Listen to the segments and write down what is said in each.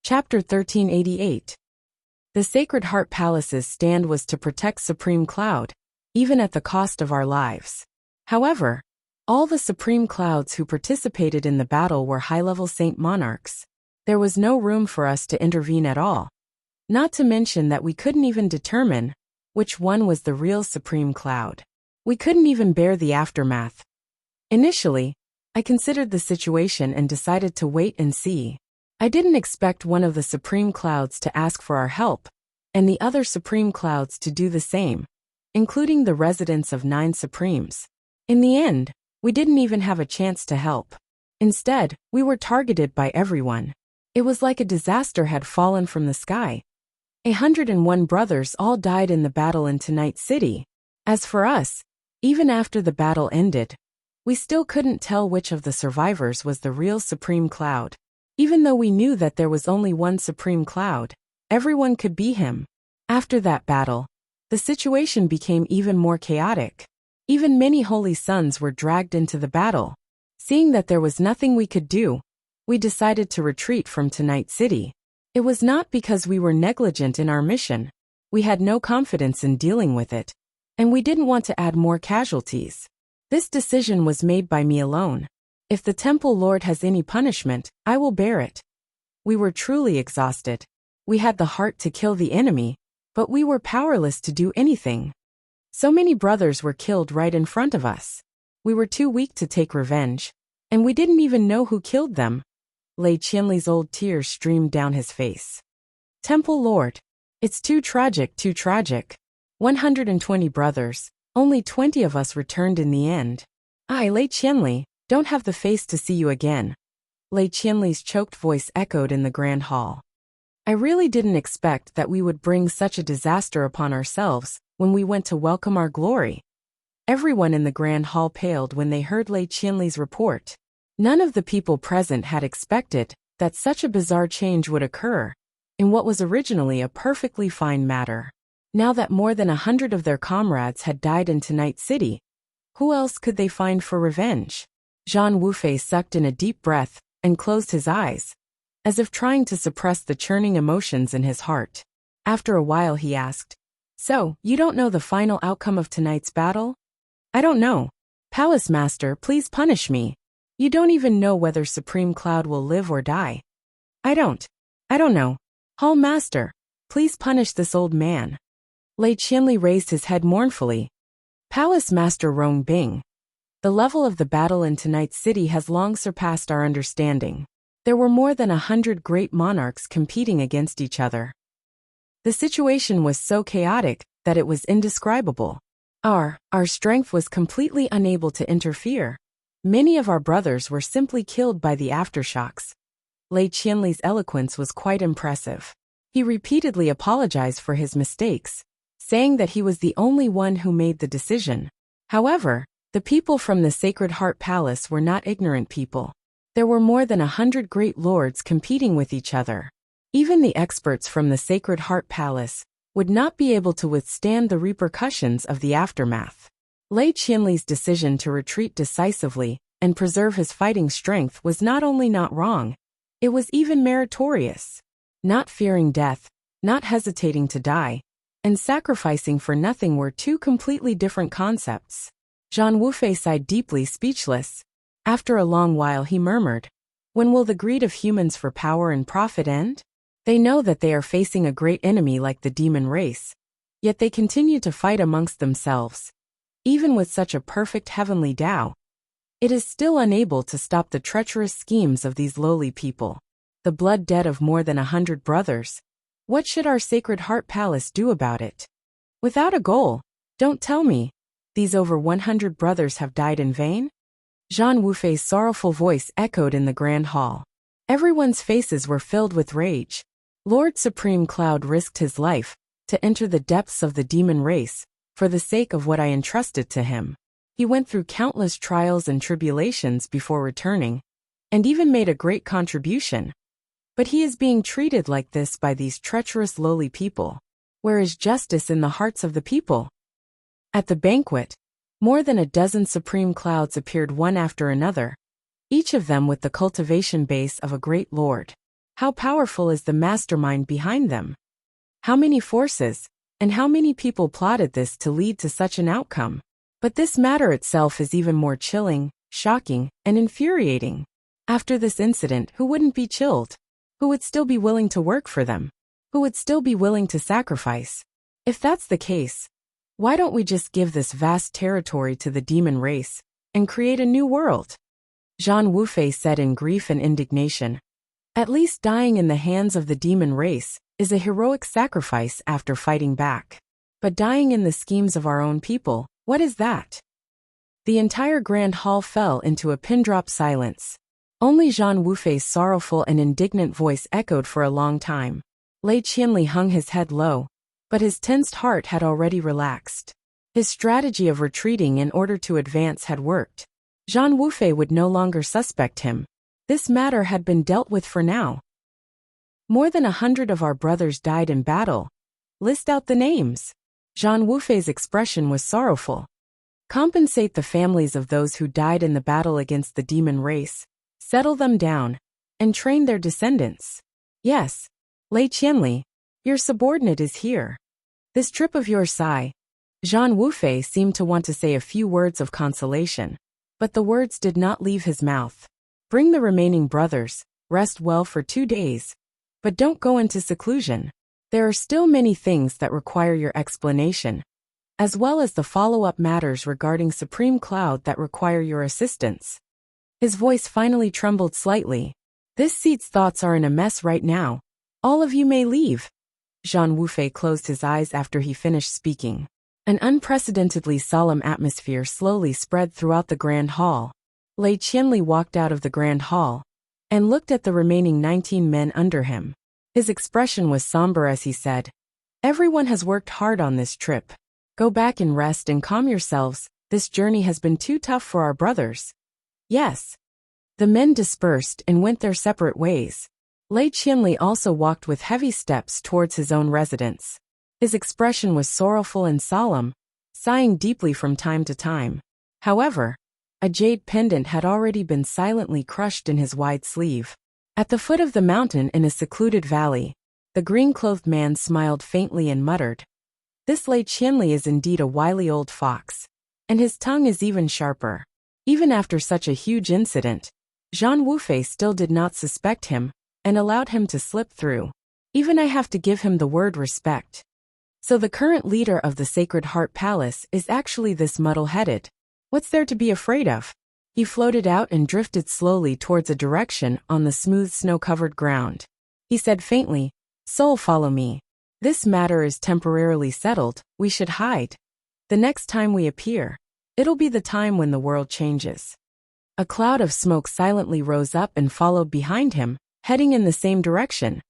Chapter 1388. The Sacred Heart Palace's stand was to protect Supreme Cloud, even at the cost of our lives. However, all the Supreme Clouds who participated in the battle were high-level Saint Monarchs. There was no room for us to intervene at all. Not to mention that we couldn't even determine which one was the real Supreme Cloud. We couldn't even bear the aftermath. Initially, I considered the situation and decided to wait and see. I didn't expect one of the Supreme Clouds to ask for our help, and the other Supreme Clouds to do the same, including the residents of 9 Supremes. In the end, we didn't even have a chance to help. Instead, we were targeted by everyone. It was like a disaster had fallen from the sky. 101 brothers all died in the battle in Night City. As for us, even after the battle ended, we still couldn't tell which of the survivors was the real Supreme Cloud. Even though we knew that there was only one Supreme Cloud, everyone could be him. After that battle, the situation became even more chaotic. Even many holy sons were dragged into the battle. Seeing that there was nothing we could do, we decided to retreat from Night City. It was not because we were negligent in our mission. We had no confidence in dealing with it, and we didn't want to add more casualties. This decision was made by me alone. If the Temple Lord has any punishment, I will bear it. We were truly exhausted. We had the heart to kill the enemy, but we were powerless to do anything. So many brothers were killed right in front of us. We were too weak to take revenge, and we didn't even know who killed them. Lei Qianli's old tears streamed down his face. Temple Lord, it's too tragic, too tragic. 120 brothers, only 20 of us returned in the end. I, Lei Qianli, don't have the face to see you again. Lei Qianli's choked voice echoed in the grand hall. I really didn't expect that we would bring such a disaster upon ourselves when we went to welcome our glory. Everyone in the grand hall paled when they heard Lei Qianli's report. None of the people present had expected that such a bizarre change would occur in what was originally a perfectly fine matter. Now that more than 100 of their comrades had died in Night City, who else could they find for revenge? Zhang Wufei sucked in a deep breath and closed his eyes, as if trying to suppress the churning emotions in his heart. After a while he asked, "So, you don't know the final outcome of tonight's battle?" "I don't know. Palace Master, please punish me. You don't even know whether Supreme Cloud will live or die." I don't know. Hall Master, please punish this old man." Lei Qianli raised his head mournfully. "Palace Master Rong Bing, the level of the battle in Night City has long surpassed our understanding. There were more than 100 great monarchs competing against each other. The situation was so chaotic that it was indescribable. Our strength was completely unable to interfere. Many of our brothers were simply killed by the aftershocks." Lei Qianli's eloquence was quite impressive. He repeatedly apologized for his mistakes, saying that he was the only one who made the decision. However, the people from the Sacred Heart Palace were not ignorant people. There were more than 100 great lords competing with each other. Even the experts from the Sacred Heart Palace would not be able to withstand the repercussions of the aftermath. Lei Qianli's decision to retreat decisively and preserve his fighting strength was not only not wrong, it was even meritorious. Not fearing death, not hesitating to die, and sacrificing for nothing were two completely different concepts. Zhang Wufei sighed deeply, speechless. After a long while he murmured, "When will the greed of humans for power and profit end? They know that they are facing a great enemy like the demon race, yet they continue to fight amongst themselves. Even with such a perfect heavenly Tao, it is still unable to stop the treacherous schemes of these lowly people. The blood debt of more than 100 brothers. What should our Sacred Heart Palace do about it? Without a goal, don't tell me these over 100 brothers have died in vain?" Zhang Wufei's sorrowful voice echoed in the grand hall. Everyone's faces were filled with rage. Lord Supreme Cloud risked his life to enter the depths of the demon race for the sake of what I entrusted to him. He went through countless trials and tribulations before returning, and even made a great contribution. But he is being treated like this by these treacherous lowly people. Where is justice in the hearts of the people? At the banquet, more than a dozen Supreme Clouds appeared one after another, each of them with the cultivation base of a great lord. How powerful is the mastermind behind them? How many forces, and how many people plotted this to lead to such an outcome? But this matter itself is even more chilling, shocking, and infuriating. After this incident, who wouldn't be chilled? Who would still be willing to work for them? Who would still be willing to sacrifice? If that's the case, why don't we just give this vast territory to the demon race and create a new world? Zhang Wufei said in grief and indignation. At least dying in the hands of the demon race is a heroic sacrifice after fighting back. But dying in the schemes of our own people, what is that? The entire grand hall fell into a pin-drop silence. Only Zhang Wufei's sorrowful and indignant voice echoed for a long time. Lei Qianli hung his head low, but his tensed heart had already relaxed. His strategy of retreating in order to advance had worked. Zhang Wufei would no longer suspect him. This matter had been dealt with for now. More than 100 of our brothers died in battle. List out the names. Zhang Wufei's expression was sorrowful. Compensate the families of those who died in the battle against the demon race, settle them down, and train their descendants. Yes, Lei Qianli, your subordinate is here. This trip of yours, Zhang Wufei seemed to want to say a few words of consolation, but the words did not leave his mouth. Bring the remaining brothers, rest well for 2 days, but don't go into seclusion. There are still many things that require your explanation, as well as the follow-up matters regarding Supreme Cloud that require your assistance. His voice finally trembled slightly. This seat's thoughts are in a mess right now. All of you may leave. Zhang Wufei closed his eyes after he finished speaking. An unprecedentedly solemn atmosphere slowly spread throughout the grand hall. Lei Qianli walked out of the grand hall and looked at the remaining 19 men under him. His expression was somber as he said, "Everyone has worked hard on this trip. Go back and rest and calm yourselves. This journey has been too tough for our brothers." Yes. The men dispersed and went their separate ways. Lei Qianli also walked with heavy steps towards his own residence. His expression was sorrowful and solemn, sighing deeply from time to time. However, a jade pendant had already been silently crushed in his wide sleeve. At the foot of the mountain in a secluded valley, the green-clothed man smiled faintly and muttered, "This Lei Qianli is indeed a wily old fox, and his tongue is even sharper." Even after such a huge incident, Zhang Wufei still did not suspect him and allowed him to slip through. Even I have to give him the word respect. So the current leader of the Sacred Heart Palace is actually this muddle-headed. What's there to be afraid of? He floated out and drifted slowly towards a direction on the smooth snow-covered ground. He said faintly, "Soul, follow me. This matter is temporarily settled, we should hide. The next time we appear, it'll be the time when the world changes." A cloud of smoke silently rose up and followed behind him, heading in the same direction.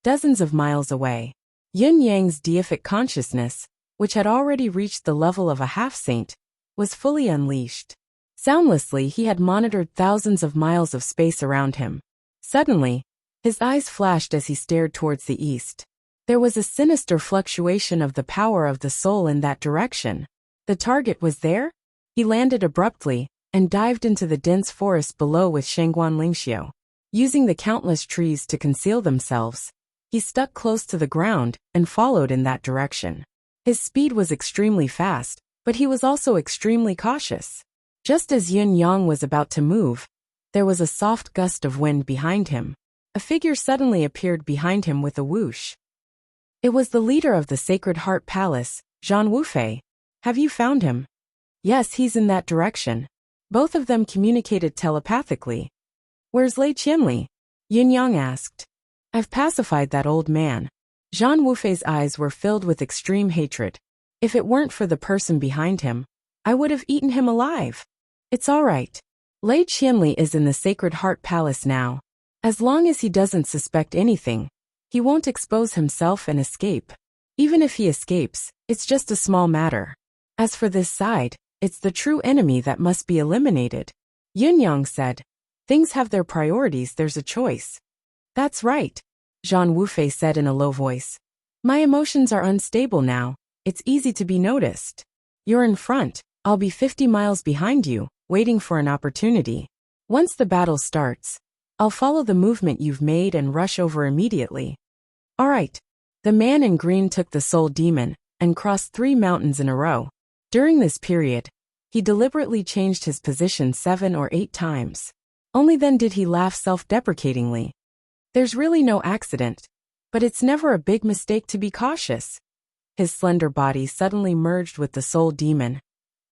Dozens of miles away, Yin Yang's deific consciousness, which had already reached the level of a half-saint, was fully unleashed. Soundlessly, he had monitored thousands of miles of space around him. Suddenly, his eyes flashed as he stared towards the east. There was a sinister fluctuation of the power of the soul in that direction. The target was there? He landed abruptly and dived into the dense forest below with Shangguan Lingxiu. Using the countless trees to conceal themselves, he stuck close to the ground and followed in that direction. His speed was extremely fast, but he was also extremely cautious. Just as Yun Yang was about to move, there was a soft gust of wind behind him. A figure suddenly appeared behind him with a whoosh. It was the leader of the Sacred Heart Palace, Zhang Wufei. "Have you found him?" "Yes, he's in that direction." Both of them communicated telepathically. "Where's Lei Qianli?" Yin Yang asked. "I've pacified that old man." Zhang Wufei's eyes were filled with extreme hatred. "If it weren't for the person behind him, I would have eaten him alive." "It's all right. Lei Qianli is in the Sacred Heart Palace now. As long as he doesn't suspect anything, he won't expose himself and escape. Even if he escapes, it's just a small matter. As for this side, it's the true enemy that must be eliminated." Yin Yang said, "Things have their priorities, there's a choice." "That's right," Zhang Wufei said in a low voice. "My emotions are unstable now, it's easy to be noticed. You're in front, I'll be 50 miles behind you, waiting for an opportunity. Once the battle starts, I'll follow the movement you've made and rush over immediately. All right. The man in green took the soul demon and crossed 3 mountains in a row. During this period, he deliberately changed his position 7 or 8 times. Only then did he laugh self-deprecatingly. There's really no accident, but it's never a big mistake to be cautious. His slender body suddenly merged with the soul demon,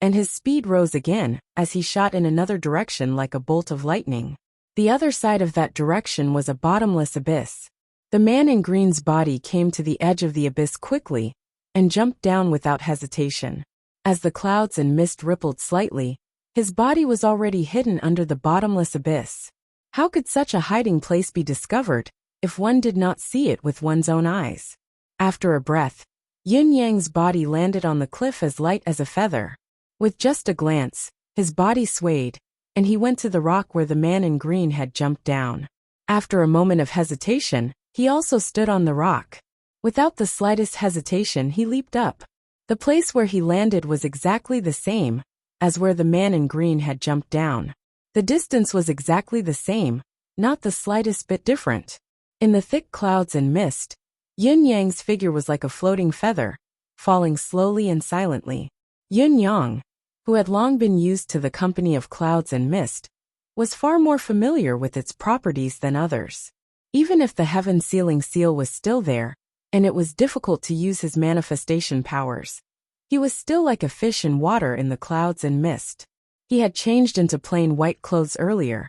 and his speed rose again as he shot in another direction like a bolt of lightning. The other side of that direction was a bottomless abyss. The man in green's body came to the edge of the abyss quickly and jumped down without hesitation. As the clouds and mist rippled slightly, his body was already hidden under the bottomless abyss. How could such a hiding place be discovered if one did not see it with one's own eyes? After a breath, Yin Yang's body landed on the cliff as light as a feather. With just a glance, his body swayed, and he went to the rock where the man in green had jumped down. After a moment of hesitation, he also stood on the rock. Without the slightest hesitation, he leaped up. The place where he landed was exactly the same as where the man in green had jumped down. The distance was exactly the same, not the slightest bit different. In the thick clouds and mist, Yin Yang's figure was like a floating feather, falling slowly and silently. Yin Yang, who had long been used to the company of clouds and mist, was far more familiar with its properties than others. Even if the heaven-sealing seal was still there, and it was difficult to use his manifestation powers, he was still like a fish in water in the clouds and mist. He had changed into plain white clothes earlier,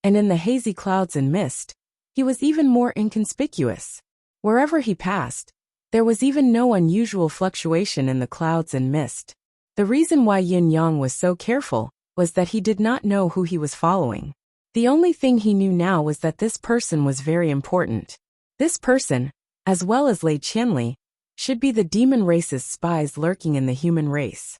and in the hazy clouds and mist, he was even more inconspicuous. Wherever he passed, there was even no unusual fluctuation in the clouds and mist. The reason why Yin Yang was so careful was that he did not know who he was following. The only thing he knew now was that this person was very important. This person, as well as Lei Qianli, should be the demon race's spies lurking in the human race.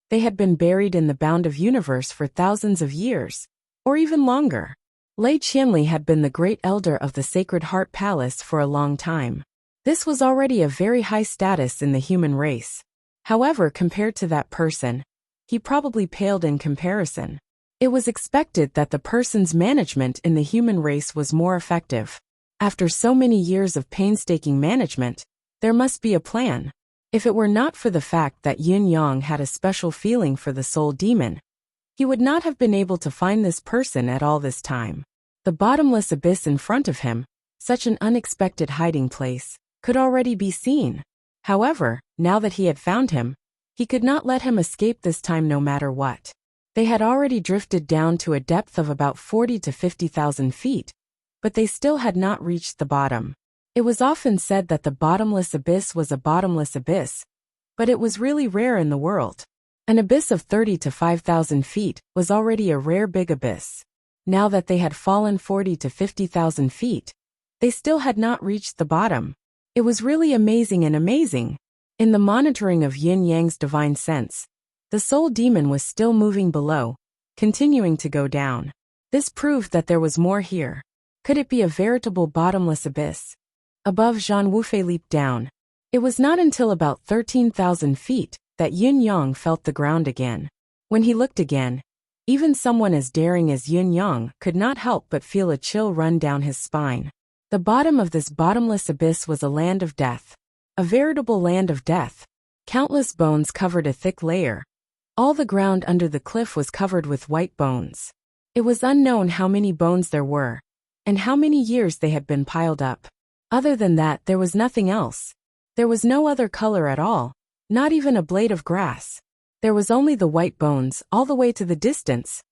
They had been buried in the bound of universe for thousands of years, or even longer. Lei Qianli had been the great elder of the Sacred Heart Palace for a long time. This was already a very high status in the human race. However, compared to that person, he probably paled in comparison. It was expected that the person's management in the human race was more effective. After so many years of painstaking management, there must be a plan. If it were not for the fact that Yin Yang had a special feeling for the soul demon, he would not have been able to find this person at all this time. The bottomless abyss in front of him, such an unexpected hiding place, could already be seen. However, now that he had found him, he could not let him escape this time no matter what. They had already drifted down to a depth of about 40 to 50,000 feet, but they still had not reached the bottom. It was often said that the bottomless abyss was a bottomless abyss, but it was really rare in the world. An abyss of 30 to 5,000 feet was already a rare big abyss. Now that they had fallen 40 to 50,000 feet, they still had not reached the bottom. It was really amazing and amazing. In the monitoring of Yin Yang's divine sense, the soul demon was still moving below, continuing to go down. This proved that there was more here. Could it be a veritable bottomless abyss? Above, Zhang Wufei leaped down. It was not until about 13,000 feet that Yin Yang felt the ground again. When he looked again, even someone as daring as Yin Yang could not help but feel a chill run down his spine. The bottom of this bottomless abyss was a land of death. A veritable land of death. Countless bones covered a thick layer. All the ground under the cliff was covered with white bones. It was unknown how many bones there were, and how many years they had been piled up. Other than that, there was nothing else. There was no other color at all, not even a blade of grass. There was only the white bones all the way to the distance.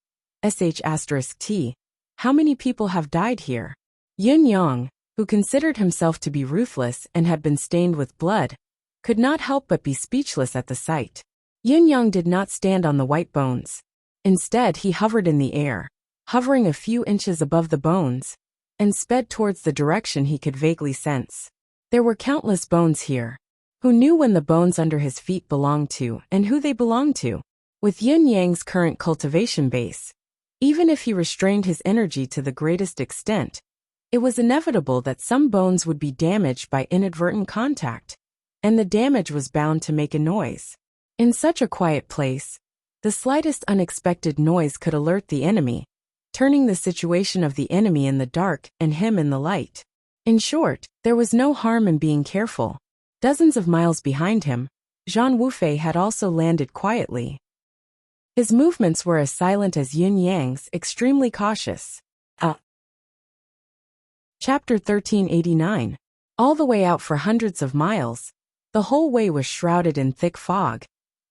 *T. How many people have died here? Yin Yang, who considered himself to be ruthless and had been stained with blood, could not help but be speechless at the sight. Yin Yang did not stand on the white bones. Instead, he hovered in the air, hovering a few inches above the bones, and sped towards the direction he could vaguely sense. There were countless bones here. Who knew when the bones under his feet belonged to and who they belonged to? With Yin Yang's current cultivation base, even if he restrained his energy to the greatest extent, it was inevitable that some bones would be damaged by inadvertent contact, and the damage was bound to make a noise. In such a quiet place, the slightest unexpected noise could alert the enemy, turning the situation of the enemy in the dark and him in the light. In short, there was no harm in being careful. Dozens of miles behind him, Zhang Wufei had also landed quietly. His movements were as silent as Yin Yang's, extremely cautious. Chapter 1389. All the way out for hundreds of miles, the whole way was shrouded in thick fog,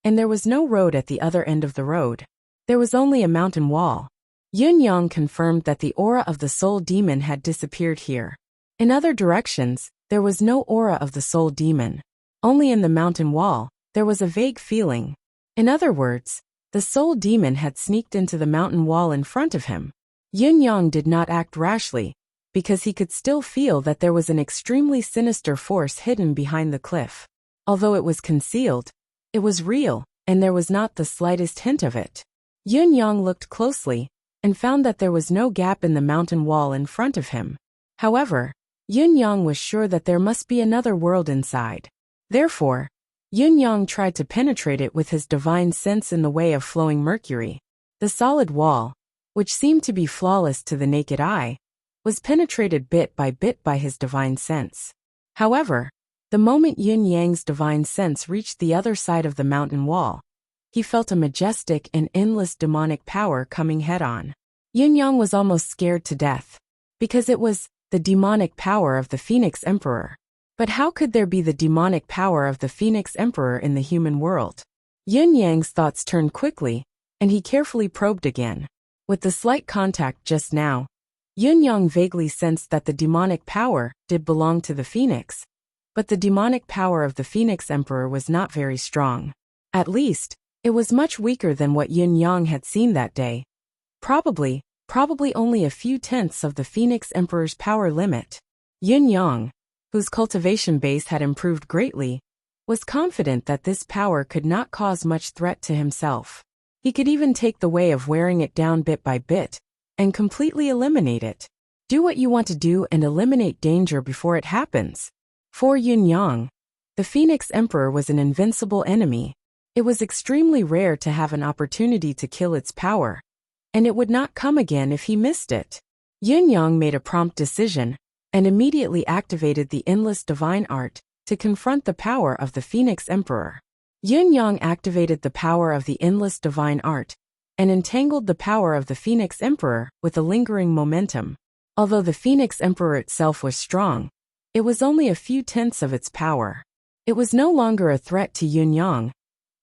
and there was no road at the other end of the road. There was only a mountain wall. Yun Yang confirmed that the aura of the soul demon had disappeared here. In other directions, there was no aura of the soul demon. Only in the mountain wall, there was a vague feeling. In other words, the soul demon had sneaked into the mountain wall in front of him. Yun Yang did not act rashly, because he could still feel that there was an extremely sinister force hidden behind the cliff. Although it was concealed, it was real, and there was not the slightest hint of it. Yun Yang looked closely, and found that there was no gap in the mountain wall in front of him. However, Yun Yang was sure that there must be another world inside. Therefore, Yun Yang tried to penetrate it with his divine sense in the way of flowing mercury. The solid wall, which seemed to be flawless to the naked eye, was penetrated bit by his divine sense. However, the moment Yin Yang's divine sense reached the other side of the mountain wall, he felt a majestic and endless demonic power coming head-on. Yin Yang was almost scared to death, because it was the demonic power of the Phoenix Emperor. But how could there be the demonic power of the Phoenix Emperor in the human world? Yin Yang's thoughts turned quickly, and he carefully probed again. With the slight contact just now, Yun Yang vaguely sensed that the demonic power did belong to the Phoenix, but the demonic power of the Phoenix Emperor was not very strong. At least, it was much weaker than what Yun Yang had seen that day. Probably only a few tenths of the Phoenix Emperor's power limit. Yun Yang, whose cultivation base had improved greatly, was confident that this power could not cause much threat to himself. He could even take the way of wearing it down bit by bit, and completely eliminate it. Do what you want to do and eliminate danger before it happens. For Yun Yang, the Phoenix Emperor was an invincible enemy. It was extremely rare to have an opportunity to kill its power, and it would not come again if he missed it. Yun Yang made a prompt decision, and immediately activated the endless divine art to confront the power of the Phoenix Emperor. Yun Yang activated the power of the endless divine art, and entangled the power of the Phoenix Emperor with a lingering momentum. Although the Phoenix Emperor itself was strong, it was only a few tenths of its power. It was no longer a threat to Yun Yang,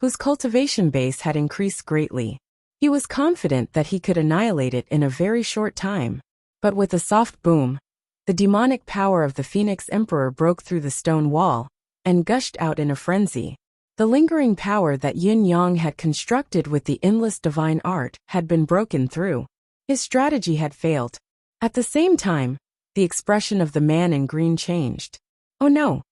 whose cultivation base had increased greatly. He was confident that he could annihilate it in a very short time. But with a soft boom, the demonic power of the Phoenix Emperor broke through the stone wall, and gushed out in a frenzy. The lingering power that Yin Yang had constructed with the endless divine art had been broken through. His strategy had failed. At the same time, the expression of the man in green changed. Oh no!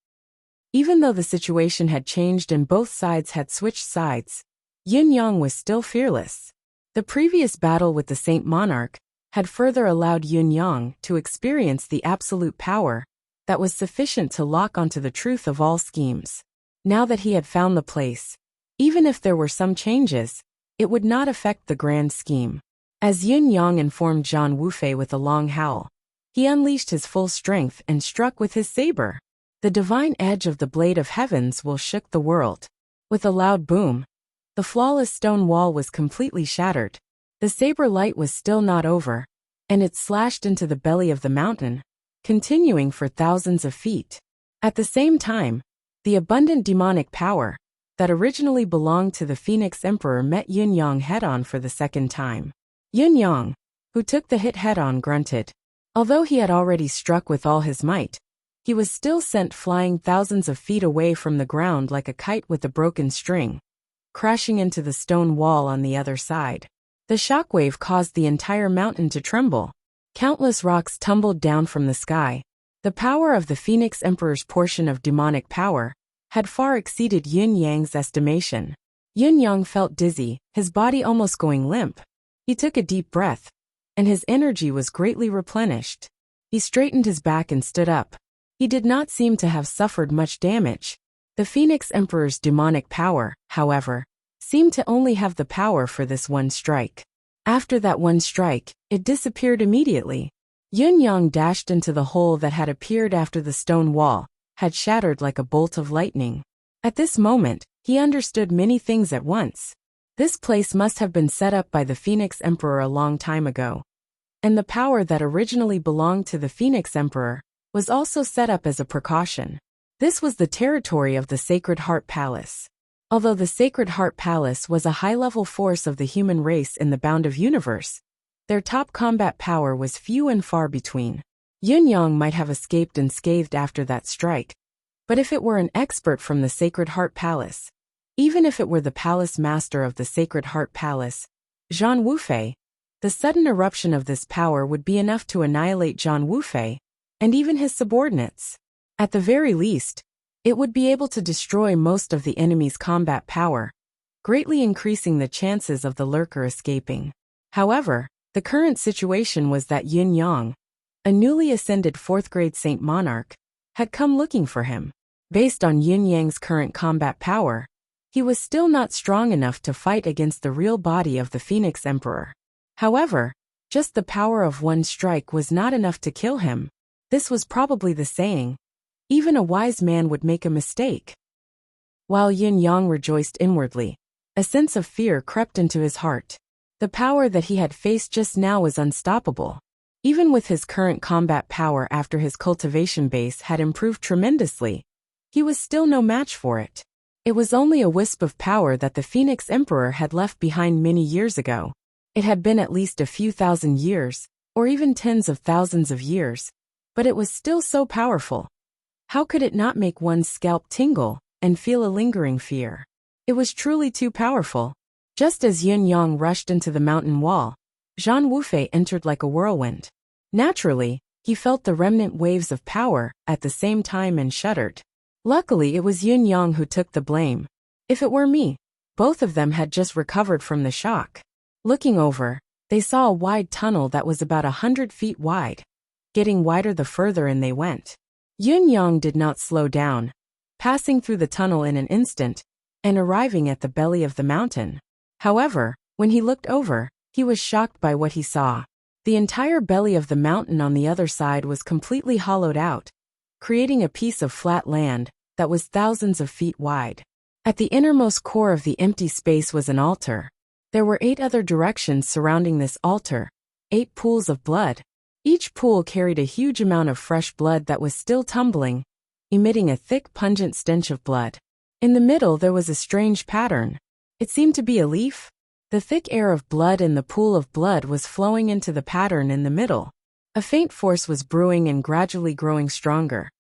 Even though the situation had changed and both sides had switched sides, Yin Yang was still fearless. The previous battle with the Saint Monarch had further allowed Yin Yang to experience the absolute power that was sufficient to lock onto the truth of all schemes. Now that he had found the place, even if there were some changes, it would not affect the grand scheme. As Yin Yang informed Zhang Wufei with a long howl, he unleashed his full strength and struck with his saber. The divine edge of the blade of heavens will shook the world. With a loud boom, the flawless stone wall was completely shattered. The saber light was still not over, and it slashed into the belly of the mountain, continuing for thousands of feet. At the same time, the abundant demonic power that originally belonged to the Phoenix Emperor met Yin Yang head-on for the second time. Yin Yang, who took the hit head-on, grunted. Although he had already struck with all his might, he was still sent flying thousands of feet away from the ground like a kite with a broken string, crashing into the stone wall on the other side. The shockwave caused the entire mountain to tremble. Countless rocks tumbled down from the sky. The power of the Phoenix Emperor's portion of demonic power had far exceeded Yin Yang's estimation. Yin Yang felt dizzy, his body almost going limp. He took a deep breath, and his energy was greatly replenished. He straightened his back and stood up. He did not seem to have suffered much damage. The Phoenix Emperor's demonic power, however, seemed to only have the power for this one strike. After that one strike, it disappeared immediately. Yun Yang dashed into the hole that had appeared after the stone wall had shattered like a bolt of lightning. At this moment, he understood many things at once. This place must have been set up by the Phoenix Emperor a long time ago. And the power that originally belonged to the Phoenix Emperor was also set up as a precaution. This was the territory of the Sacred Heart Palace. Although the Sacred Heart Palace was a high-level force of the human race in the Bound of Universe, their top combat power was few and far between. Yun Yang might have escaped unscathed after that strike, but if it were an expert from the Sacred Heart Palace, even if it were the palace master of the Sacred Heart Palace, Zhang Wufei, the sudden eruption of this power would be enough to annihilate Zhang Wufei and even his subordinates. At the very least, it would be able to destroy most of the enemy's combat power, greatly increasing the chances of the lurker escaping. However, the current situation was that Yun Yang, a newly ascended 4th-grade Saint Monarch, had come looking for him. Based on Yun Yang's current combat power, he was still not strong enough to fight against the real body of the Phoenix Emperor. However, just the power of one strike was not enough to kill him. This was probably the saying, even a wise man would make a mistake. While Yun Yang rejoiced inwardly, a sense of fear crept into his heart. The power that he had faced just now was unstoppable. Even with his current combat power after his cultivation base had improved tremendously, he was still no match for it. It was only a wisp of power that the Phoenix Emperor had left behind many years ago. It had been at least a few thousand years, or even tens of thousands of years, but it was still so powerful. How could it not make one's scalp tingle and feel a lingering fear? It was truly too powerful. Just as Yun Yang rushed into the mountain wall, Zhang Wufei entered like a whirlwind. Naturally, he felt the remnant waves of power at the same time and shuddered. Luckily, it was Yun Yang who took the blame. If it were me, both of them had just recovered from the shock. Looking over, they saw a wide tunnel that was about 100 feet wide, getting wider the further in they went. Yun Yang did not slow down, passing through the tunnel in an instant and arriving at the belly of the mountain. However, when he looked over, he was shocked by what he saw. The entire belly of the mountain on the other side was completely hollowed out, creating a piece of flat land that was thousands of feet wide. At the innermost core of the empty space was an altar. There were 8 other directions surrounding this altar, 8 pools of blood. Each pool carried a huge amount of fresh blood that was still tumbling, emitting a thick, pungent stench of blood. In the middle there was a strange pattern. It seemed to be a leaf. The thick air of blood in the pool of blood was flowing into the pattern in the middle. A faint force was brewing and gradually growing stronger.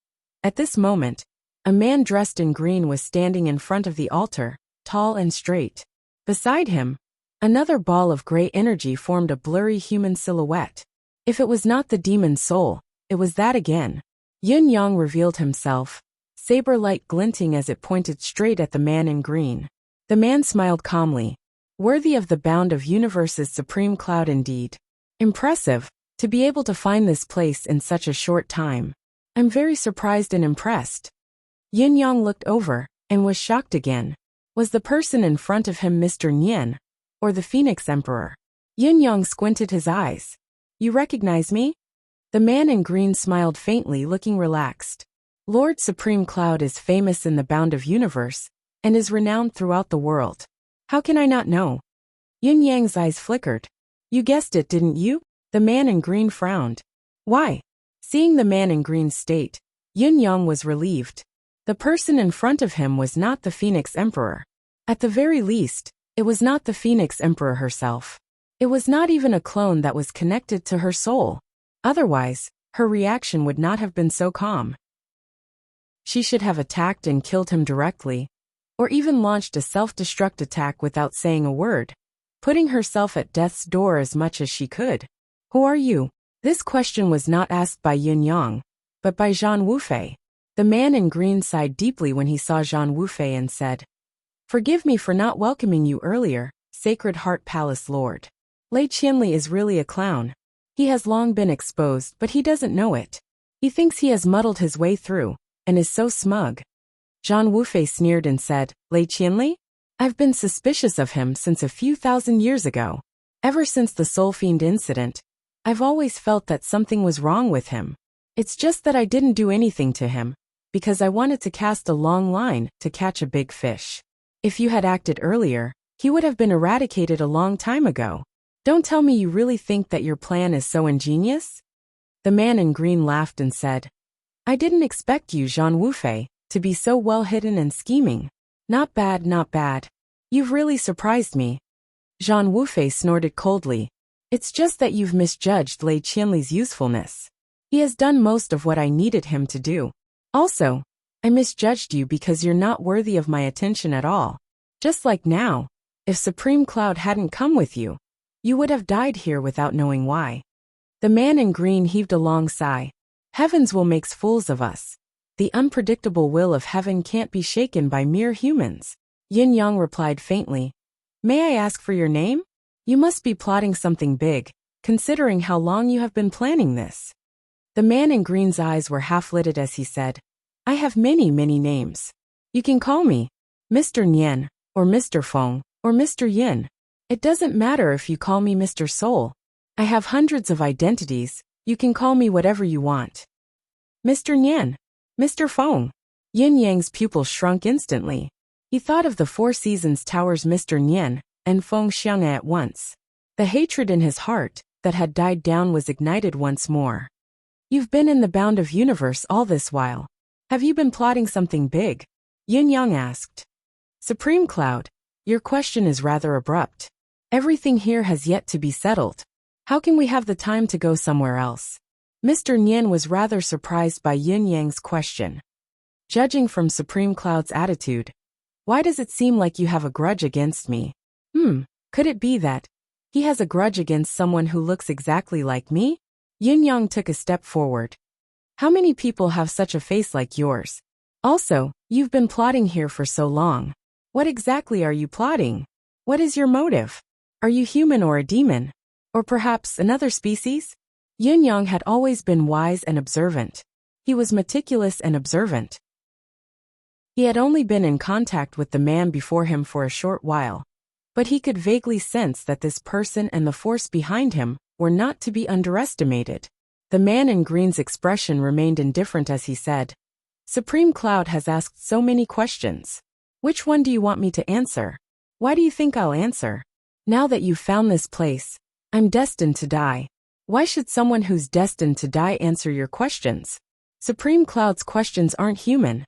At this moment, a man dressed in green was standing in front of the altar, tall and straight. Beside him, another ball of gray energy formed a blurry human silhouette. If it was not the demon soul, it was that again. Yun Yang revealed himself, saber light glinting as it pointed straight at the man in green. The man smiled calmly. Worthy of the Bound of Universe's supreme cloud indeed. Impressive, to be able to find this place in such a short time. I'm very surprised and impressed. Yun Yang looked over, and was shocked again. Was the person in front of him Mr. Nian, or the Phoenix Emperor? Yun Yang squinted his eyes. You recognize me? The man in green smiled faintly, looking relaxed. Lord Supreme Cloud is famous in the Bound of Universe, and is renowned throughout the world. How can I not know? Yun Yang's eyes flickered. You guessed it, didn't you? The man in green frowned. Why? Seeing the man in green state, Yun Yang was relieved. The person in front of him was not the Phoenix Emperor. At the very least, it was not the Phoenix Emperor herself. It was not even a clone that was connected to her soul. Otherwise, her reaction would not have been so calm. She should have attacked and killed him directly, or even launched a self-destruct attack without saying a word, putting herself at death's door as much as she could. Who are you? This question was not asked by Yun Yang, but by Zhang Wufei. The man in green sighed deeply when he saw Zhang Wufei and said, Forgive me for not welcoming you earlier, Sacred Heart Palace Lord. Lei Qianli is really a clown. He has long been exposed, but he doesn't know it. He thinks he has muddled his way through, and is so smug. Zhang Wufei sneered and said, Lei Qianli? I've been suspicious of him since a few thousand years ago. Ever since the Soul Fiend incident, I've always felt that something was wrong with him. It's just that I didn't do anything to him, because I wanted to cast a long line to catch a big fish. If you had acted earlier, he would have been eradicated a long time ago. Don't tell me you really think that your plan is so ingenious? The man in green laughed and said, I didn't expect you, Jean Wufei, to be so well hidden and scheming. Not bad, not bad. You've really surprised me. Jean Wufei snorted coldly. It's just that you've misjudged Lei Qianli's usefulness. He has done most of what I needed him to do. Also, I misjudged you because you're not worthy of my attention at all. Just like now, if Supreme Cloud hadn't come with you, you would have died here without knowing why. The man in green heaved a long sigh. Heavens will make fools of us. The unpredictable will of heaven can't be shaken by mere humans. Yin Yang replied faintly. May I ask for your name? You must be plotting something big, considering how long you have been planning this. The man in green's eyes were half-lidded as he said, I have many names. You can call me Mr. Nian, or Mr. Feng, or Mr. Yin. It doesn't matter if you call me Mr. Soul. I have hundreds of identities, you can call me whatever you want. Mr. Nian, Mr. Feng. Yin Yang's pupil shrunk instantly. He thought of the Four Seasons Tower's Mr. Nian and Feng Xiang'e at once. The hatred in his heart that had died down was ignited once more. You've been in the bound of universe all this while. Have you been plotting something big? Yin Yang asked. Supreme Cloud, your question is rather abrupt. Everything here has yet to be settled. How can we have the time to go somewhere else? Mr. Nian was rather surprised by Yin Yang's question. Judging from Supreme Cloud's attitude, why does it seem like you have a grudge against me? Could it be that he has a grudge against someone who looks exactly like me? Yin Yang took a step forward. How many people have such a face like yours? Also, you've been plotting here for so long. What exactly are you plotting? What is your motive? Are you human or a demon? Or perhaps another species? Yin Yang had always been wise and observant. He was meticulous and observant. He had only been in contact with the man before him for a short while, but he could vaguely sense that this person and the force behind him were not to be underestimated. The man in green's expression remained indifferent as he said, Supreme Cloud has asked so many questions. Which one do you want me to answer? Why do you think I'll answer? Now that you've found this place, I'm destined to die. Why should someone who's destined to die answer your questions? Supreme Cloud's questions aren't human.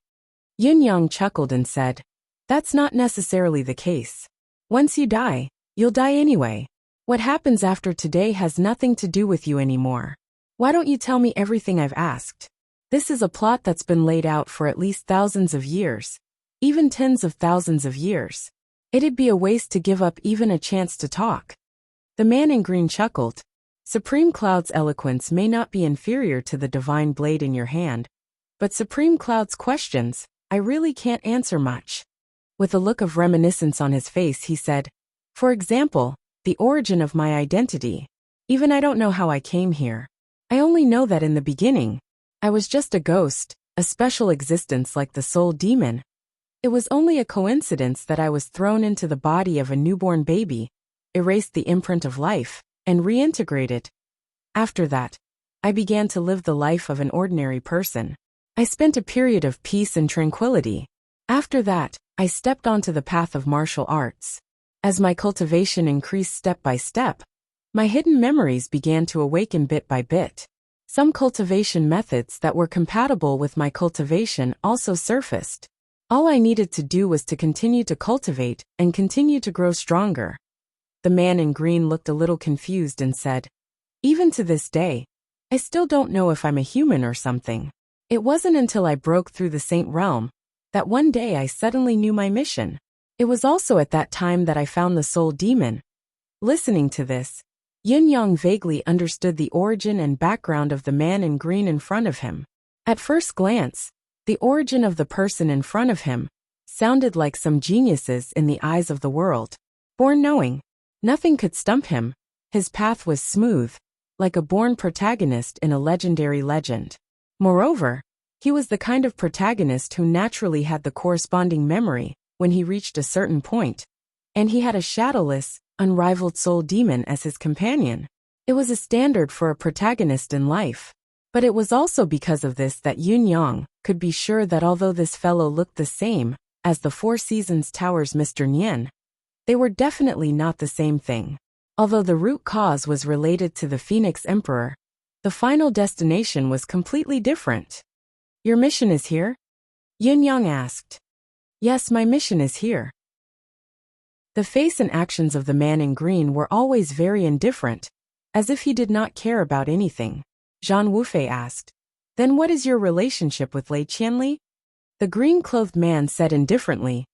Yin Yang chuckled and said, That's not necessarily the case. Once you die, you'll die anyway. What happens after today has nothing to do with you anymore. Why don't you tell me everything I've asked? This is a plot that's been laid out for at least thousands of years, even tens of thousands of years. It'd be a waste to give up even a chance to talk. The man in green chuckled. Supreme Cloud's eloquence may not be inferior to the divine blade in your hand, but Supreme Cloud's questions, I really can't answer much. With a look of reminiscence on his face, he said, For example, the origin of my identity. Even I don't know how I came here. I only know that in the beginning, I was just a ghost, a special existence like the soul demon. It was only a coincidence that I was thrown into the body of a newborn baby, erased the imprint of life, and reintegrated. After that, I began to live the life of an ordinary person. I spent a period of peace and tranquility. After that, I stepped onto the path of martial arts. As my cultivation increased step by step, my hidden memories began to awaken bit by bit. Some cultivation methods that were compatible with my cultivation also surfaced. All I needed to do was to continue to cultivate and continue to grow stronger. The man in green looked a little confused and said, Even to this day, I still don't know if I'm a human or something. It wasn't until I broke through the Saint Realm that one day I suddenly knew my mission. It was also at that time that I found the soul demon. Listening to this, Yin Yang vaguely understood the origin and background of the man in green in front of him. At first glance, the origin of the person in front of him sounded like some geniuses in the eyes of the world. Born knowing, nothing could stump him. His path was smooth, like a born protagonist in a legendary legend. Moreover, he was the kind of protagonist who naturally had the corresponding memory when he reached a certain point, and he had a shadowless, unrivaled soul demon as his companion. It was a standard for a protagonist in life. But it was also because of this that Yun Yang could be sure that although this fellow looked the same as the Four Seasons Tower's Mr. Nian, they were definitely not the same thing. Although the root cause was related to the Phoenix Emperor, the final destination was completely different. Your mission is here? Yun Yang asked. Yes, my mission is here. The face and actions of the man in green were always very indifferent, as if he did not care about anything. Zhang Wufei asked. Then what is your relationship with Lei Qianli? The green-clothed man said indifferently.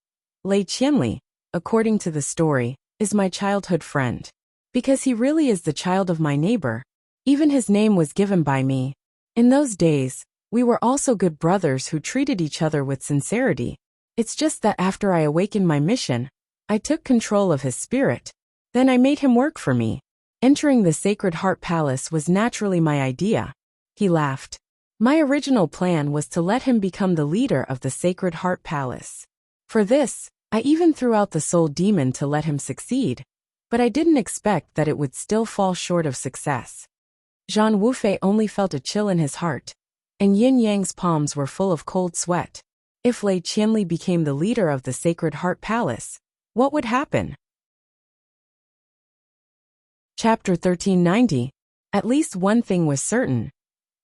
Lei Qianli, according to the story, is my childhood friend. Because he really is the child of my neighbor. Even his name was given by me. In those days, we were also good brothers who treated each other with sincerity. It's just that after I awakened my mission, I took control of his spirit. Then I made him work for me. Entering the Sacred Heart Palace was naturally my idea. He laughed. My original plan was to let him become the leader of the Sacred Heart Palace. For this, I even threw out the soul demon to let him succeed. But I didn't expect that it would still fall short of success. Zhang Wufei only felt a chill in his heart, and Yin Yang's palms were full of cold sweat. If Lei Qianli became the leader of the Sacred Heart Palace, what would happen? Chapter 1390. At least one thing was certain.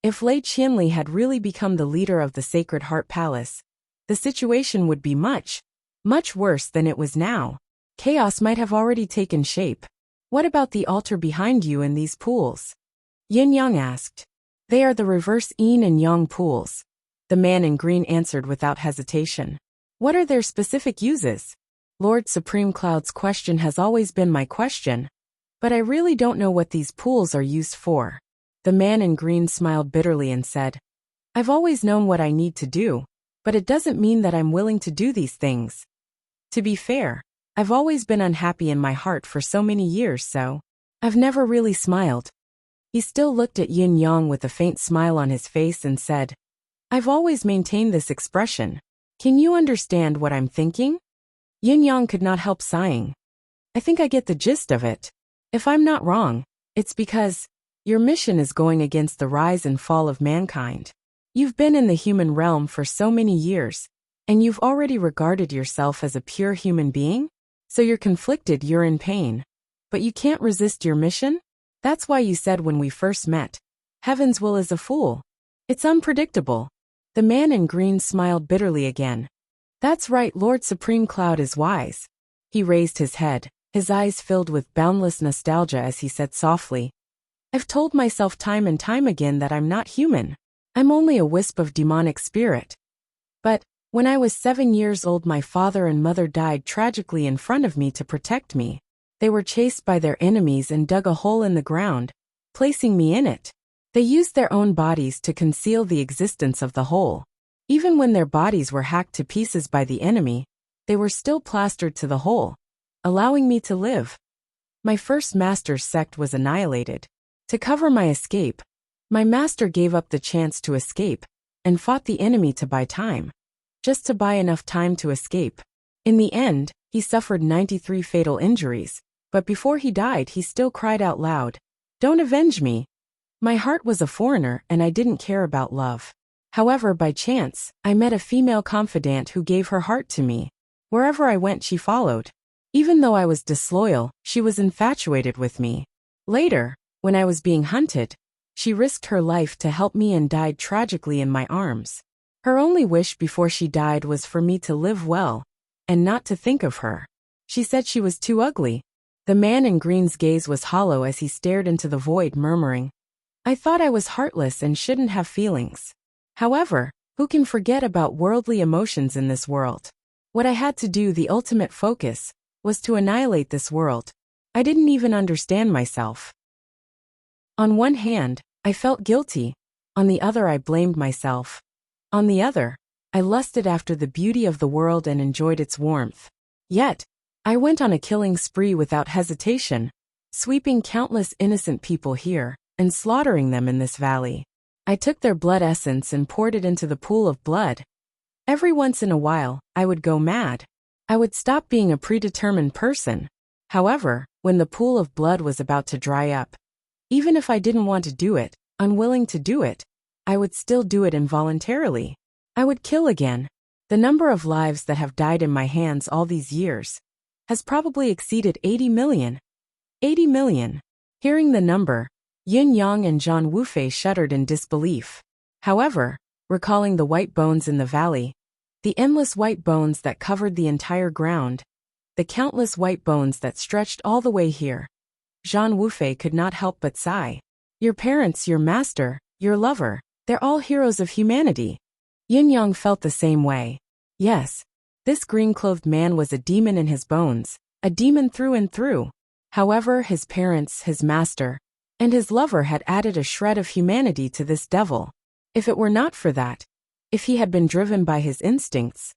If Lei Qianli had really become the leader of the Sacred Heart Palace, the situation would be much worse than it was now. Chaos might have already taken shape. What about the altar behind you and these pools? Yin Yang asked. They are the reverse yin and yang pools. The man in green answered without hesitation. What are their specific uses? Lord Supreme Cloud's question has always been my question, but I really don't know what these pools are used for. The man in green smiled bitterly and said, I've always known what I need to do, but it doesn't mean that I'm willing to do these things. To be fair, I've always been unhappy in my heart for so many years, so I've never really smiled. He still looked at Yin Yang with a faint smile on his face and said, I've always maintained this expression. Can you understand what I'm thinking? Yin Yang could not help sighing. I think I get the gist of it. If I'm not wrong, it's because your mission is going against the rise and fall of mankind. You've been in the human realm for so many years, and you've already regarded yourself as a pure human being? So you're conflicted, you're in pain. But you can't resist your mission? That's why you said when we first met, Heaven's will is a fool. It's unpredictable. The man in green smiled bitterly again. That's right, Lord Supreme Cloud is wise. He raised his head, his eyes filled with boundless nostalgia as he said softly, I've told myself time and time again that I'm not human. I'm only a wisp of demonic spirit. But when I was 7 years old, my father and mother died tragically in front of me to protect me. They were chased by their enemies and dug a hole in the ground, placing me in it. They used their own bodies to conceal the existence of the hole. Even when their bodies were hacked to pieces by the enemy, they were still plastered to the hole, allowing me to live. My first master's sect was annihilated. To cover my escape, my master gave up the chance to escape and fought the enemy to buy time. Just to buy enough time to escape. In the end, he suffered 93 fatal injuries, but before he died he still cried out loud, Don't avenge me. My heart was a foreigner and I didn't care about love. However, by chance, I met a female confidant who gave her heart to me. Wherever I went she followed. Even though I was disloyal, she was infatuated with me. Later, when I was being hunted, she risked her life to help me and died tragically in my arms. Her only wish before she died was for me to live well, and not to think of her. She said she was too ugly. The man in green's gaze was hollow as he stared into the void, murmuring, I thought I was heartless and shouldn't have feelings. However, who can forget about worldly emotions in this world? What I had to do, the ultimate focus, was to annihilate this world. I didn't even understand myself. On one hand, I felt guilty. On the other, I blamed myself. On the other, I lusted after the beauty of the world and enjoyed its warmth. Yet, I went on a killing spree without hesitation, sweeping countless innocent people here and slaughtering them in this valley. I took their blood essence and poured it into the pool of blood. Every once in a while, I would go mad. I would stop being a predetermined person. However, when the pool of blood was about to dry up. Even if I didn't want to do it, unwilling to do it, I would still do it involuntarily. I would kill again. The number of lives that have died in my hands all these years has probably exceeded 80 million. 80 million. Hearing the number, Yin Yang and Zhang Wufei shuddered in disbelief. However, recalling the white bones in the valley, the endless white bones that covered the entire ground, the countless white bones that stretched all the way here, Zhang Wufei could not help but sigh. Your parents, your master, your lover, they're all heroes of humanity. Yin Yang felt the same way. Yes, this green-clothed man was a demon in his bones, a demon through and through. However, his parents, his master, and his lover had added a shred of humanity to this devil. If it were not for that, if he had been driven by his instincts,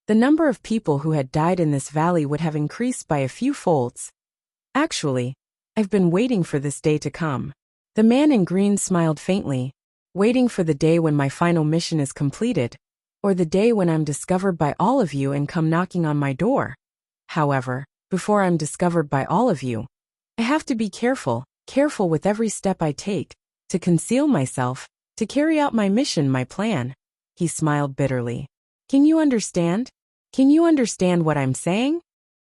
the number of people who had died in this valley would have increased by a few folds. Actually, I've been waiting for this day to come. The man in green smiled faintly, waiting for the day when my final mission is completed, or the day when I'm discovered by all of you and come knocking on my door. However, before I'm discovered by all of you, I have to be careful with every step I take, to conceal myself, to carry out my mission, my plan. He smiled bitterly. Can you understand? Can you understand what I'm saying?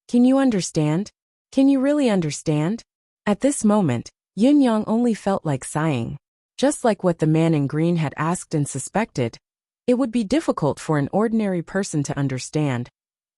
Can you understand? Can you really understand? At this moment, Yin Yang only felt like sighing. Just like what the man in green had asked and suspected, it would be difficult for an ordinary person to understand.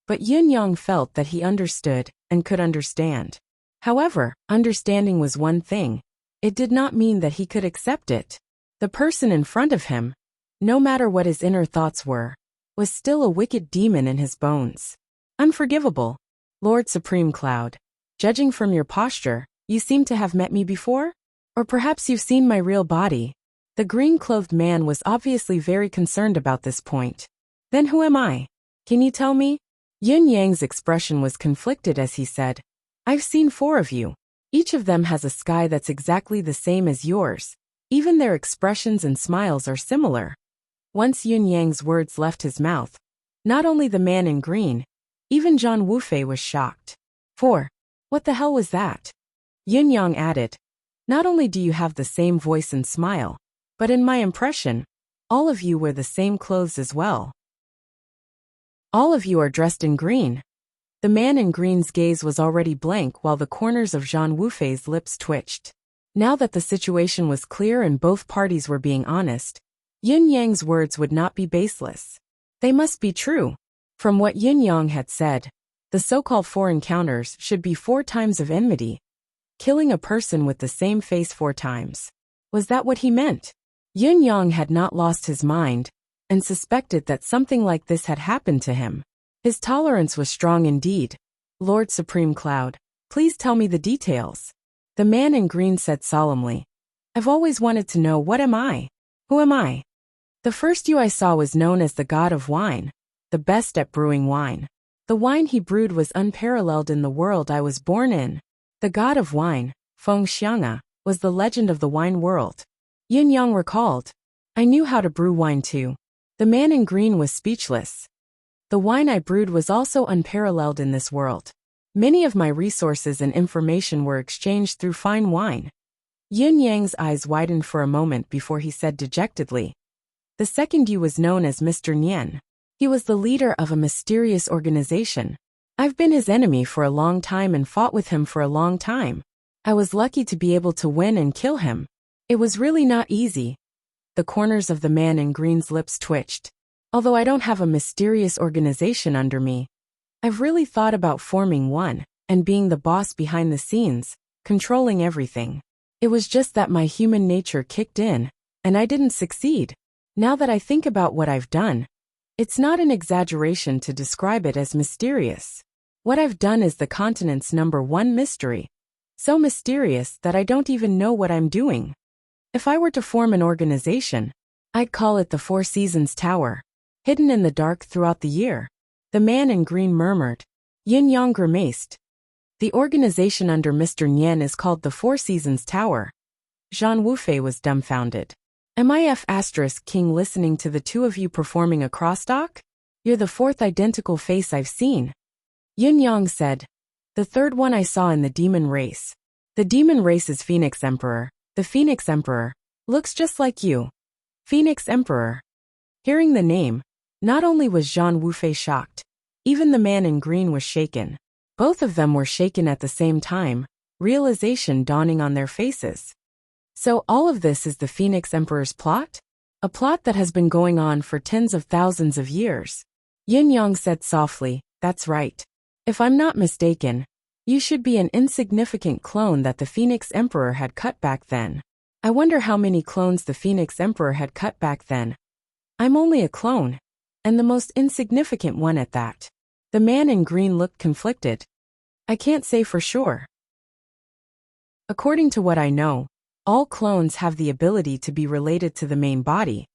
But Yin Yang felt that he understood and could understand. However, understanding was one thing. It did not mean that he could accept it. The person in front of him, no matter what his inner thoughts were, was still a wicked demon in his bones. Unforgivable. Lord Supreme Cloud, judging from your posture, you seem to have met me before? Or perhaps you've seen my real body. The green-clothed man was obviously very concerned about this point. Then who am I? Can you tell me? Yin Yang's expression was conflicted as he said, I've seen 4 of you. Each of them has a sky that's exactly the same as yours. Even their expressions and smiles are similar. Once Yin Yang's words left his mouth, not only the man in green, even Zhang Wufei was shocked. 4. What the hell was that? Yin Yang added, not only do you have the same voice and smile, but in my impression, all of you wear the same clothes as well. All of you are dressed in green. The man in green's gaze was already blank while the corners of Zhang Wufei's lips twitched. Now that the situation was clear and both parties were being honest, Yin Yang's words would not be baseless. They must be true. From what Yin Yang had said, the so-called 4 encounters should be 4 times of enmity. Killing a person with the same face 4 times. Was that what he meant? Yin Yang had not lost his mind, and suspected that something like this had happened to him. His tolerance was strong indeed. Lord Supreme Cloud, please tell me the details. The man in green said solemnly. I've always wanted to know, what am I? Who am I? The first you I saw was known as the god of wine, the best at brewing wine. The wine he brewed was unparalleled in the world I was born in. The god of wine, Feng Xiang'a, was the legend of the wine world. Yin Yang recalled. I knew how to brew wine too. The man in green was speechless. The wine I brewed was also unparalleled in this world. Many of my resources and information were exchanged through fine wine. Yin Yang's eyes widened for a moment before he said dejectedly. The second you was known as Mr. Nian. He was the leader of a mysterious organization. I've been his enemy for a long time and fought with him for a long time. I was lucky to be able to win and kill him. It was really not easy. The corners of the man in green's lips twitched. Although I don't have a mysterious organization under me, I've really thought about forming one, and being the boss behind the scenes, controlling everything. It was just that my human nature kicked in, and I didn't succeed. Now that I think about what I've done, it's not an exaggeration to describe it as mysterious. What I've done is the continent's #1 mystery. So mysterious that I don't even know what I'm doing. If I were to form an organization, I'd call it the 4 Seasons Tower. Hidden in the dark throughout the year. The man in green murmured. Yin Yang grimaced. The organization under Mr. Nian is called the 4 Seasons Tower. Zhang Wufei was dumbfounded. Am I King listening to the 2 of you performing a crosstalk? You're the 4th identical face I've seen. Yin Yang said. The third one I saw in the demon race. The demon race is Phoenix Emperor. The Phoenix Emperor looks just like you. Phoenix Emperor. Hearing the name, not only was Zhang Wufei shocked, even the man in green was shaken. Both of them were shaken at the same time, realization dawning on their faces. So all of this is the Phoenix Emperor's plot? A plot that has been going on for tens of thousands of years. Yin Yang said softly, "That's right. If I'm not mistaken, you should be an insignificant clone that the Phoenix Emperor had cut back then. I wonder how many clones the Phoenix Emperor had cut back then. I'm only a clone, and the most insignificant one at that." The man in green looked conflicted. "I can't say for sure. According to what I know, all clones have the ability to be related to the main body,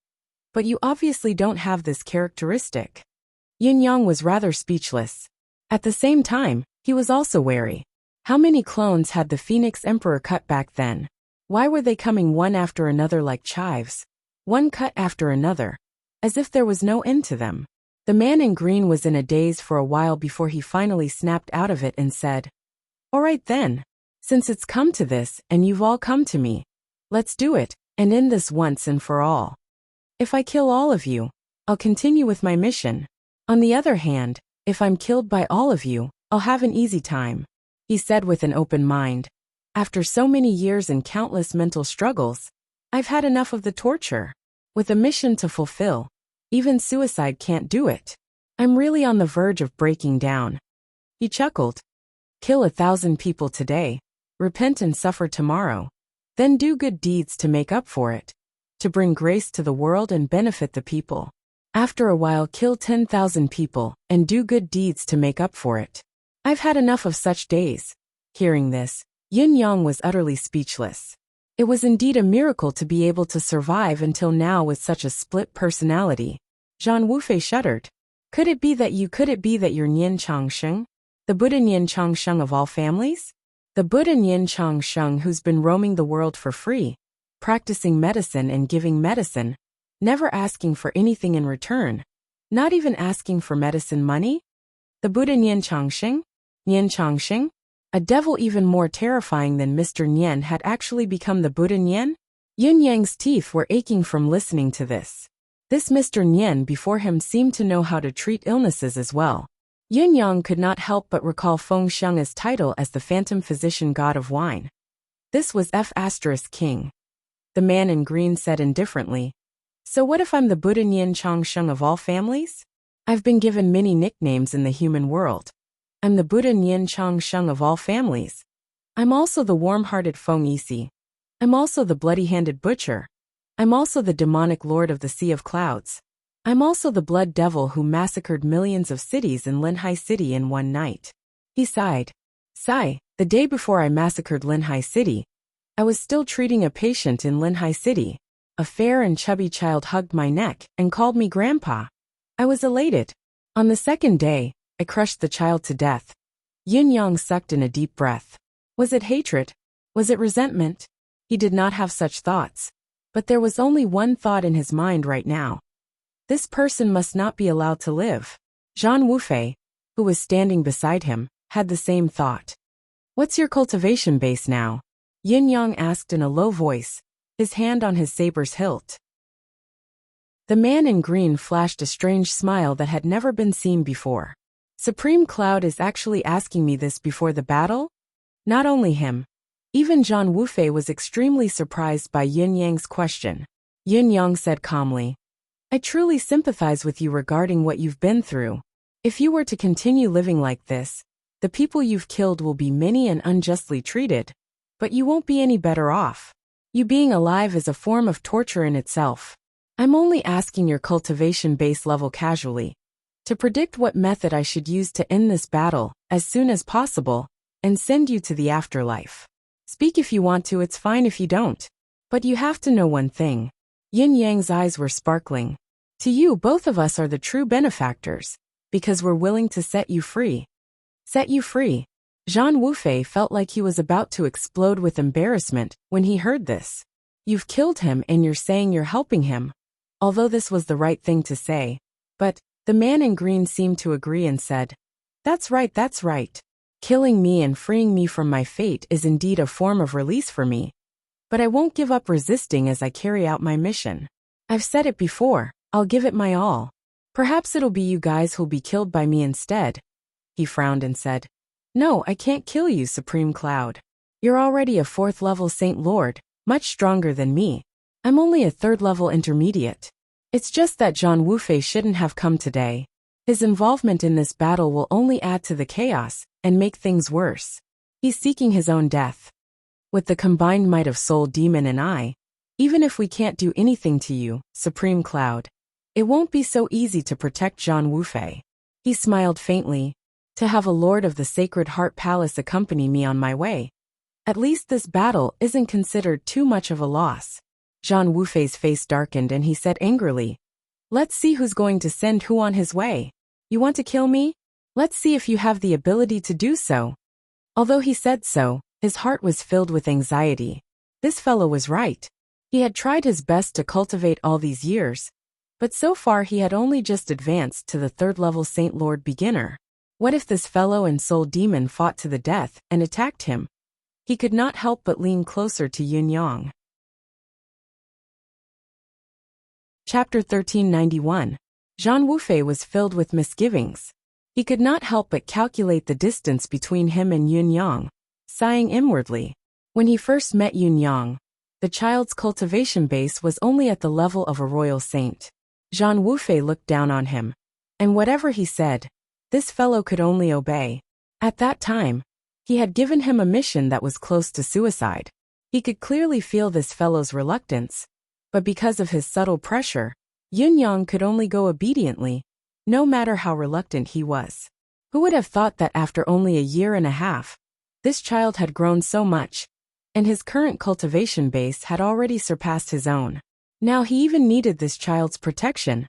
but you obviously don't have this characteristic." Yin Yang was rather speechless. At the same time, he was also wary. How many clones had the Phoenix Emperor cut back then? Why were they coming one after another like chives? One cut after another, as if there was no end to them. The man in green was in a daze for a while before he finally snapped out of it and said, "All right then. Since it's come to this and you've all come to me, let's do it and end this once and for all. If I kill all of you, I'll continue with my mission. On the other hand, if I'm killed by all of you, I'll have an easy time," he said with an open mind. "After so many years and countless mental struggles, I've had enough of the torture. With a mission to fulfill, even suicide can't do it. I'm really on the verge of breaking down." He chuckled. "Kill 1,000 people today, repent and suffer tomorrow, then do good deeds to make up for it, to bring grace to the world and benefit the people. After a while kill 10,000 people and do good deeds to make up for it. I've had enough of such days." Hearing this, Yin Yang was utterly speechless. It was indeed a miracle to be able to survive until now with such a split personality. Zhang Wufei shuddered. Could it be that you're Nian Changsheng? The Buddha Nian Changsheng of all families? The Buddha Nian Changsheng who's been roaming the world for free, practicing medicine and giving medicine, never asking for anything in return, not even asking for medicine money? The Buddha Nian Changsheng? Nian Changsheng? A devil even more terrifying than Mr. Nian had actually become the Buddha Nian? Yin Yang's teeth were aching from listening to this. This Mr. Nian before him seemed to know how to treat illnesses as well. Yin Yang could not help but recall Feng Xiang's title as the phantom physician god of wine. This was King. The man in green said indifferently, "So what if I'm the Buddha Nian Changsheng of all families? I've been given many nicknames in the human world. I'm the Buddha Nian Changsheng of all families. I'm also the warm-hearted Feng Yixi. I'm also the bloody-handed butcher. I'm also the demonic lord of the Sea of Clouds. I'm also the blood devil who massacred millions of cities in Linhai City in one night." He sighed. The day before I massacred Linhai City, I was still treating a patient in Linhai City. A fair and chubby child hugged my neck and called me grandpa. I was elated. On the second day, I crushed the child to death." Yin Yang sucked in a deep breath. Was it hatred? Was it resentment? He did not have such thoughts. But there was only one thought in his mind right now. This person must not be allowed to live. Zhang Wufei, who was standing beside him, had the same thought. "What's your cultivation base now?" Yin Yang asked in a low voice, his hand on his saber's hilt. The man in green flashed a strange smile that had never been seen before. "Supreme Cloud is actually asking me this before the battle?" Not only him. Even Zhang Wufei was extremely surprised by Yin Yang's question. Yin Yang said calmly, "I truly sympathize with you regarding what you've been through. If you were to continue living like this, the people you've killed will be many and unjustly treated, but you won't be any better off. You being alive is a form of torture in itself. I'm only asking your cultivation base level casually, to predict what method I should use to end this battle as soon as possible and send you to the afterlife. Speak if you want to, it's fine if you don't. But you have to know one thing." Yin Yang's eyes were sparkling. "To you, both of us are the true benefactors, because we're willing to set you free." Set you free. Zhang Wufei felt like he was about to explode with embarrassment when he heard this. You've killed him and you're saying you're helping him. Although this was the right thing to say. But the man in green seemed to agree and said, that's right. Killing me and freeing me from my fate is indeed a form of release for me. But I won't give up resisting as I carry out my mission. I've said it before, I'll give it my all. Perhaps it'll be you guys who'll be killed by me instead. He frowned and said, No, I can't kill you, Supreme Cloud. You're already a 4th level Saint Lord, much stronger than me. I'm only a 3rd level intermediate. It's just that Zhang Wufei shouldn't have come today. His involvement in this battle will only add to the chaos and make things worse. He's seeking his own death. With the combined might of Soul Demon and I, even if we can't do anything to you, Supreme Cloud, it won't be so easy to protect Zhang Wufei. He smiled faintly. To have a Lord of the Sacred Heart Palace accompany me on my way. At least this battle isn't considered too much of a loss. Zhang Wufei's face darkened and he said angrily, Let's see who's going to send who on his way. You want to kill me? Let's see if you have the ability to do so. Although he said so, his heart was filled with anxiety. This fellow was right. He had tried his best to cultivate all these years, but so far he had only just advanced to the 3rd level Saint Lord beginner. What if this fellow and Soul Demon fought to the death and attacked him? He could not help but lean closer to Yun Yang. Chapter 1391. Zhang Wufei was filled with misgivings. He could not help but calculate the distance between him and Yun Yang, sighing inwardly. When he first met Yun Yang, the child's cultivation base was only at the level of a royal saint. Zhang Wufei looked down on him, and whatever he said, this fellow could only obey. At that time, he had given him a mission that was close to suicide. He could clearly feel this fellow's reluctance, but because of his subtle pressure, Yun Yang could only go obediently, no matter how reluctant he was. Who would have thought that after only a year and a half, this child had grown so much, and his current cultivation base had already surpassed his own. Now he even needed this child's protection.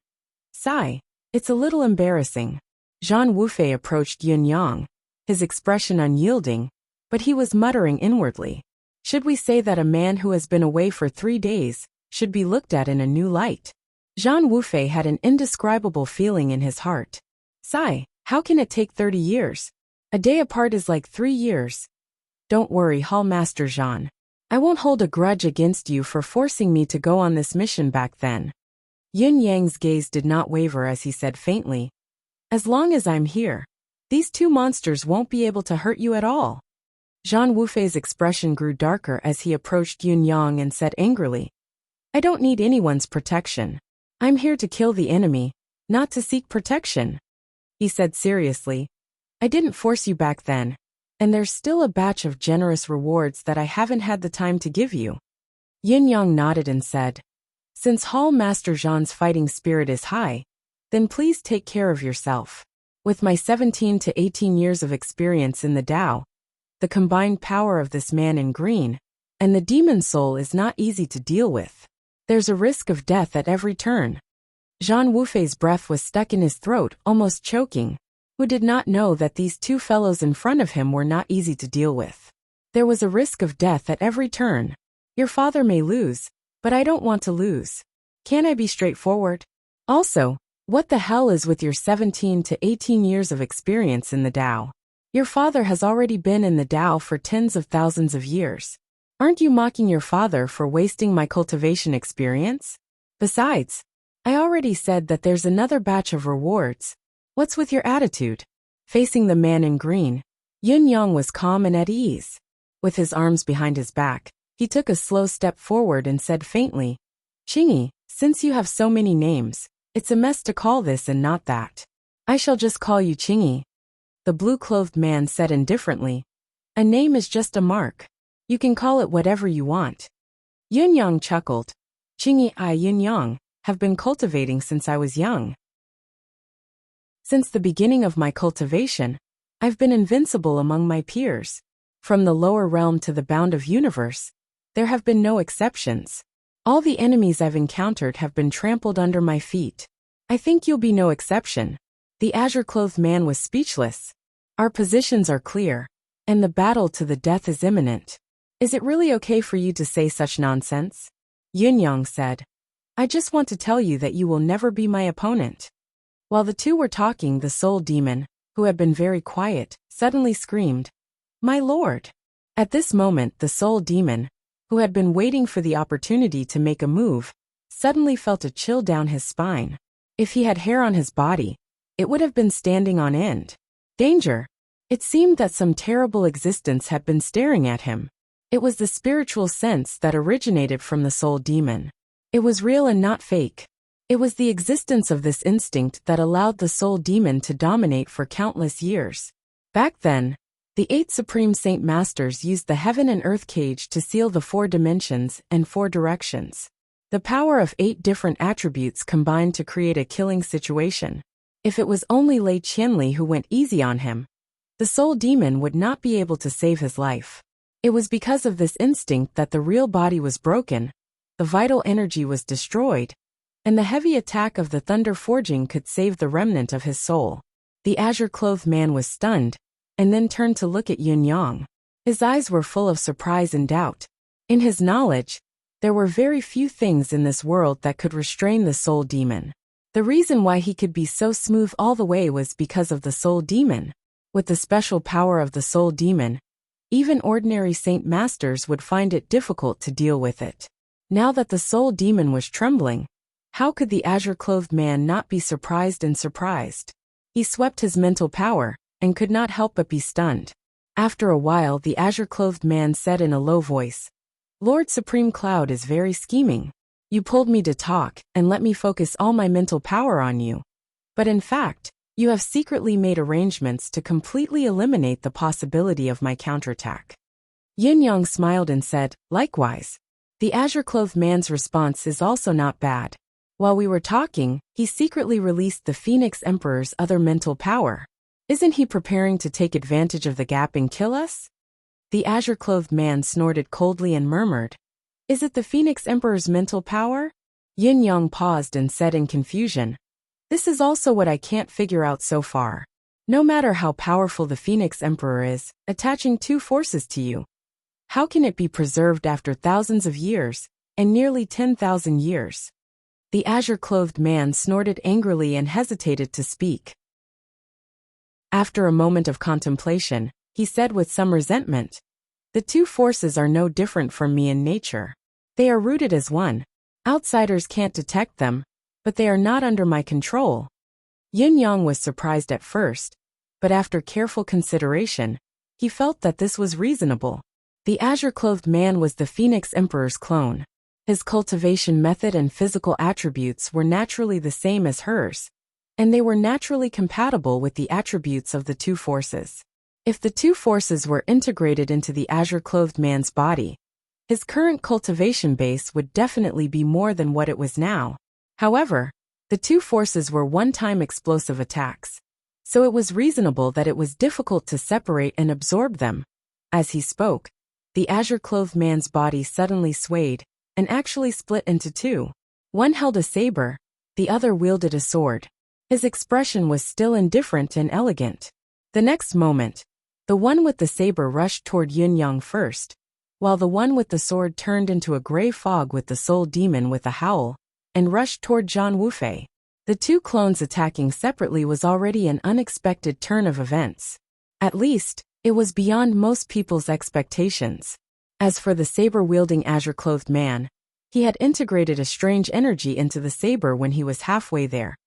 Sigh, it's a little embarrassing. Zhang Wufei approached Yun Yang, his expression unyielding, but he was muttering inwardly. Should we say that a man who has been away for 3 days should be looked at in a new light? Zhang Wufei had an indescribable feeling in his heart. Sigh, how can it take 30 years? A day apart is like 3 years. Don't worry, Hall Master Zhan. I won't hold a grudge against you for forcing me to go on this mission back then. Yun Yang's gaze did not waver as he said faintly, As long as I'm here, these 2 monsters won't be able to hurt you at all. Zhang Wufei's expression grew darker as he approached Yun Yang and said angrily, I don't need anyone's protection. I'm here to kill the enemy, not to seek protection. He said seriously, I didn't force you back then, and there's still a batch of generous rewards that I haven't had the time to give you. Yun Yang nodded and said, Since Hall Master Zhan's fighting spirit is high, then please take care of yourself. With my 17 to 18 years of experience in the Tao, the combined power of this man in green, and the demon soul is not easy to deal with. There's a risk of death at every turn. Zhang Wufei's breath was stuck in his throat, almost choking. Who did not know that these 2 fellows in front of him were not easy to deal with? There was a risk of death at every turn. Your father may lose, but I don't want to lose. Can't I be straightforward? Also, what the hell is with your 17 to 18 years of experience in the Tao? Your father has already been in the Tao for tens of thousands of years. Aren't you mocking your father for wasting my cultivation experience? Besides, I already said that there's another batch of rewards. What's with your attitude? Facing the man in green, Yun Yang was calm and at ease. With his arms behind his back, he took a slow step forward and said faintly, Qingyi, since you have so many names, it's a mess to call this and not that. I shall just call you Qingyi. The blue-clothed man said indifferently, A name is just a mark. You can call it whatever you want. Yun Yang chuckled. Qingyi I Yun Yang have been cultivating since I was young. Since the beginning of my cultivation, I've been invincible among my peers. From the lower realm to the bound of universe, there have been no exceptions. All the enemies I've encountered have been trampled under my feet. I think you'll be no exception. The azure-clothed man was speechless. Our positions are clear, and the battle to the death is imminent. Is it really okay for you to say such nonsense? Yun Yang said, I just want to tell you that you will never be my opponent. While the 2 were talking, the soul demon, who had been very quiet, suddenly screamed, "My lord!" At this moment the soul demon, who had been waiting for the opportunity to make a move, suddenly felt a chill down his spine. If he had hair on his body, it would have been standing on end. Danger! It seemed that some terrible existence had been staring at him. It was the spiritual sense that originated from the soul demon. It was real and not fake. It was the existence of this instinct that allowed the soul demon to dominate for countless years. Back then, the 8 Supreme Saint Masters used the heaven and earth cage to seal the 4 dimensions and 4 directions. The power of 8 different attributes combined to create a killing situation. If it was only Lei Qianli who went easy on him, the soul demon would not be able to save his life. It was because of this instinct that the real body was broken, the vital energy was destroyed, and the heavy attack of the thunder forging could save the remnant of his soul. The azure-clothed man was stunned, and then turned to look at Yun Yang. His eyes were full of surprise and doubt. In his knowledge, there were very few things in this world that could restrain the soul demon. The reason why he could be so smooth all the way was because of the soul demon. With the special power of the soul demon, even ordinary saint masters would find it difficult to deal with it. Now that the soul demon was trembling, how could the azure-clothed man not be surprised and surprised? He swept his mental power, and could not help but be stunned. After a while the azure-clothed man said in a low voice, "Lord Supreme Cloud is very scheming. You pulled me to talk, and let me focus all my mental power on you. But in fact, you have secretly made arrangements to completely eliminate the possibility of my counterattack." Yin Yang smiled and said, "Likewise." The azure-clothed man's response is also not bad. While we were talking, he secretly released the Phoenix Emperor's other mental power. Isn't he preparing to take advantage of the gap and kill us? The azure-clothed man snorted coldly and murmured, "Is it the Phoenix Emperor's mental power?" Yin Yang paused and said in confusion, "This is also what I can't figure out so far. No matter how powerful the Phoenix Emperor is, attaching 2 forces to you, how can it be preserved after thousands of years, and nearly 10,000 years?" The azure-clothed man snorted angrily and hesitated to speak. After a moment of contemplation, he said with some resentment, "The 2 forces are no different from me in nature. They are rooted as one. Outsiders can't detect them, but they are not under my control." Yin Yang was surprised at first, but after careful consideration, he felt that this was reasonable. The azure-clothed man was the Phoenix Emperor's clone. His cultivation method and physical attributes were naturally the same as hers, and they were naturally compatible with the attributes of the 2 forces. If the 2 forces were integrated into the azure-clothed man's body, his current cultivation base would definitely be more than what it was now. However, the 2 forces were one-time explosive attacks, so it was reasonable that it was difficult to separate and absorb them. As he spoke, the azure-clothed man's body suddenly swayed, and actually split into 2. One held a saber, the other wielded a sword. His expression was still indifferent and elegant. The next moment, the one with the saber rushed toward Yun Yang first, while the one with the sword turned into a gray fog with the soul demon with a howl, and rushed toward Zhan Wufei. The 2 clones attacking separately was already an unexpected turn of events. At least, it was beyond most people's expectations. As for the saber-wielding azure-clothed man, he had integrated a strange energy into the saber when he was halfway there,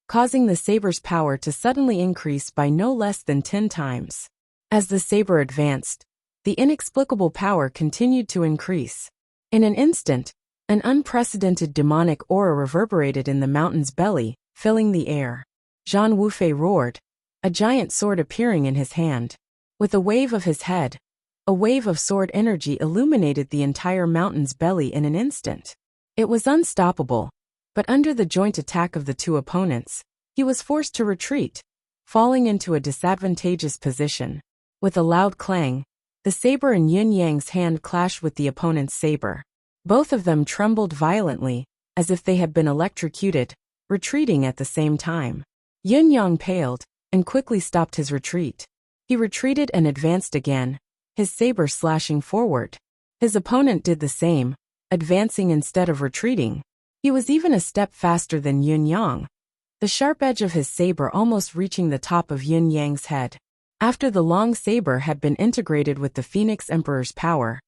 causing the saber's power to suddenly increase by no less than 10 times. As the saber advanced, the inexplicable power continued to increase. In an instant, an unprecedented demonic aura reverberated in the mountain's belly, filling the air. Zhan Wufei roared, a giant sword appearing in his hand. With a wave of his head, a wave of sword energy illuminated the entire mountain's belly in an instant. It was unstoppable, but under the joint attack of the 2 opponents, he was forced to retreat, falling into a disadvantageous position. With a loud clang, the saber in Yin Yang's hand clashed with the opponent's saber. Both of them trembled violently, as if they had been electrocuted, retreating at the same time. Yin Yang paled, and quickly stopped his retreat. He retreated and advanced again, his saber slashing forward. His opponent did the same, advancing instead of retreating. He was even a step faster than Yun Yang, the sharp edge of his saber almost reaching the top of Yin Yang's head. After the long saber had been integrated with the Phoenix Emperor's power,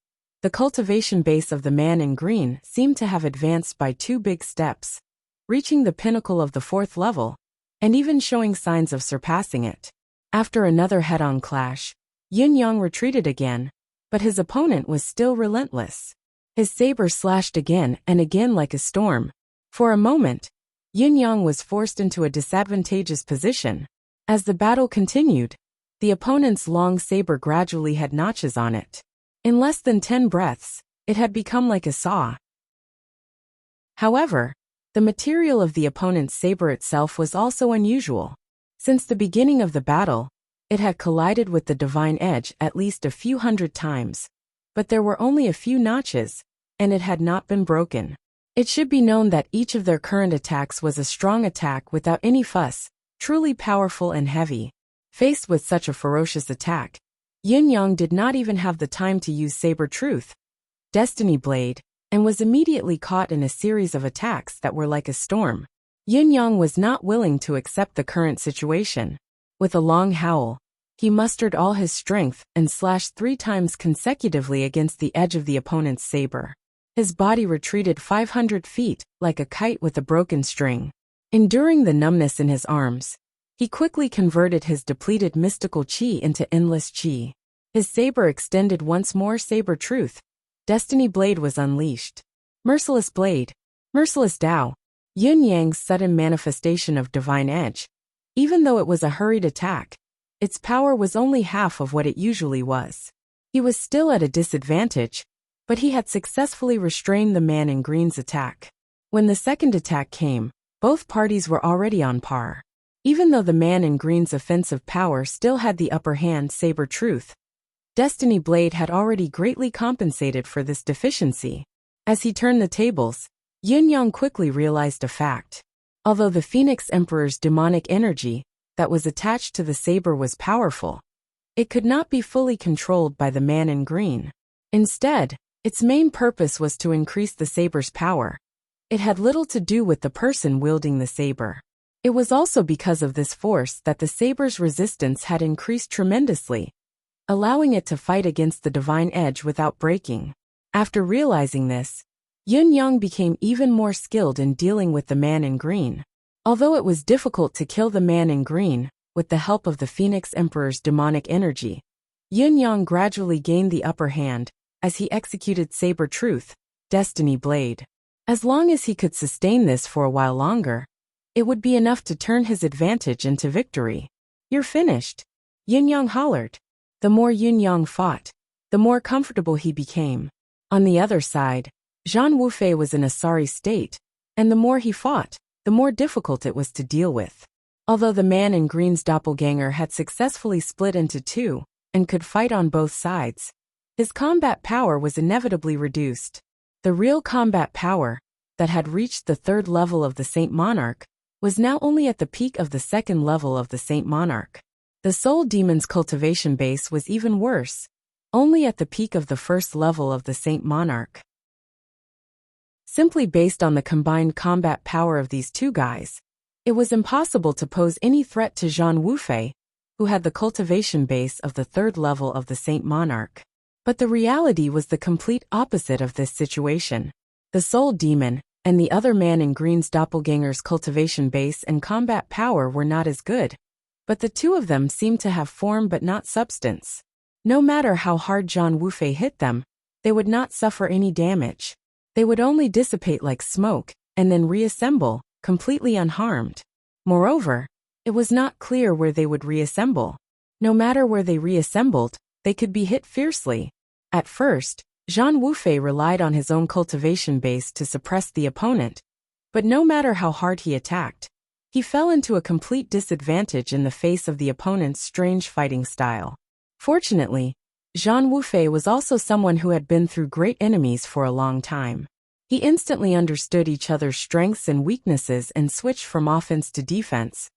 the cultivation base of the man in green seemed to have advanced by 2 big steps, reaching the pinnacle of the 4th level, and even showing signs of surpassing it. After another head-on clash, Yin-Yang retreated again, but his opponent was still relentless. His saber slashed again and again like a storm. For a moment, Yin-Yang was forced into a disadvantageous position. As the battle continued, the opponent's long saber gradually had notches on it. In less than 10 breaths, it had become like a saw. However, the material of the opponent's saber itself was also unusual. Since the beginning of the battle, it had collided with the divine edge at least a few hundred times, but there were only a few notches, and it had not been broken. It should be known that each of their current attacks was a strong attack without any fuss, truly powerful and heavy. Faced with such a ferocious attack, Yin-Yang did not even have the time to use Saber Truth, Destiny Blade, and was immediately caught in a series of attacks that were like a storm. Yin-Yang was not willing to accept the current situation. With a long howl, he mustered all his strength and slashed 3 times consecutively against the edge of the opponent's saber. His body retreated 500 feet, like a kite with a broken string. Enduring the numbness in his arms, he quickly converted his depleted mystical chi into endless chi. His saber extended once more. Saber Truth, Destiny Blade was unleashed. Merciless Blade, Merciless Tao, Yin-Yang's sudden manifestation of divine edge. Even though it was a hurried attack, its power was only half of what it usually was. He was still at a disadvantage, but he had successfully restrained the man in green's attack. When the second attack came, both parties were already on par. Even though the man in green's offensive power still had the upper hand, Saber Truth, Destiny Blade had already greatly compensated for this deficiency. As he turned the tables, Yin-Yang quickly realized a fact. Although the Phoenix Emperor's demonic energy that was attached to the saber was powerful, it could not be fully controlled by the man in green. Instead, its main purpose was to increase the saber's power. It had little to do with the person wielding the saber. It was also because of this force that the saber's resistance had increased tremendously, allowing it to fight against the divine edge without breaking. After realizing this, Yin-Yang became even more skilled in dealing with the man in green. Although it was difficult to kill the man in green, with the help of the Phoenix Emperor's demonic energy, Yin-Yang gradually gained the upper hand as he executed Saber Truth, Destiny Blade. As long as he could sustain this for a while longer, it would be enough to turn his advantage into victory. "You're finished," Yin-Yang hollered. The more Yin-Yang fought, the more comfortable he became. On the other side, Zhang Wufei was in a sorry state, and the more he fought, the more difficult it was to deal with. Although the man in green's doppelganger had successfully split into 2 and could fight on both sides, his combat power was inevitably reduced. The real combat power, that had reached the 3rd level of the Saint Monarch, was now only at the peak of the 2nd level of the Saint Monarch. The Soul Demon's cultivation base was even worse, only at the peak of the 1st level of the Saint Monarch. Simply based on the combined combat power of these 2 guys, it was impossible to pose any threat to Zhang Wufei, who had the cultivation base of the 3rd level of the Saint Monarch. But the reality was the complete opposite of this situation. The Soul Demon and the other man in green's doppelganger's cultivation base and combat power were not as good, but the 2 of them seemed to have form but not substance. No matter how hard Zhang Wufei hit them, they would not suffer any damage. They would only dissipate like smoke, and then reassemble, completely unharmed. Moreover, it was not clear where they would reassemble. No matter where they reassembled, they could be hit fiercely. At first, Zhang Wufei relied on his own cultivation base to suppress the opponent, but no matter how hard he attacked, he fell into a complete disadvantage in the face of the opponent's strange fighting style. Fortunately, Zhang Wufei was also someone who had been through great enemies for a long time. He instantly understood each other's strengths and weaknesses and switched from offense to defense,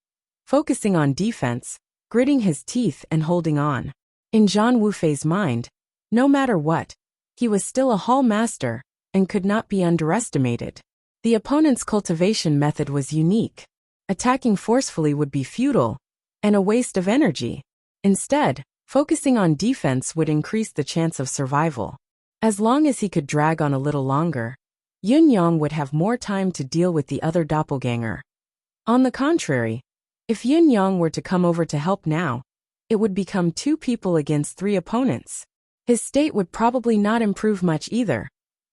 focusing on defense, gritting his teeth and holding on. In Zhang Wufei's mind, no matter what, he was still a hall master and could not be underestimated. The opponent's cultivation method was unique. Attacking forcefully would be futile and a waste of energy. Instead, focusing on defense would increase the chance of survival. As long as he could drag on a little longer, Yun Yang would have more time to deal with the other doppelganger. On the contrary, if Yun Yang were to come over to help now, it would become 2 people against 3 opponents. His state would probably not improve much either.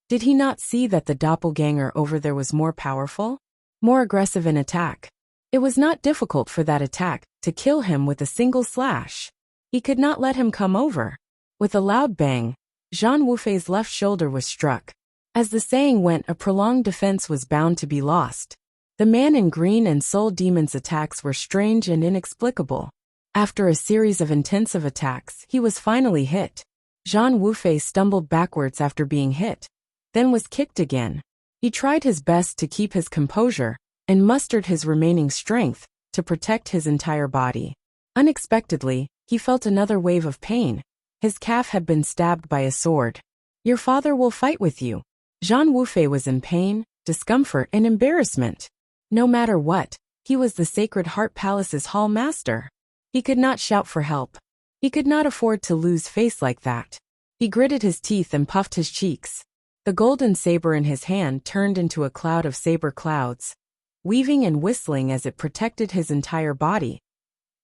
Did he not see that the doppelganger over there was more powerful, more aggressive in attack? It was not difficult for that attack to kill him with a single slash. He could not let him come over. With a loud bang, Zhang Wufei's left shoulder was struck. As the saying went, a prolonged defense was bound to be lost. The man in green and Soul Demon's attacks were strange and inexplicable. After a series of intensive attacks, he was finally hit. Zhang Wufei stumbled backwards after being hit, then was kicked again. He tried his best to keep his composure and mustered his remaining strength to protect his entire body. Unexpectedly, he felt another wave of pain. His calf had been stabbed by a sword. "Your father will fight with you." Zhang Wufei was in pain, discomfort, and embarrassment. No matter what, he was the Sacred Heart Palace's hall master. He could not shout for help. He could not afford to lose face like that. He gritted his teeth and puffed his cheeks. The golden saber in his hand turned into a cloud of saber clouds, weaving and whistling as it protected his entire body.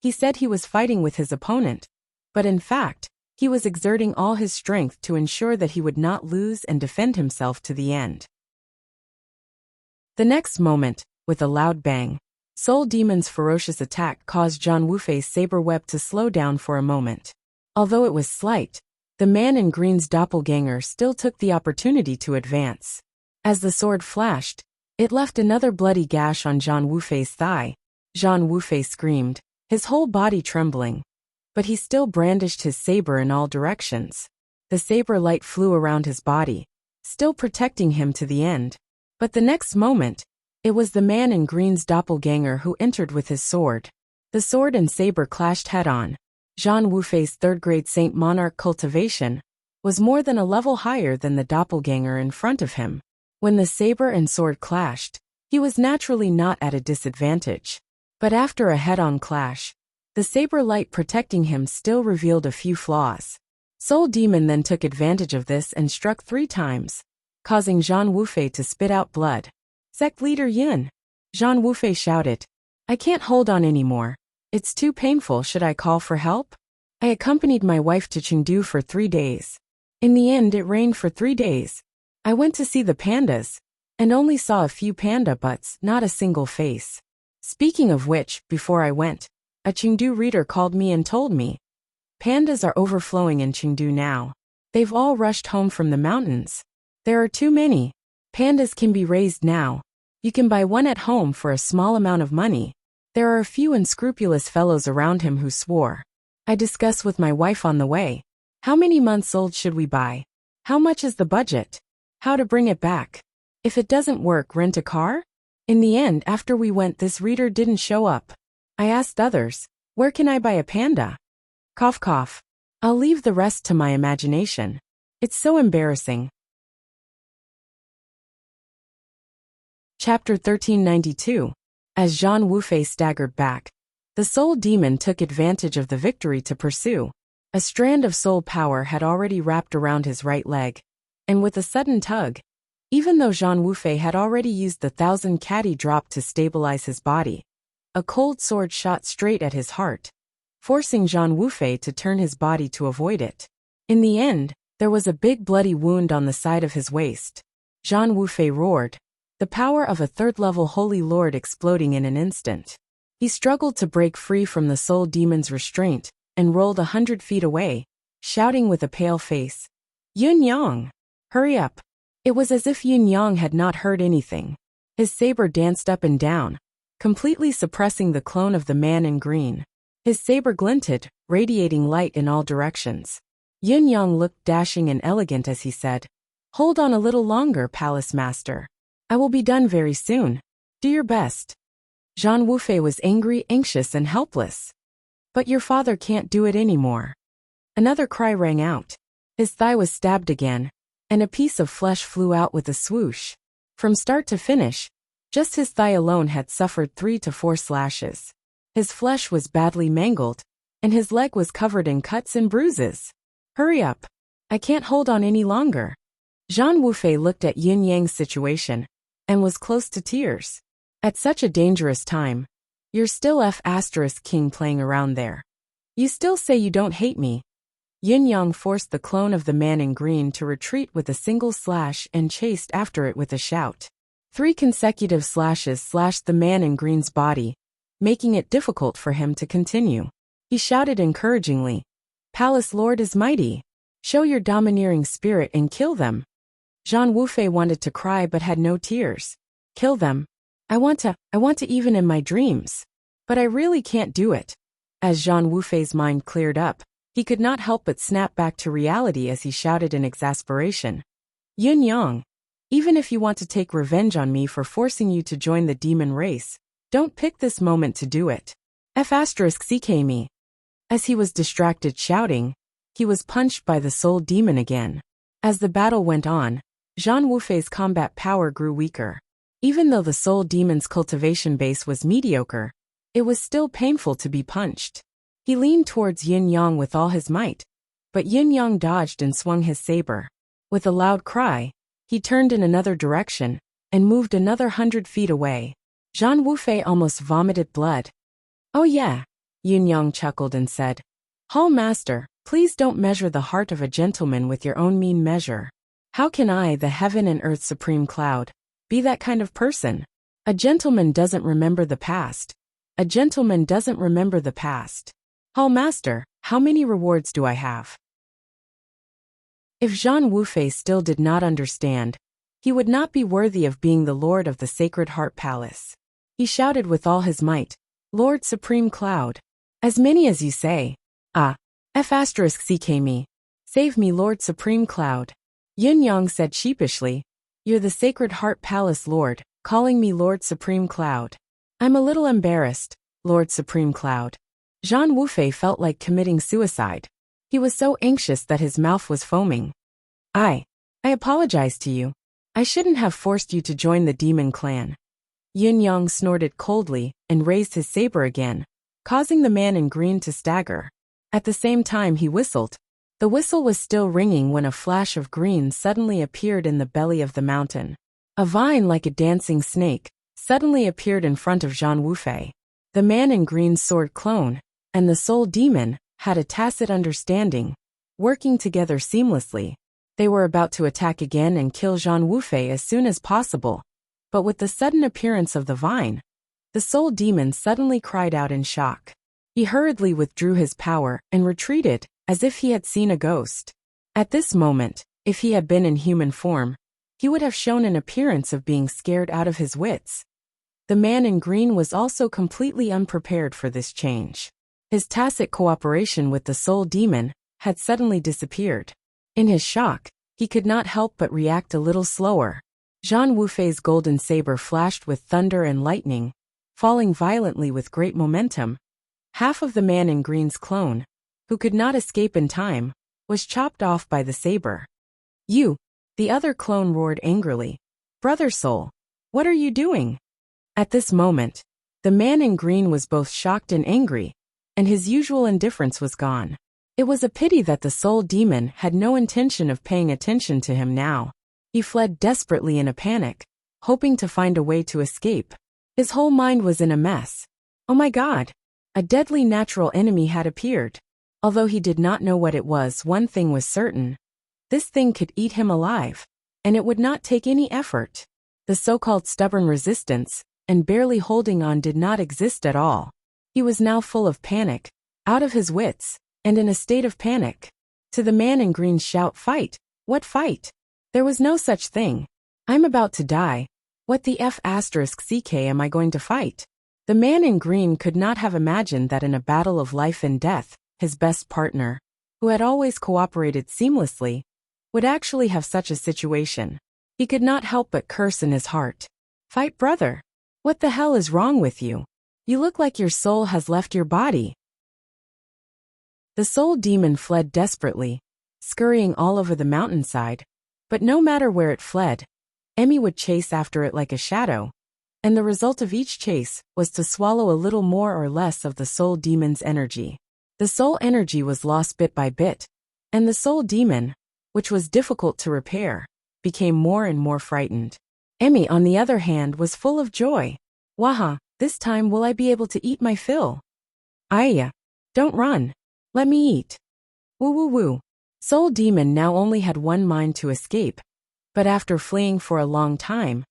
He said he was fighting with his opponent, but in fact, he was exerting all his strength to ensure that he would not lose and defend himself to the end. The next moment, with a loud bang, Soul Demon's ferocious attack caused Zhang Wufei's saber web to slow down for a moment. Although it was slight, the man in green's doppelganger still took the opportunity to advance. As the sword flashed, it left another bloody gash on Zhang Wufei's thigh. Zhang Wufei screamed, his whole body trembling. But he still brandished his saber in all directions. The saber light flew around his body, still protecting him to the end. But the next moment, it was the man in green's doppelganger who entered with his sword. The sword and saber clashed head-on. Zhang Wufei's third-grade Saint Monarch cultivation was more than a level higher than the doppelganger in front of him. When the saber and sword clashed, he was naturally not at a disadvantage. But after a head-on clash, the saber light protecting him still revealed a few flaws. Soul Demon then took advantage of this and struck 3 times, causing Zhang Wufei to spit out blood. "Sect Leader Yun!" Zhang Wufei shouted. "I can't hold on anymore. It's too painful. Should I call for help?" I accompanied my wife to Chengdu for 3 days. In the end, it rained for 3 days. I went to see the pandas, and only saw a few panda butts, not a single face. Speaking of which, before I went, a Chengdu reader called me and told me, "Pandas are overflowing in Chengdu now. They've all rushed home from the mountains. There are too many. Pandas can be raised now. You can buy one at home for a small amount of money." There are a few unscrupulous fellows around him who swore. I discussed with my wife on the way. How many months old should we buy? How much is the budget? How to bring it back? If it doesn't work, rent a car? In the end, after we went, this reader didn't show up. I asked others, "Where can I buy a panda?" Cough cough. I'll leave the rest to my imagination. It's so embarrassing. Chapter 1392. As Zhang Wufei staggered back, the Soul Demon took advantage of the victory to pursue. A strand of soul power had already wrapped around his right leg, and with a sudden tug, even though Zhang Wufei had already used the 1000 Catty drop to stabilize his body, a cold sword shot straight at his heart, forcing Zhang Wufei to turn his body to avoid it. In the end, there was a big bloody wound on the side of his waist. Zhang Wufei roared, the power of a 3rd-level Holy Lord exploding in an instant. He struggled to break free from the Soul Demon's restraint and rolled 100 feet away, shouting with a pale face, "Yun Yang! Hurry up!" It was as if Yun Yang had not heard anything. His saber danced up and down, completely suppressing the clone of the man in green. His saber glinted, radiating light in all directions. Yun Yang looked dashing and elegant as he said, "Hold on a little longer, Palace Master. I will be done very soon. Do your best." Zhang Wufei was angry, anxious, and helpless. "But your father can't do it anymore." Another cry rang out. His thigh was stabbed again, and a piece of flesh flew out with a swoosh. From start to finish, just his thigh alone had suffered 3 to 4 slashes. His flesh was badly mangled, and his leg was covered in cuts and bruises. Hurry up. I can't hold on any longer. Zhang Wufei looked at Yin Yang's situation and was close to tears. At such a dangerous time, you're still King playing around there. You still say you don't hate me. Yin Yang forced the clone of the man in green to retreat with a single slash and chased after it with a shout. 3 consecutive slashes slashed the man in green's body, making it difficult for him to continue. He shouted encouragingly, "Palace Lord is mighty. Show your domineering spirit and kill them." Zhang Wufei wanted to cry but had no tears. Kill them. I want to even in my dreams. But I really can't do it. As Zhang Wufei's mind cleared up, he could not help but snap back to reality as he shouted in exasperation. Yin Yang, even if you want to take revenge on me for forcing you to join the demon race, don't pick this moment to do it. Ck me. As he was distracted shouting, he was punched by the soul demon again. As the battle went on, Zhang Wufei's combat power grew weaker. Even though the soul demon's cultivation base was mediocre, it was still painful to be punched. He leaned towards Yin Yang with all his might, but Yin Yang dodged and swung his saber. With a loud cry, he turned in another direction and moved another 100 feet away. Zhang Wufei almost vomited blood. "Oh yeah," Yin Yang chuckled and said. "Hall Master, please don't measure the heart of a gentleman with your own mean measure. How can I, the heaven and earth supreme cloud, be that kind of person? A gentleman doesn't remember the past. A gentleman doesn't remember the past. Hall Master, how many rewards do I have?" If Zhang Wufei still did not understand, he would not be worthy of being the Lord of the Sacred Heart Palace. He shouted with all his might, "Lord Supreme Cloud. As many as you say. Ck me. Save me, Lord Supreme Cloud." Yin Yang said sheepishly, "You're the Sacred Heart Palace Lord, calling me Lord Supreme Cloud. I'm a little embarrassed, Lord Supreme Cloud." Zhang Wufei felt like committing suicide. He was so anxious that his mouth was foaming. I apologize to you. I shouldn't have forced you to join the demon clan." Yin Yang snorted coldly and raised his saber again, causing the man in green to stagger. At the same time he whistled. The whistle was still ringing when a flash of green suddenly appeared in the belly of the mountain. A vine like a dancing snake suddenly appeared in front of Zhang Wufei. The man in green's sword clone and the soul demon had a tacit understanding, working together seamlessly. They were about to attack again and kill Zhang Wufei as soon as possible. But with the sudden appearance of the vine, the soul demon suddenly cried out in shock. He hurriedly withdrew his power and retreated, as if he had seen a ghost. At this moment, if he had been in human form, he would have shown an appearance of being scared out of his wits. The man in green was also completely unprepared for this change. His tacit cooperation with the soul demon had suddenly disappeared. In his shock, he could not help but react a little slower. Zhang Wufei's golden saber flashed with thunder and lightning, falling violently with great momentum. Half of the man in green's clone, who could not escape in time, was chopped off by the saber. "You!" the other clone roared angrily. "Brother Soul, what are you doing?" At this moment, the man in green was both shocked and angry, and his usual indifference was gone. It was a pity that the soul demon had no intention of paying attention to him now. He fled desperately in a panic, hoping to find a way to escape. His whole mind was in a mess. Oh my God! A deadly natural enemy had appeared. Although he did not know what it was, one thing was certain. This thing could eat him alive, and it would not take any effort. The so-called stubborn resistance and barely holding on did not exist at all. He was now full of panic, out of his wits, and in a state of panic. To the man in green's shout, "Fight! What fight? There was no such thing. I'm about to die. What the Ck am I going to fight?" The man in green could not have imagined that in a battle of life and death, his best partner, who had always cooperated seamlessly, would actually have such a situation. He could not help but curse in his heart. "Fight, brother! What the hell is wrong with you? You look like your soul has left your body." The soul demon fled desperately, scurrying all over the mountainside, but no matter where it fled, Emmy would chase after it like a shadow, and the result of each chase was to swallow a little more or less of the soul demon's energy. The soul energy was lost bit by bit, and the soul demon, which was difficult to repair, became more and more frightened. Emmy, on the other hand, was full of joy. Waha, this time will I be able to eat my fill? Aya, don't run. Let me eat. Woo woo woo. Soul demon now only had one mind to escape, but after fleeing for a long time,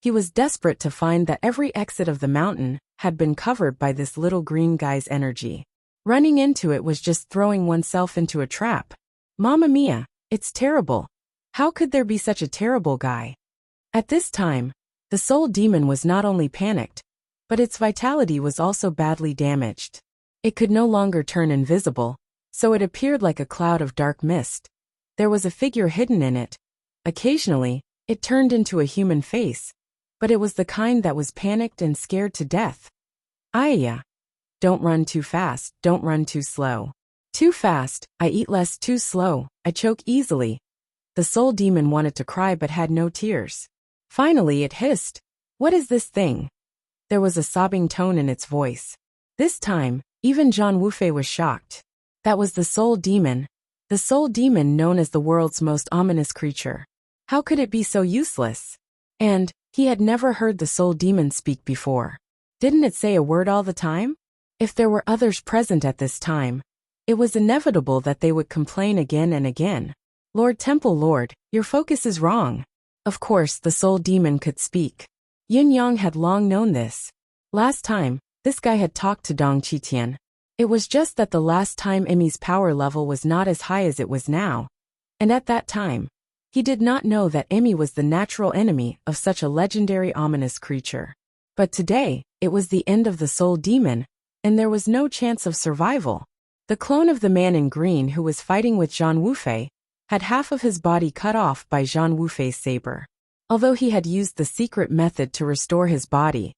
he was desperate to find that every exit of the mountain had been covered by this little green guy's energy. Running into it was just throwing oneself into a trap. Mamma mia, it's terrible. How could there be such a terrible guy? At this time, the soul demon was not only panicked, but its vitality was also badly damaged. It could no longer turn invisible, so it appeared like a cloud of dark mist. There was a figure hidden in it. Occasionally, it turned into a human face, but it was the kind that was panicked and scared to death. Aya. Don't run too fast, don't run too slow. Too fast, I eat less, too slow, I choke easily. The soul demon wanted to cry but had no tears. Finally it hissed, "What is this thing?" There was a sobbing tone in its voice. This time, even John Wufei was shocked. That was the soul demon known as the world's most ominous creature. How could it be so useless? And he had never heard the soul demon speak before. Didn't it say a word all the time? If there were others present at this time, it was inevitable that they would complain again and again. Lord Temple Lord, your focus is wrong. Of course, the soul demon could speak. Yin Yang had long known this. Last time, this guy had talked to Dong Qitian. It was just that the last time Emmy's power level was not as high as it was now. And at that time, he did not know that Emmy was the natural enemy of such a legendary ominous creature. But today, it was the end of the soul demon, and there was no chance of survival. The clone of the man in green who was fighting with Zhang Wufei had half of his body cut off by Zhang Wufei's saber. Although he had used the secret method to restore his body,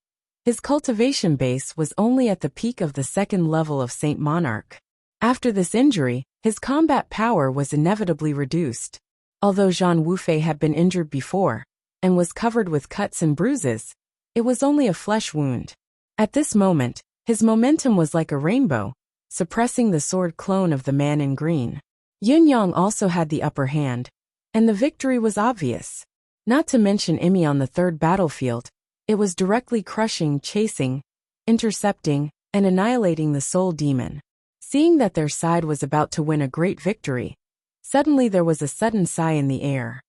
his cultivation base was only at the peak of the second level of Saint Monarch. After this injury, his combat power was inevitably reduced. Although Zhang Wufei had been injured before, and was covered with cuts and bruises, it was only a flesh wound. At this moment, his momentum was like a rainbow, suppressing the sword clone of the man in green. Yin Yang also had the upper hand, and the victory was obvious. Not to mention Emmy on the third battlefield, it was directly crushing, chasing, intercepting, and annihilating the soul demon. Seeing that their side was about to win a great victory, suddenly there was a sudden sigh in the air.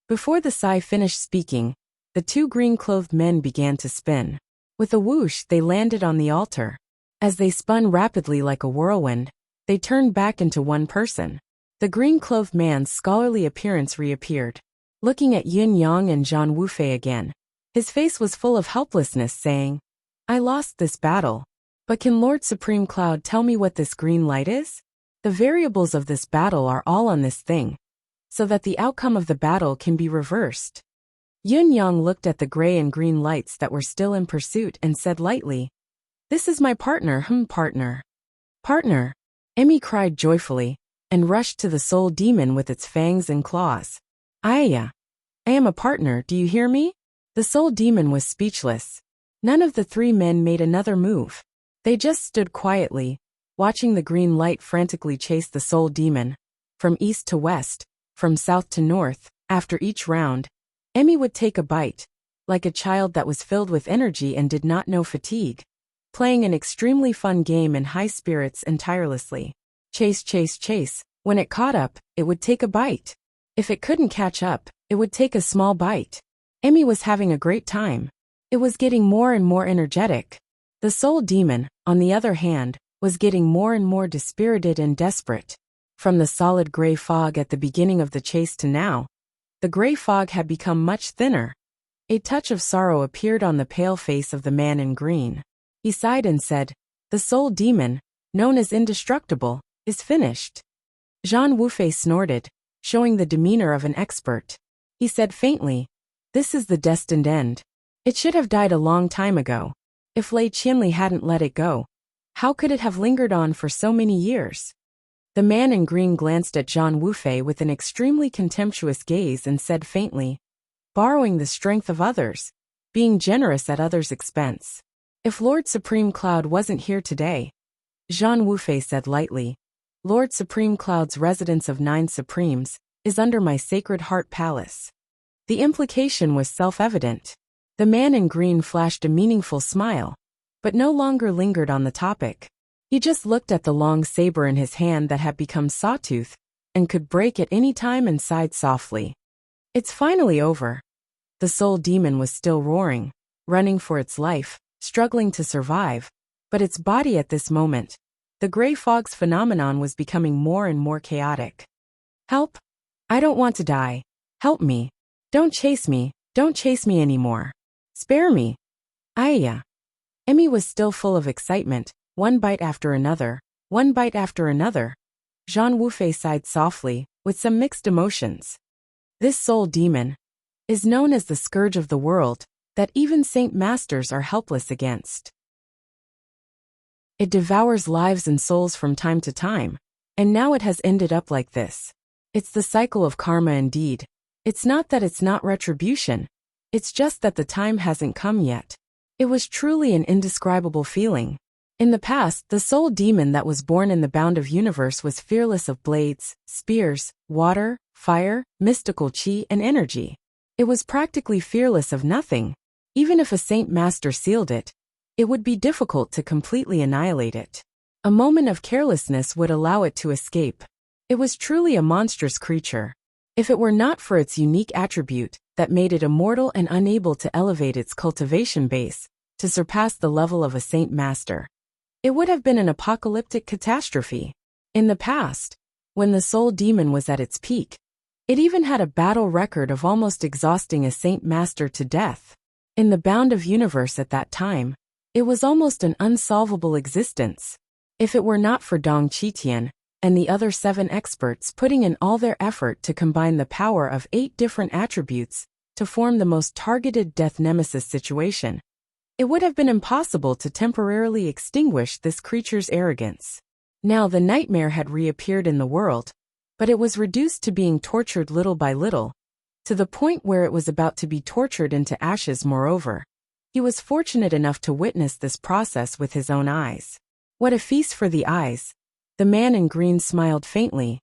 Before the sigh finished speaking, the two green-clothed men began to spin. With a whoosh, they landed on the altar. As they spun rapidly like a whirlwind, they turned back into one person. The green-clothed man's scholarly appearance reappeared. Looking at Yin Yang and Zhang Wufei again, his face was full of helplessness, saying, "I lost this battle. But can Lord Supreme Cloud tell me what this green light is? The variables of this battle are all on this thing, so that the outcome of the battle can be reversed." Yin Yang looked at the gray and green lights that were still in pursuit and said lightly, "This is my partner, partner." "Partner!" Emmy cried joyfully, and rushed to the soul demon with its fangs and claws. "Aya! I am a partner, do you hear me?" The soul demon was speechless. None of the three men made another move. They just stood quietly, watching the green light frantically chase the soul demon. From east to west, from south to north, after each round, Emmy would take a bite, like a child that was filled with energy and did not know fatigue, playing an extremely fun game in high spirits and tirelessly. Chase, chase, chase. When it caught up, it would take a bite. If it couldn't catch up, it would take a small bite. Emmy was having a great time. It was getting more and more energetic. The soul demon, on the other hand, was getting more and more dispirited and desperate. From the solid gray fog at the beginning of the chase to now, the gray fog had become much thinner. A touch of sorrow appeared on the pale face of the man in green. He sighed and said, "The soul demon, known as indestructible, is finished." Zhang Wufei snorted, showing the demeanor of an expert. He said faintly, "This is the destined end. It should have died a long time ago. If Lei Qianli hadn't let it go, how could it have lingered on for so many years?" The man in green glanced at Zhang Wufei with an extremely contemptuous gaze and said faintly, "Borrowing the strength of others, being generous at others' expense. If Lord Supreme Cloud wasn't here today, Zhang Wufei said lightly. Lord Supreme Cloud's residence of 9 Supremes is under my Sacred Heart Palace. The implication was self-evident. The man in green flashed a meaningful smile, but no longer lingered on the topic. He just looked at the long saber in his hand that had become sawtooth and could break at any time and sighed softly. It's finally over. The soul demon was still roaring, running for its life, struggling to survive, but its body at this moment, the gray fog's phenomenon was becoming more and more chaotic. Help! I don't want to die. Help me. Don't chase me anymore. Spare me. Aya. Emmy was still full of excitement, one bite after another, one bite after another. Zhang Wufei sighed softly, with some mixed emotions. This soul demon is known as the scourge of the world, that even saint masters are helpless against. It devours lives and souls from time to time, and now it has ended up like this. It's the cycle of karma indeed. It's not that it's not retribution, it's just that the time hasn't come yet. It was truly an indescribable feeling. In the past, the soul demon that was born in the bound of universe was fearless of blades, spears, water, fire, mystical chi, and energy. It was practically fearless of nothing. Even if a saint master sealed it, it would be difficult to completely annihilate it. A moment of carelessness would allow it to escape. It was truly a monstrous creature. If it were not for its unique attribute that made it immortal and unable to elevate its cultivation base to surpass the level of a saint master, it would have been an apocalyptic catastrophe. In the past, when the soul demon was at its peak, it even had a battle record of almost exhausting a saint master to death. In the bound of universe at that time, it was almost an unsolvable existence. If it were not for Dong Qitian and the other 7 experts putting in all their effort to combine the power of 8 different attributes to form the most targeted death nemesis situation, it would have been impossible to temporarily extinguish this creature's arrogance. Now the nightmare had reappeared in the world, but it was reduced to being tortured little by little, to the point where it was about to be tortured into ashes. Moreover, he was fortunate enough to witness this process with his own eyes. What a feast for the eyes! The man in green smiled faintly.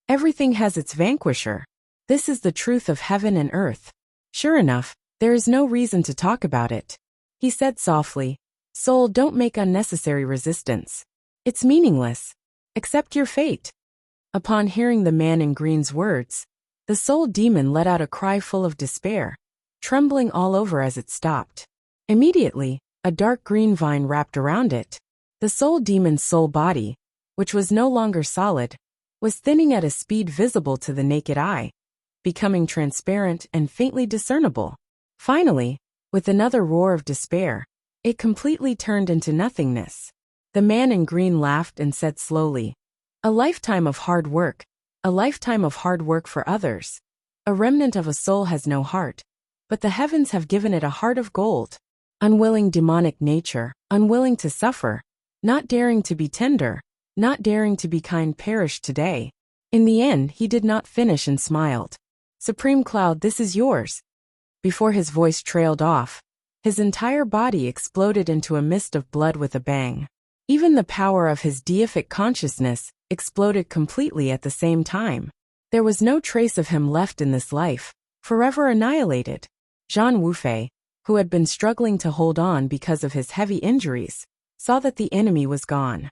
Everything has its vanquisher. This is the truth of heaven and earth. Sure enough, there is no reason to talk about it. He said softly, Soul, don't make unnecessary resistance. It's meaningless. Accept your fate. Upon hearing the man in green's words, the soul demon let out a cry full of despair, trembling all over as it stopped. Immediately, a dark green vine wrapped around it. The soul demon's soul body, which was no longer solid, was thinning at a speed visible to the naked eye, becoming transparent and faintly discernible. Finally, with another roar of despair, it completely turned into nothingness. The man in green laughed and said slowly, A lifetime of hard work, a lifetime of hard work for others. A remnant of a soul has no heart, but the heavens have given it a heart of gold. Unwilling demonic nature, unwilling to suffer, not daring to be tender, not daring to be kind perished today. In the end, he did not finish and smiled. Supreme Cloud, this is yours. Before his voice trailed off, his entire body exploded into a mist of blood with a bang. Even the power of his deific consciousness exploded completely at the same time. There was no trace of him left in this life, forever annihilated. Zhang Wufei, who had been struggling to hold on because of his heavy injuries, saw that the enemy was gone.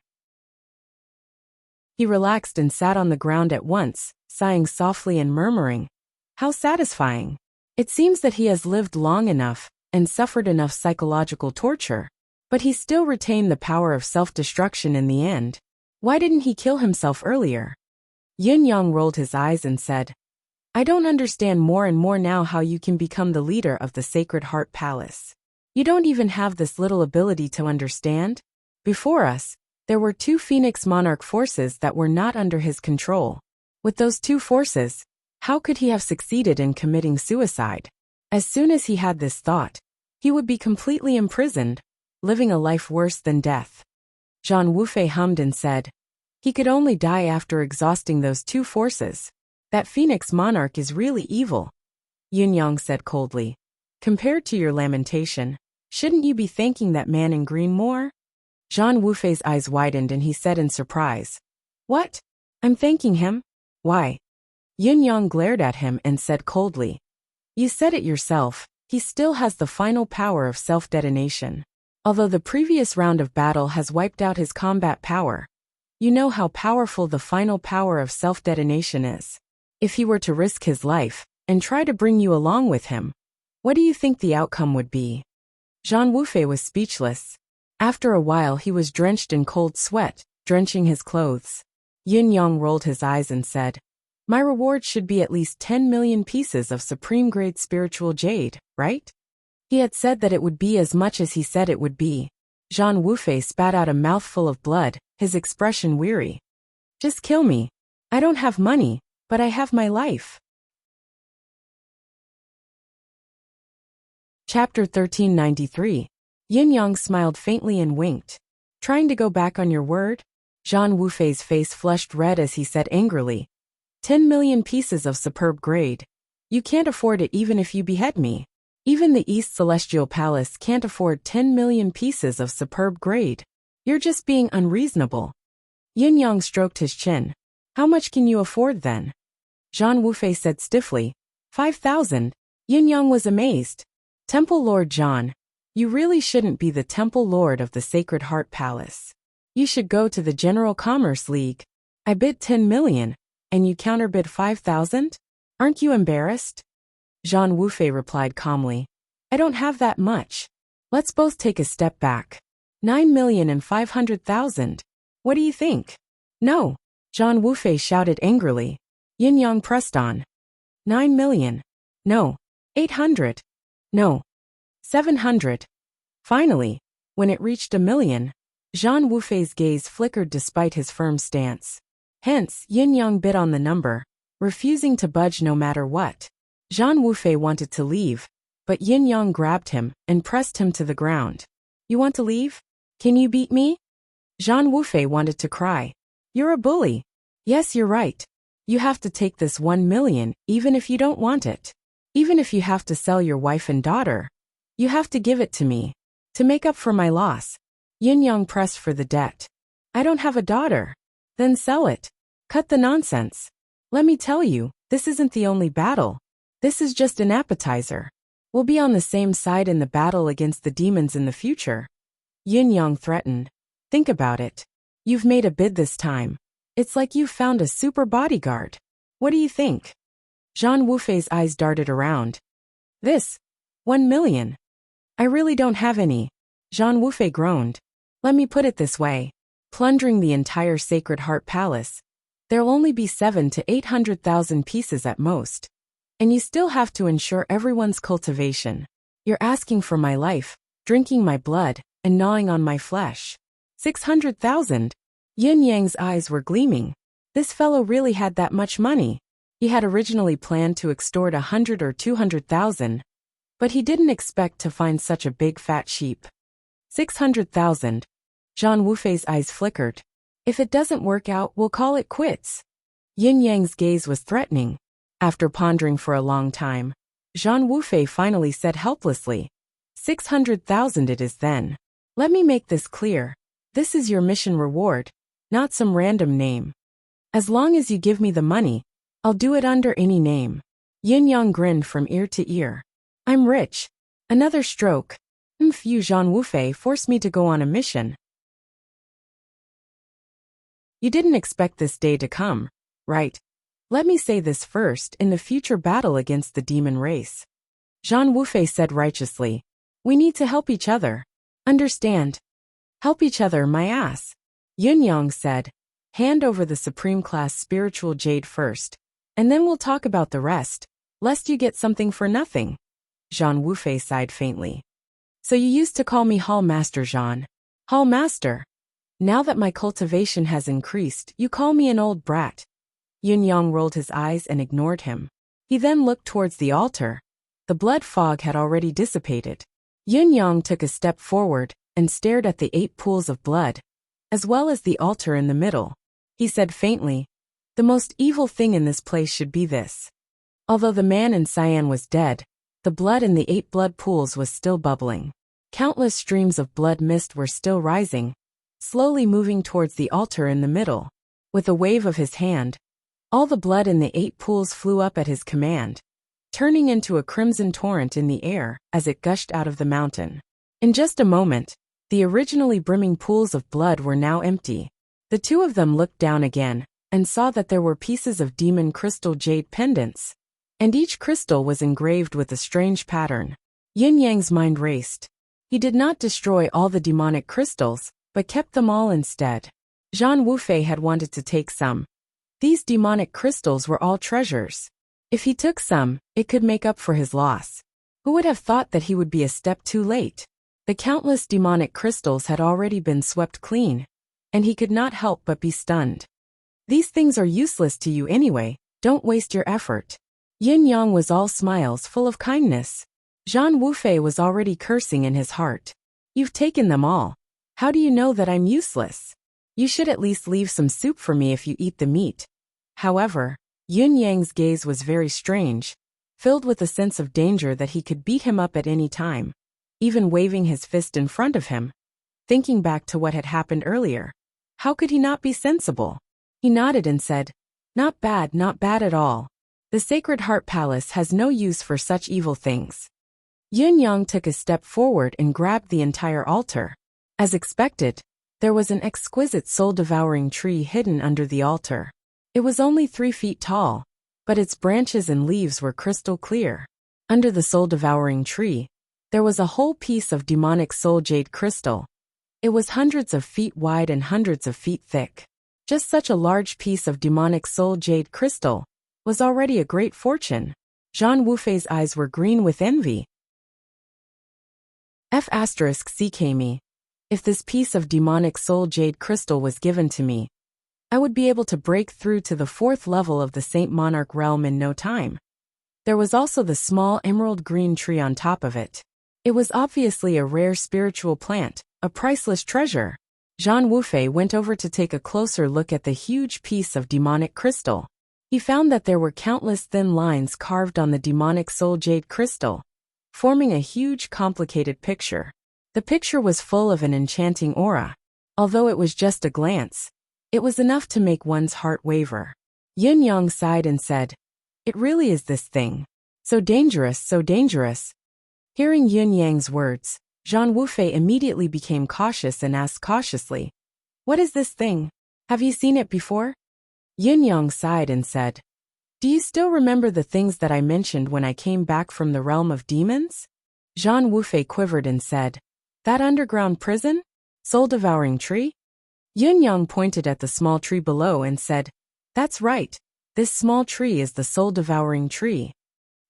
He relaxed and sat on the ground at once, sighing softly and murmuring, How satisfying! It seems that he has lived long enough and suffered enough psychological torture, but he still retained the power of self-destruction in the end. Why didn't he kill himself earlier? Yin Yang rolled his eyes and said, I don't understand more and more now how you can become the leader of the Sacred Heart Palace. You don't even have this little ability to understand? Before us, there were 2 Phoenix Monarch forces that were not under his control. With those 2 forces, how could he have succeeded in committing suicide? As soon as he had this thought, he would be completely imprisoned, living a life worse than death. Zhang Wufei hummed and said, He could only die after exhausting those 2 forces. That Phoenix Monarch is really evil. Yin Yang said coldly, Compared to your lamentation, shouldn't you be thanking that man in green more? Zhang Wufei's eyes widened and he said in surprise, "What? I'm thanking him? Why?" Yin Yang glared at him and said coldly, "You said it yourself, he still has the final power of self-detonation. Although the previous round of battle has wiped out his combat power, you know how powerful the final power of self-detonation is. If he were to risk his life and try to bring you along with him, what do you think the outcome would be?" Zhang Wufei was speechless. After a while he was drenched in cold sweat, drenching his clothes. Yin Yang rolled his eyes and said, "My reward should be at least 10 million pieces of supreme-grade spiritual jade, right?" He had said that it would be as much as he said it would be. Zhang Wufei spat out a mouthful of blood, his expression weary. "Just kill me. I don't have money, but I have my life." Chapter 1393. Yin Yang smiled faintly and winked. "Trying to go back on your word?" Zhang Wufei's face flushed red as he said angrily, 10 million pieces of superb grade. You can't afford it even if you behead me. Even the East Celestial Palace can't afford 10 million pieces of superb grade. You're just being unreasonable." Yin Yang stroked his chin. "How much can you afford then?" Zhang Wufei said stiffly, 5,000. Yin Yang was amazed. "Temple Lord Zhang, you really shouldn't be the Temple Lord of the Sacred Heart Palace. You should go to the General Commerce League. I bid 10 million, and you counterbid 5,000? Aren't you embarrassed?" Zhang Wufei replied calmly, "I don't have that much. Let's both take a step back. 9,500,000. What do you think?" "No," Zhang Wufei shouted angrily. Yin Yang pressed on. 9 million. No. 800. No. 700. Finally, when it reached 1,000,000, Zhang Wufei's gaze flickered despite his firm stance. Hence, Yin Yang bid on the number, refusing to budge no matter what. Zhang Wufei wanted to leave, but Yin Yang grabbed him and pressed him to the ground. "You want to leave? Can you beat me?" Zhang Wufei wanted to cry. "You're a bully. Yes, you're right. You have to take this 1 million, even if you don't want it. Even if you have to sell your wife and daughter. You have to give it to me. To make up for my loss." Yin Yang pressed for the debt. "I don't have a daughter." "Then sell it. Cut the nonsense. Let me tell you, this isn't the only battle. This is just an appetizer. We'll be on the same side in the battle against the demons in the future." Yin Yang threatened. "Think about it. You've made a bid this time. It's like you've found a super bodyguard. What do you think?" Zhang Wufei's eyes darted around. "This? 1 million. I really don't have any." Zhang Wufei groaned. "Let me put it this way. Plundering the entire Sacred Heart Palace, there'll only be 700,000 to 800,000 pieces at most. And you still have to ensure everyone's cultivation. You're asking for my life, drinking my blood, and gnawing on my flesh. 600,000. Yin Yang's eyes were gleaming. This fellow really had that much money. He had originally planned to extort 100 or 200,000, but he didn't expect to find such a big fat sheep. 600,000. Zhang Wufei's eyes flickered. "If it doesn't work out, we'll call it quits." Yin Yang's gaze was threatening. After pondering for a long time, Zhang Wufei finally said helplessly, 600,000 it is then. Let me make this clear. This is your mission reward, not some random name. As long as you give me the money, I'll do it under any name." Yin Yang grinned from ear to ear. "I'm rich. Another stroke. You Zhang Wufei forced me to go on a mission. You didn't expect this day to come, right? Let me say this first, in the future battle against the demon race," Zhang Wufei said righteously, "we need to help each other. Understand? Help each other, my ass." Yin Yang said, "Hand over the supreme class spiritual jade first, and then we'll talk about the rest, lest you get something for nothing." Zhang Wufei sighed faintly. "So you used to call me Hall Master Zhang. Hall Master. Now that my cultivation has increased, you call me an old brat." Yin Yang rolled his eyes and ignored him. He then looked towards the altar. The blood fog had already dissipated. Yin Yang took a step forward and stared at the 8 pools of blood, as well as the altar in the middle. He said faintly, "The most evil thing in this place should be this." Although the man in cyan was dead, the blood in the 8 blood pools was still bubbling. Countless streams of blood mist were still rising, slowly moving towards the altar in the middle. With a wave of his hand, all the blood in the 8 pools flew up at his command, turning into a crimson torrent in the air as it gushed out of the mountain. In just a moment, the originally brimming pools of blood were now empty. The two of them looked down again and saw that there were pieces of demon crystal jade pendants, and each crystal was engraved with a strange pattern. Yin Yang's mind raced. He did not destroy all the demonic crystals, but kept them all instead. Zhang Wufei had wanted to take some. These demonic crystals were all treasures. If he took some, it could make up for his loss. Who would have thought that he would be a step too late? The countless demonic crystals had already been swept clean, and he could not help but be stunned. These things are useless to you anyway, don't waste your effort. Yin Yang was all smiles, full of kindness. Zhang Wufei was already cursing in his heart. You've taken them all. How do you know that I'm useless? You should at least leave some soup for me if you eat the meat. However, Yin Yang's gaze was very strange, filled with a sense of danger that he could beat him up at any time, even waving his fist in front of him. Thinking back to what had happened earlier, how could he not be sensible? He nodded and said, not bad at all. The Sacred Heart Palace has no use for such evil things. Yin Yang took a step forward and grabbed the entire altar. As expected, there was an exquisite soul-devouring tree hidden under the altar. It was only 3 feet tall, but its branches and leaves were crystal clear. Under the soul-devouring tree, there was a whole piece of demonic soul jade crystal. It was hundreds of feet wide and hundreds of feet thick. Just such a large piece of demonic soul jade crystal was already a great fortune. Zhang Wufei's eyes were green with envy. F***CK If this piece of demonic soul jade crystal was given to me, I would be able to break through to the 4th level of the Saint Monarch realm in no time. There was also the small emerald green tree on top of it. It was obviously a rare spiritual plant, a priceless treasure. Zhang Wufei went over to take a closer look at the huge piece of demonic crystal. He found that there were countless thin lines carved on the demonic soul jade crystal, forming a huge complicated picture. The picture was full of an enchanting aura. Although it was just a glance, it was enough to make one's heart waver. Yin Yang sighed and said, it really is this thing. So dangerous, so dangerous. Hearing Yin Yang's words, Zhang Wufei immediately became cautious and asked cautiously, what is this thing? Have you seen it before? Yin Yang sighed and said, do you still remember the things that I mentioned when I came back from the realm of demons? Zhang Wufei quivered and said, that underground prison? Soul-devouring tree? Yin Yang pointed at the small tree below and said, that's right. This small tree is the soul-devouring tree.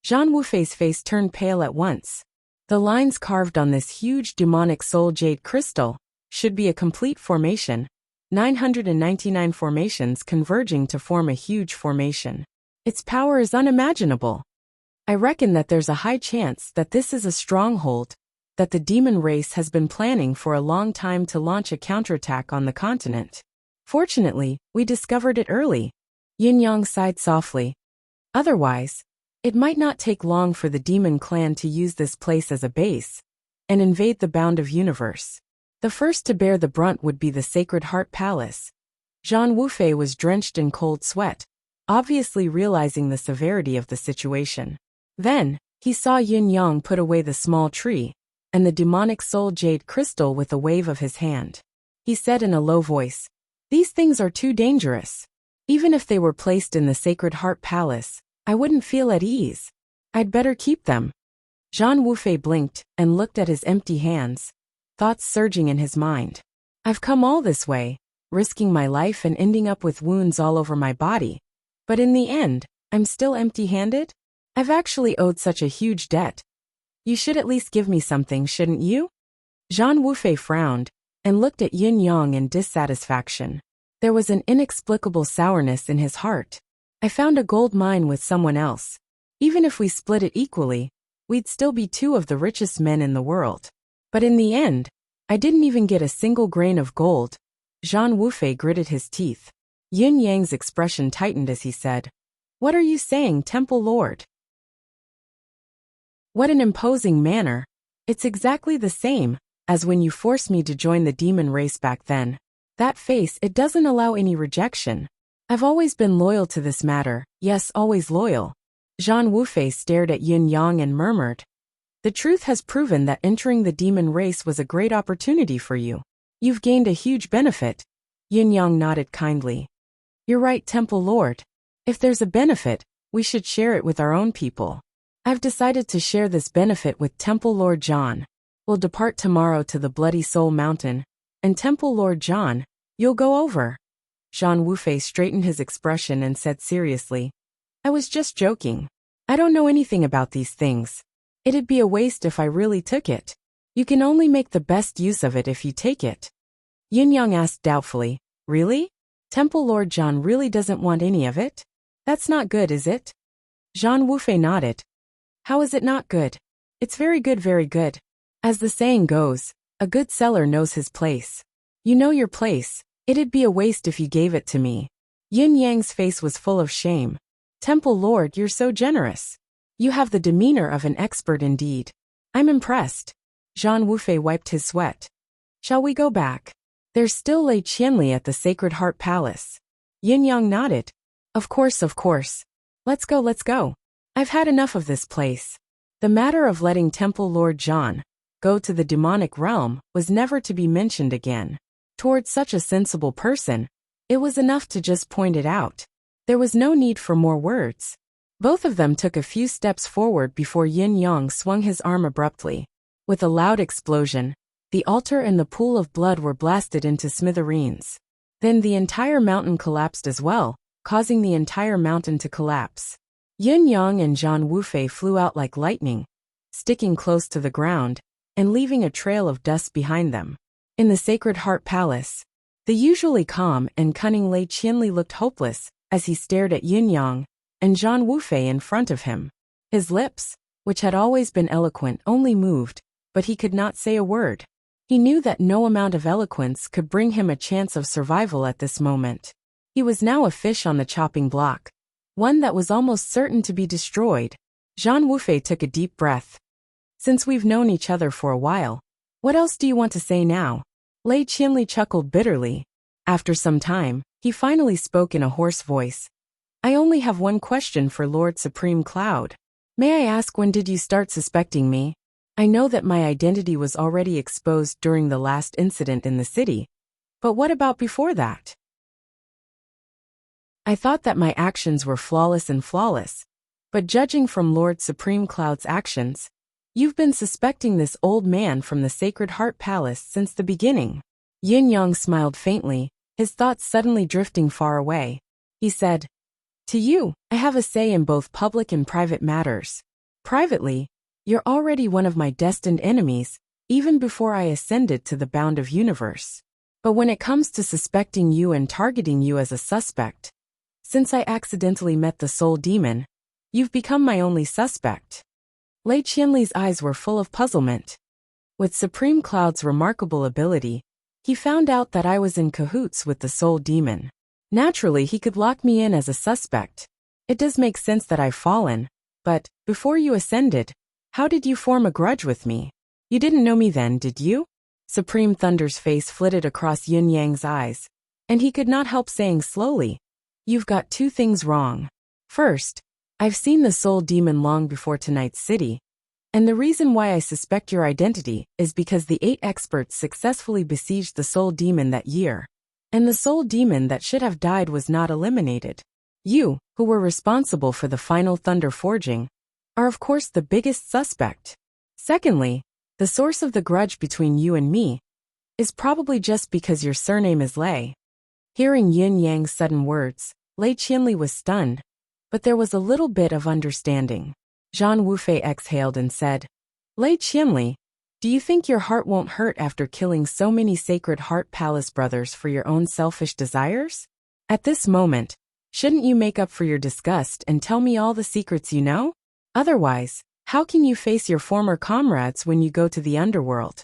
Zhang Wufei's face turned pale at once. The lines carved on this huge demonic soul jade crystal should be a complete formation, 999 formations converging to form a huge formation. Its power is unimaginable. I reckon that there's a high chance that this is a stronghold that the demon race has been planning for a long time to launch a counterattack on the continent. Fortunately, we discovered it early. Yin Yang sighed softly. Otherwise, it might not take long for the demon clan to use this place as a base and invade the bound of universe. The first to bear the brunt would be the Sacred Heart Palace. Zhang Wufei was drenched in cold sweat, obviously realizing the severity of the situation. Then, he saw Yin Yang put away the small tree and the demonic soul jade crystal with a wave of his hand. He said in a low voice, these things are too dangerous. Even if they were placed in the Sacred Heart Palace, I wouldn't feel at ease. I'd better keep them. Zhang Wufei blinked and looked at his empty hands, thoughts surging in his mind. I've come all this way, risking my life and ending up with wounds all over my body. But in the end, I'm still empty-handed? I've actually owed such a huge debt. You should at least give me something, shouldn't you? Zhang Wufei frowned and looked at Yin Yang in dissatisfaction. There was an inexplicable sourness in his heart. I found a gold mine with someone else. Even if we split it equally, we'd still be 2 of the richest men in the world. But in the end, I didn't even get a single grain of gold. Zhang Wufei gritted his teeth. Yin Yang's expression tightened as he said, what are you saying, Temple Lord? What an imposing manner. It's exactly the same as when you forced me to join the demon race back then. That face, it doesn't allow any rejection. I've always been loyal to this matter, yes, always loyal. Zhang Wufei stared at Yin Yang and murmured. The truth has proven that entering the demon race was a great opportunity for you. You've gained a huge benefit. Yin Yang nodded kindly. You're right, Temple Lord. If there's a benefit, we should share it with our own people. I've decided to share this benefit with Temple Lord Zhan. We'll depart tomorrow to the Bloody Soul Mountain, and Temple Lord Zhan, you'll go over. Zhang Wufei straightened his expression and said seriously, I was just joking. I don't know anything about these things. It'd be a waste if I really took it. You can only make the best use of it if you take it. Yin Yang asked doubtfully, Really? Temple Lord Zhan really doesn't want any of it? That's not good, is it? Zhang Wufei nodded. How is it not good? It's very good, very good. As the saying goes, a good seller knows his place. You know your place. It'd be a waste if you gave it to me. Yin Yang's face was full of shame. Temple Lord, you're so generous. You have the demeanor of an expert indeed. I'm impressed. Zhang Wufei wiped his sweat. Shall we go back? There's still Lei Qianli at the Sacred Heart Palace. Yin Yang nodded. Of course, of course. Let's go, let's go. I've had enough of this place. The matter of letting Temple Lord Zhan go to the demonic realm was never to be mentioned again. Towards such a sensible person, it was enough to just point it out. There was no need for more words. Both of them took a few steps forward before Yin Yang swung his arm abruptly. With a loud explosion, the altar and the pool of blood were blasted into smithereens. Then the entire mountain collapsed as well, causing the entire mountain to collapse. Yin Yang and Zhang Wufei flew out like lightning, sticking close to the ground, and leaving a trail of dust behind them. In the Sacred Heart Palace, the usually calm and cunning Lei Qianli looked hopeless as he stared at Yin Yang and Zhang Wufei in front of him. His lips, which had always been eloquent, only moved, but he could not say a word. He knew that no amount of eloquence could bring him a chance of survival at this moment. He was now a fish on the chopping block, one that was almost certain to be destroyed. Zhang Wufei took a deep breath. Since we've known each other for a while, what else do you want to say now? Lei Qianli chuckled bitterly. After some time, he finally spoke in a hoarse voice. I only have one question for Lord Supreme Cloud. May I ask, when did you start suspecting me? I know that my identity was already exposed during the last incident in the city, but what about before that? I thought that my actions were flawless, but judging from Lord Supreme Cloud's actions, you've been suspecting this old man from the Sacred Heart Palace since the beginning. Yin Yang smiled faintly, his thoughts suddenly drifting far away. He said, To you, I have a say in both public and private matters. Privately, you're already one of my destined enemies, even before I ascended to the bound of universe. But when it comes to suspecting you and targeting you as a suspect, since I accidentally met the soul demon, you've become my only suspect. Lei Qianli's eyes were full of puzzlement. With Supreme Cloud's remarkable ability, he found out that I was in cahoots with the soul demon. Naturally, he could lock me in as a suspect. It does make sense that I've fallen, but, before you ascended, how did you form a grudge with me? You didn't know me then, did you? Supreme Thunder's face flitted across Yin Yang's eyes, and he could not help saying slowly, You've got two things wrong. First, I've seen the soul demon long before tonight's city, and the reason why I suspect your identity is because the 8 experts successfully besieged the soul demon that year, and the soul demon that should have died was not eliminated. You, who were responsible for the final thunder forging, are of course the biggest suspect. Secondly, the source of the grudge between you and me is probably just because your surname is Lei. Hearing Yin Yang's sudden words, Lei Qianli was stunned, but there was a little bit of understanding. Zhang Wufei exhaled and said, Lei Qianli, do you think your heart won't hurt after killing so many Sacred Heart Palace brothers for your own selfish desires? At this moment, shouldn't you make up for your disgust and tell me all the secrets you know? Otherwise, how can you face your former comrades when you go to the underworld?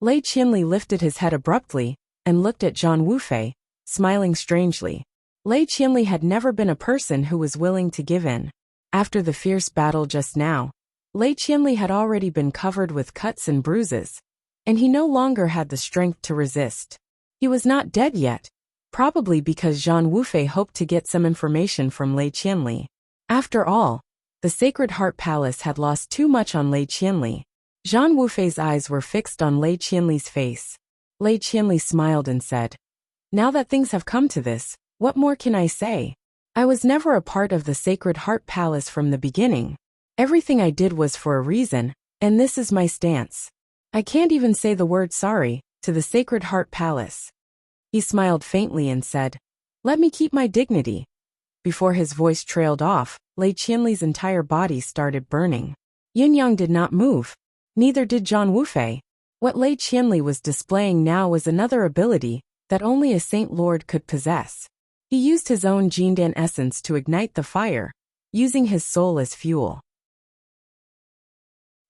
Lei Qianli lifted his head abruptly and looked at Zhang Wufei, smiling strangely. Lei Qianli had never been a person who was willing to give in. After the fierce battle just now, Lei Qianli had already been covered with cuts and bruises, and he no longer had the strength to resist. He was not dead yet, probably because Zhang Wufei hoped to get some information from Lei Qianli. After all, the Sacred Heart Palace had lost too much on Lei Qianli. Zhang Wufei's eyes were fixed on Lei Qianli's face. Lei Qianli smiled and said, "Now that things have come to this, what more can I say? I was never a part of the Sacred Heart Palace from the beginning. Everything I did was for a reason, and this is my stance. I can't even say the word sorry to the Sacred Heart Palace." He smiled faintly and said, "Let me keep my dignity." Before his voice trailed off, Lei Qianli's entire body started burning. Yin Yang did not move. Neither did Zhang Wufei. What Lei Qianli was displaying now was another ability that only a Saint Lord could possess. He used his own Jindan essence to ignite the fire, using his soul as fuel.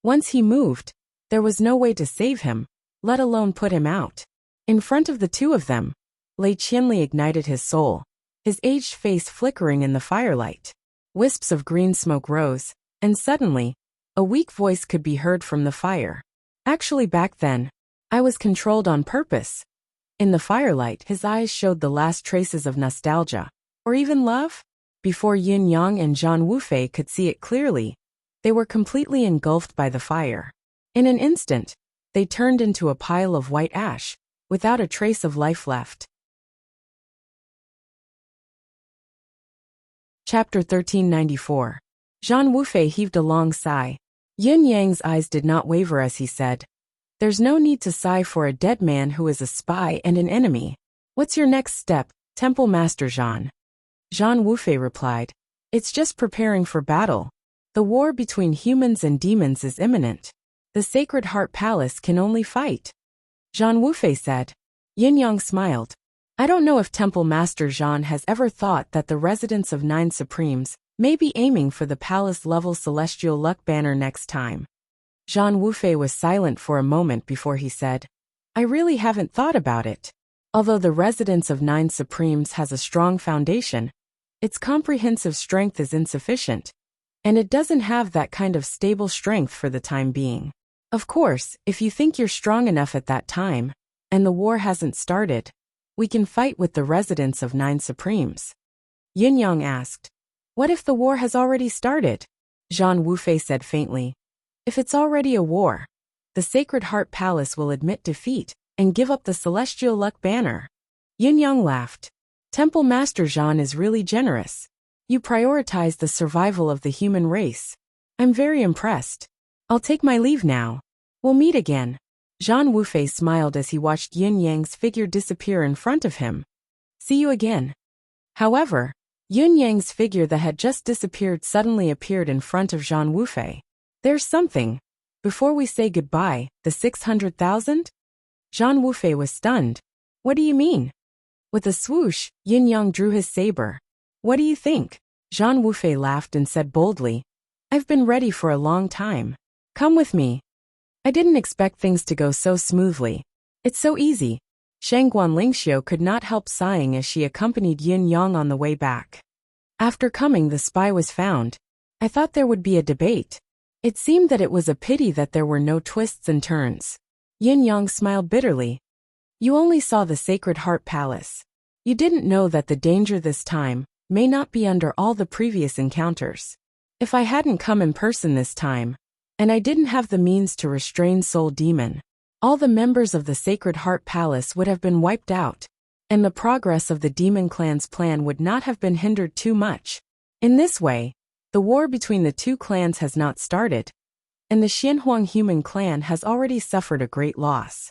Once he moved, there was no way to save him, let alone put him out. In front of the two of them, Lei Qianli ignited his soul, his aged face flickering in the firelight. Wisps of green smoke rose, and suddenly, a weak voice could be heard from the fire. "Actually, back then, I was controlled on purpose." In the firelight, his eyes showed the last traces of nostalgia, or even love. Before Yin Yang and Zhang Wufei could see it clearly, they were completely engulfed by the fire. In an instant, they turned into a pile of white ash, without a trace of life left. Chapter 1394. Zhang Wufei heaved a long sigh. Yin Yang's eyes did not waver as he said, "There's no need to sigh for a dead man who is a spy and an enemy. What's your next step, Temple Master Zhang?" Zhang Wufei replied, "It's just preparing for battle. The war between humans and demons is imminent. The Sacred Heart Palace can only fight." Zhang Wufei said. Yin Yang smiled. "I don't know if Temple Master Zhang has ever thought that the residents of 9 Supremes may be aiming for the palace-level celestial luck banner next time." Zhang Wufei was silent for a moment before he said, "I really haven't thought about it. Although the residence of 9 Supremes has a strong foundation, its comprehensive strength is insufficient, and it doesn't have that kind of stable strength for the time being. Of course, if you think you're strong enough at that time, and the war hasn't started, we can fight with the residents of 9 Supremes." Yin Yang asked, "What if the war has already started?" Zhang Wufei said faintly, "If it's already a war, the Sacred Heart Palace will admit defeat and give up the celestial luck banner." Yin Yang laughed. "Temple Master Zhang is really generous. You prioritize the survival of the human race. I'm very impressed. I'll take my leave now. We'll meet again." Zhang Wufei smiled as he watched Yin Yang's figure disappear in front of him. "See you again." However, Yin Yang's figure that had just disappeared suddenly appeared in front of Zhang Wufei. "There's something. Before we say goodbye, the 600,000? Zhang Wufei was stunned. "What do you mean?" With a swoosh, Yin Yang drew his saber. "What do you think?" Zhang Wufei laughed and said boldly, "I've been ready for a long time. Come with me." "I didn't expect things to go so smoothly. It's so easy." Shangguan Lingxiu could not help sighing as she accompanied Yin Yang on the way back. "After coming, the spy was found. I thought there would be a debate. It seemed that it was a pity that there were no twists and turns." Yin Yang smiled bitterly. "You only saw the Sacred Heart Palace. You didn't know that the danger this time may not be under all the previous encounters. If I hadn't come in person this time, and I didn't have the means to restrain Soul Demon, all the members of the Sacred Heart Palace would have been wiped out, and the progress of the Demon Clan's plan would not have been hindered too much. In this way, the war between the two clans has not started, and the Xianhuang human clan has already suffered a great loss."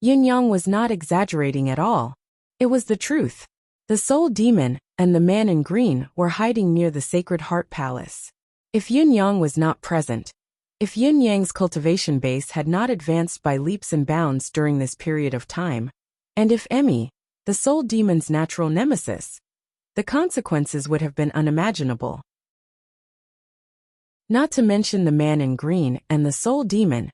Yin Yang was not exaggerating at all. It was the truth. The Soul Demon and the man in green were hiding near the Sacred Heart Palace. If Yin Yang was not present, if Yin Yang's cultivation base had not advanced by leaps and bounds during this period of time, and if Emmy, the Soul Demon's natural nemesis, the consequences would have been unimaginable. Not to mention the man in green and the Soul Demon,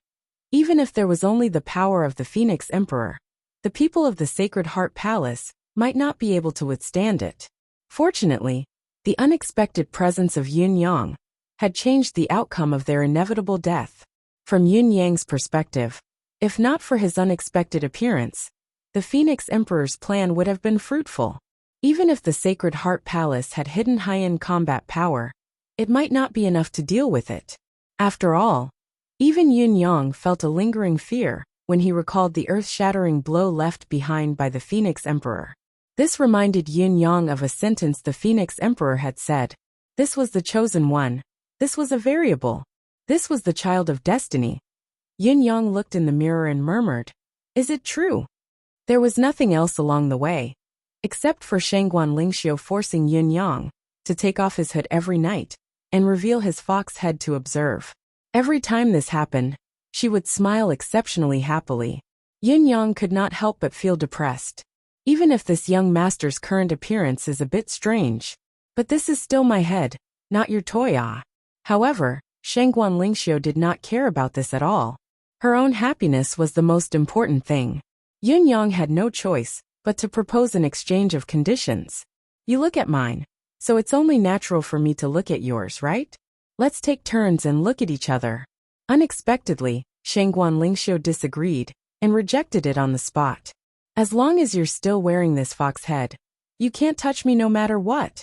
even if there was only the power of the Phoenix Emperor, the people of the Sacred Heart Palace might not be able to withstand it. Fortunately, the unexpected presence of Yin Yang had changed the outcome of their inevitable death. From Yin Yang's perspective, if not for his unexpected appearance, the Phoenix Emperor's plan would have been fruitful. Even if the Sacred Heart Palace had hidden high-end combat power, it might not be enough to deal with it. After all, even Yun Yang felt a lingering fear when he recalled the earth-shattering blow left behind by the Phoenix Emperor. This reminded Yun Yang of a sentence the Phoenix Emperor had said. This was the chosen one. This was a variable. This was the child of destiny. Yun Yang looked in the mirror and murmured, "Is it true?" There was nothing else along the way, except for Shangguan Lingxiu forcing Yun Yang to take off his hood every night and reveal his fox head to observe. Every time this happened, she would smile exceptionally happily. Yun Yang could not help but feel depressed. Even if this young master's current appearance is a bit strange. But this is still my head, not your toy. However, Shangguan Lingxiu did not care about this at all. Her own happiness was the most important thing. Yun Yang had no choice but to propose an exchange of conditions. You look at mine, so it's only natural for me to look at yours, right? Let's take turns and look at each other. Unexpectedly, Shangguan Lingxiu disagreed and rejected it on the spot. As long as you're still wearing this fox head, you can't touch me no matter what.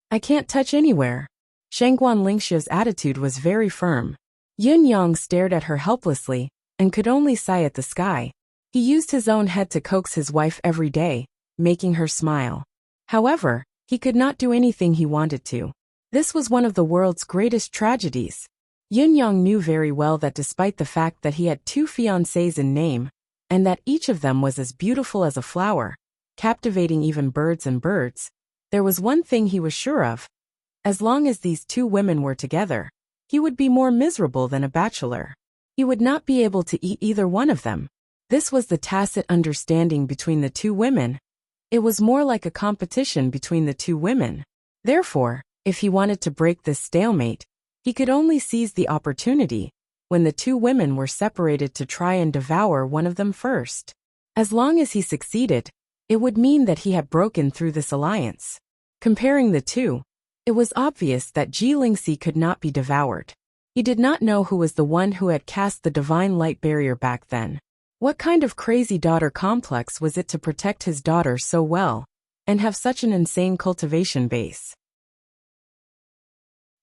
I can't touch anywhere. Shangguan Lingxiu's attitude was very firm. Yun Yang stared at her helplessly and could only sigh at the sky. He used his own head to coax his wife every day, making her smile. However, he could not do anything he wanted to. This was one of the world's greatest tragedies. Yun Yang knew very well that despite the fact that he had 2 fiancées in name, and that each of them was as beautiful as a flower, captivating even birds, there was one thing he was sure of. As long as these 2 women were together, he would be more miserable than a bachelor. He would not be able to eat either one of them. This was the tacit understanding between the 2 women. It was more like a competition between the 2 women. Therefore, if he wanted to break this stalemate, he could only seize the opportunity when the 2 women were separated to try and devour one of them first. As long as he succeeded, it would mean that he had broken through this alliance. Comparing the 2, it was obvious that Ji Lingxi could not be devoured. He did not know who was the one who had cast the divine light barrier back then. What kind of crazy daughter complex was it to protect his daughter so well and have such an insane cultivation base?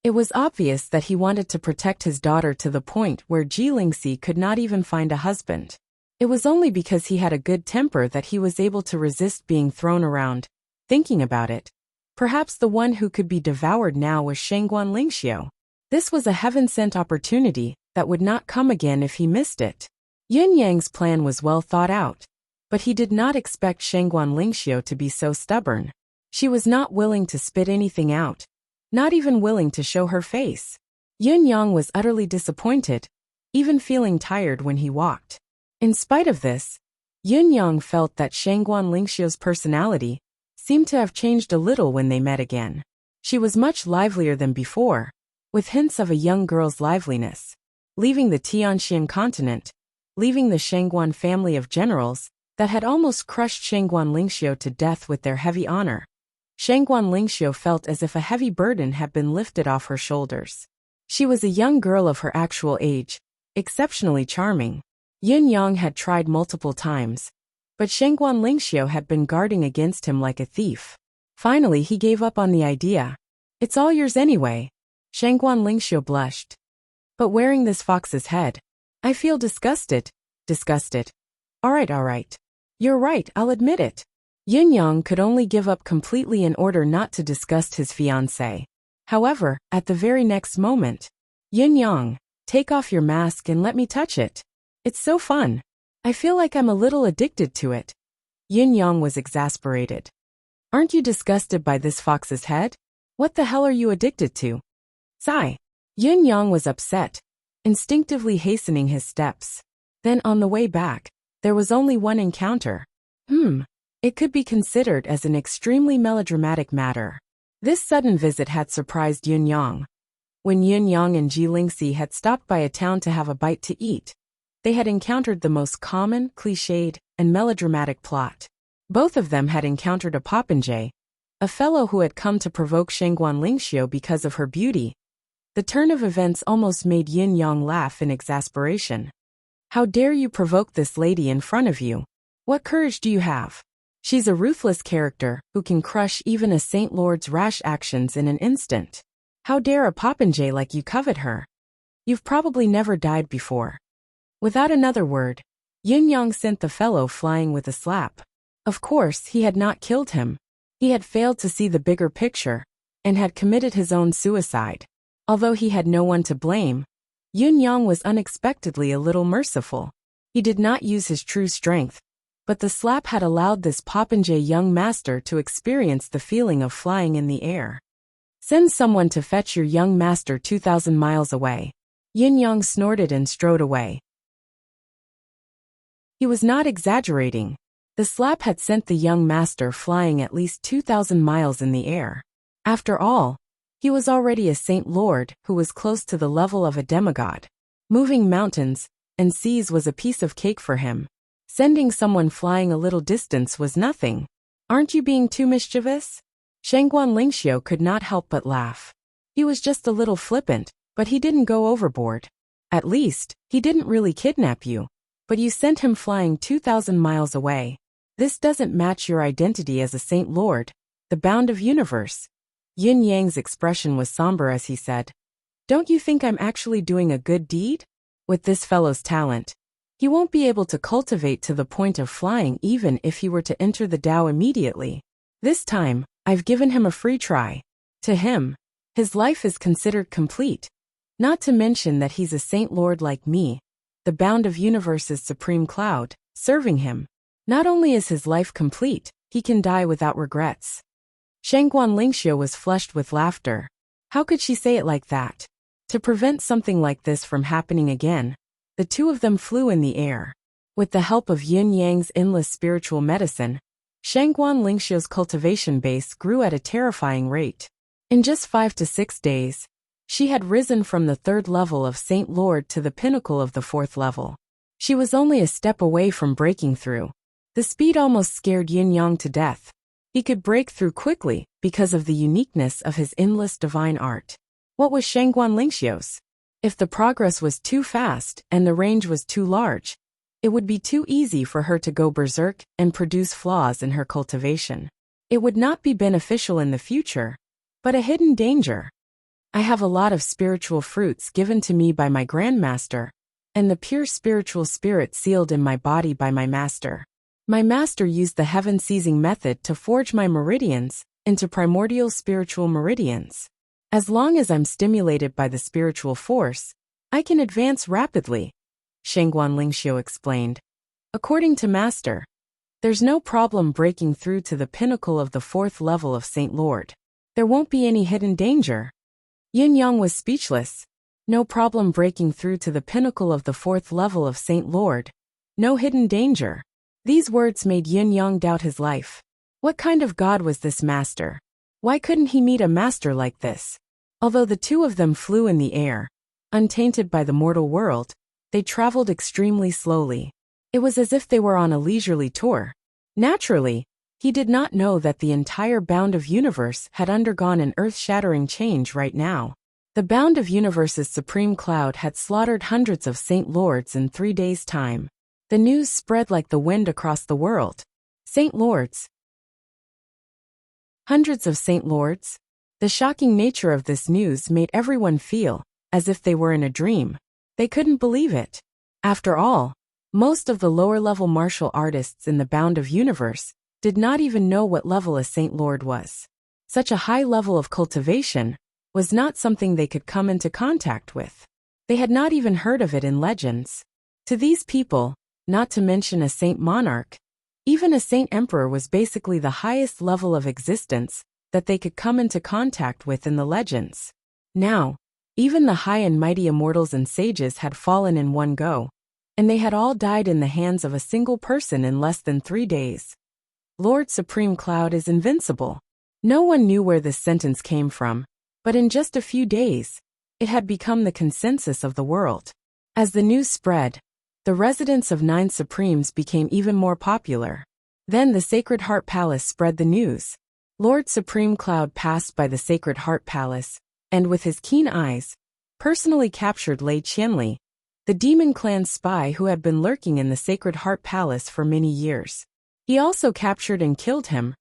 It was obvious that he wanted to protect his daughter to the point where Ji Lingxi could not even find a husband. It was only because he had a good temper that he was able to resist being thrown around. Thinking about it, perhaps the one who could be devoured now was Shangguan Lingxiu. This was a heaven-sent opportunity that would not come again if he missed it. Yun Yang's plan was well thought out, but he did not expect Shangguan Lingxiu to be so stubborn. She was not willing to spit anything out, not even willing to show her face. Yun Yang was utterly disappointed, even feeling tired when he walked. In spite of this, Yun Yang felt that Shangguan Lingxiu's personality seemed to have changed a little when they met again. She was much livelier than before, with hints of a young girl's liveliness. Leaving the Tianxian continent, leaving the Shangguan family of generals that had almost crushed Shangguan Lingxiu to death with their heavy honor, Shangguan Lingxiu felt as if a heavy burden had been lifted off her shoulders. She was a young girl of her actual age, exceptionally charming. Yun Yang had tried multiple times, but Shangguan Lingxiu had been guarding against him like a thief. Finally, he gave up on the idea. It's all yours anyway. Shangguan Lingxiu blushed. But wearing this fox's head, I feel disgusted. Disgusted. All right. You're right, I'll admit it. Yun Yang could only give up completely in order not to disgust his fiancée. However, at the very next moment, Yun Yang, take off your mask and let me touch it. It's so fun. I feel like I'm a little addicted to it. Yun Yang was exasperated. Aren't you disgusted by this fox's head? What the hell are you addicted to? Sigh. Yun Yang was upset, instinctively hastening his steps. Then on the way back, there was only one encounter. It could be considered as an extremely melodramatic matter. This sudden visit had surprised Yun Yang. When Yun Yang and Ji Lingxi had stopped by a town to have a bite to eat, they had encountered the most common, cliched, and melodramatic plot. Both of them had encountered a popinjay, a fellow who had come to provoke Shangguan Lingxiu because of her beauty. The turn of events almost made Yun Yang laugh in exasperation. How dare you provoke this lady in front of you? What courage do you have? She's a ruthless character who can crush even a Saint Lord's rash actions in an instant. How dare a popinjay like you covet her? You've probably never died before. Without another word, Yin Yang sent the fellow flying with a slap. Of course, he had not killed him. He had failed to see the bigger picture and had committed his own suicide. Although he had no one to blame, Yin Yang was unexpectedly a little merciful. He did not use his true strength, but the slap had allowed this popinjay young master to experience the feeling of flying in the air. Send someone to fetch your young master 2,000 miles away. Yin Yang snorted and strode away. He was not exaggerating. The slap had sent the young master flying at least 2,000 miles in the air. After all, he was already a Saint Lord who was close to the level of a demigod. Moving mountains and seas was a piece of cake for him. Sending someone flying a little distance was nothing. Aren't you being too mischievous? Shangguan Lingxiu could not help but laugh. He was just a little flippant, but he didn't go overboard. At least, he didn't really kidnap you. But you sent him flying 2,000 miles away. This doesn't match your identity as a Saint Lord, the bound of universe. Yin Yang's expression was somber as he said, "Don't you think I'm actually doing a good deed? With this fellow's talent, he won't be able to cultivate to the point of flying even if he were to enter the Tao immediately. This time, I've given him a free try. To him, his life is considered complete. Not to mention that he's a Saint Lord like me, the bound of universe's supreme cloud, serving him. Not only is his life complete, he can die without regrets." Shangguan Lingxiu was flushed with laughter. How could she say it like that? To prevent something like this from happening again, the two of them flew in the air. With the help of Yin Yang's endless spiritual medicine, Shangguan Lingxiu's cultivation base grew at a terrifying rate. In just 5 to 6 days, she had risen from the 3rd level of Saint Lord to the pinnacle of the 4th level. She was only a step away from breaking through. The speed almost scared Yin Yang to death. He could break through quickly because of the uniqueness of his endless divine art. What was Shangguan Lingxiu's? If the progress was too fast and the range was too large, it would be too easy for her to go berserk and produce flaws in her cultivation. It would not be beneficial in the future, but a hidden danger. I have a lot of spiritual fruits given to me by my grandmaster, and the pure spiritual spirit sealed in my body by my master. My master used the heaven-seizing method to forge my meridians into primordial spiritual meridians. As long as I'm stimulated by the spiritual force, I can advance rapidly, Shangguan Lingxiu explained. According to master, there's no problem breaking through to the pinnacle of the 4th level of Saint Lord. There won't be any hidden danger. Yin Yang was speechless. No problem breaking through to the pinnacle of the 4th level of Saint Lord. No hidden danger. These words made Yin Yang doubt his life. What kind of god was this master? Why couldn't he meet a master like this? Although the two of them flew in the air, untainted by the mortal world, they traveled extremely slowly. It was as if they were on a leisurely tour. Naturally, he did not know that the entire bound of universe had undergone an earth-shattering change right now. The bound of universe's supreme cloud had slaughtered hundreds of Saint Lords in 3 days' time. The news spread like the wind across the world. Saint Lords. Hundreds of Saint Lords. The shocking nature of this news made everyone feel as if they were in a dream. They couldn't believe it. After all, most of the lower-level martial artists in the bound of universe did not even know what level a Saint Lord was. Such a high level of cultivation was not something they could come into contact with. They had not even heard of it in legends. To these people, not to mention a saint monarch, even a saint emperor was basically the highest level of existence that they could come into contact with in the legends. Now, even the high and mighty immortals and sages had fallen in one go, and they had all died in the hands of a single person in less than 3 days. Lord Supreme Cloud is invincible. No one knew where this sentence came from, but in just a few days, it had become the consensus of the world. As the news spread, the residents of 9 Supremes became even more popular. Then the Sacred Heart Palace spread the news. Lord Supreme Cloud passed by the Sacred Heart Palace, and with his keen eyes, personally captured Lei Qianli, the Demon Clan's spy who had been lurking in the Sacred Heart Palace for many years. He also captured and killed him,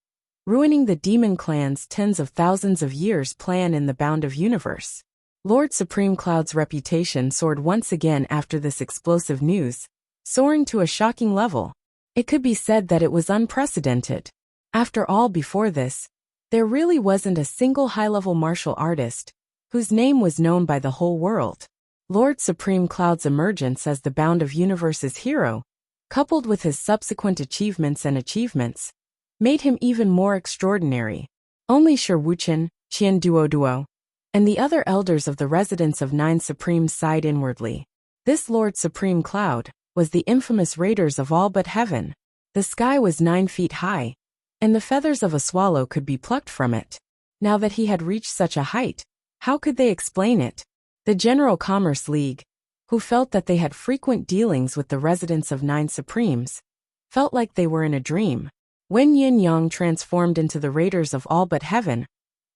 ruining the Demon Clan's tens of thousands of years plan in the Bound of Universe. Lord Supreme Cloud's reputation soared once again after this explosive news, soaring to a shocking level. It could be said that it was unprecedented. After all, before this, there really wasn't a single high-level martial artist whose name was known by the whole world. Lord Supreme Cloud's emergence as the Bound of Universe's hero, coupled with his subsequent achievements, made him even more extraordinary. Only Shi Wuchen, Qian Duoduo, and the other elders of the residence of Nine Supremes sighed inwardly. This Lord Supreme Cloud was the infamous Raiders of all but heaven. The sky was 9 feet high, and the feathers of a swallow could be plucked from it. Now that he had reached such a height, how could they explain it? The General Commerce League, who felt that they had frequent dealings with the residents of Nine Supremes, felt like they were in a dream. When Yin Yang transformed into the Raiders of all but heaven,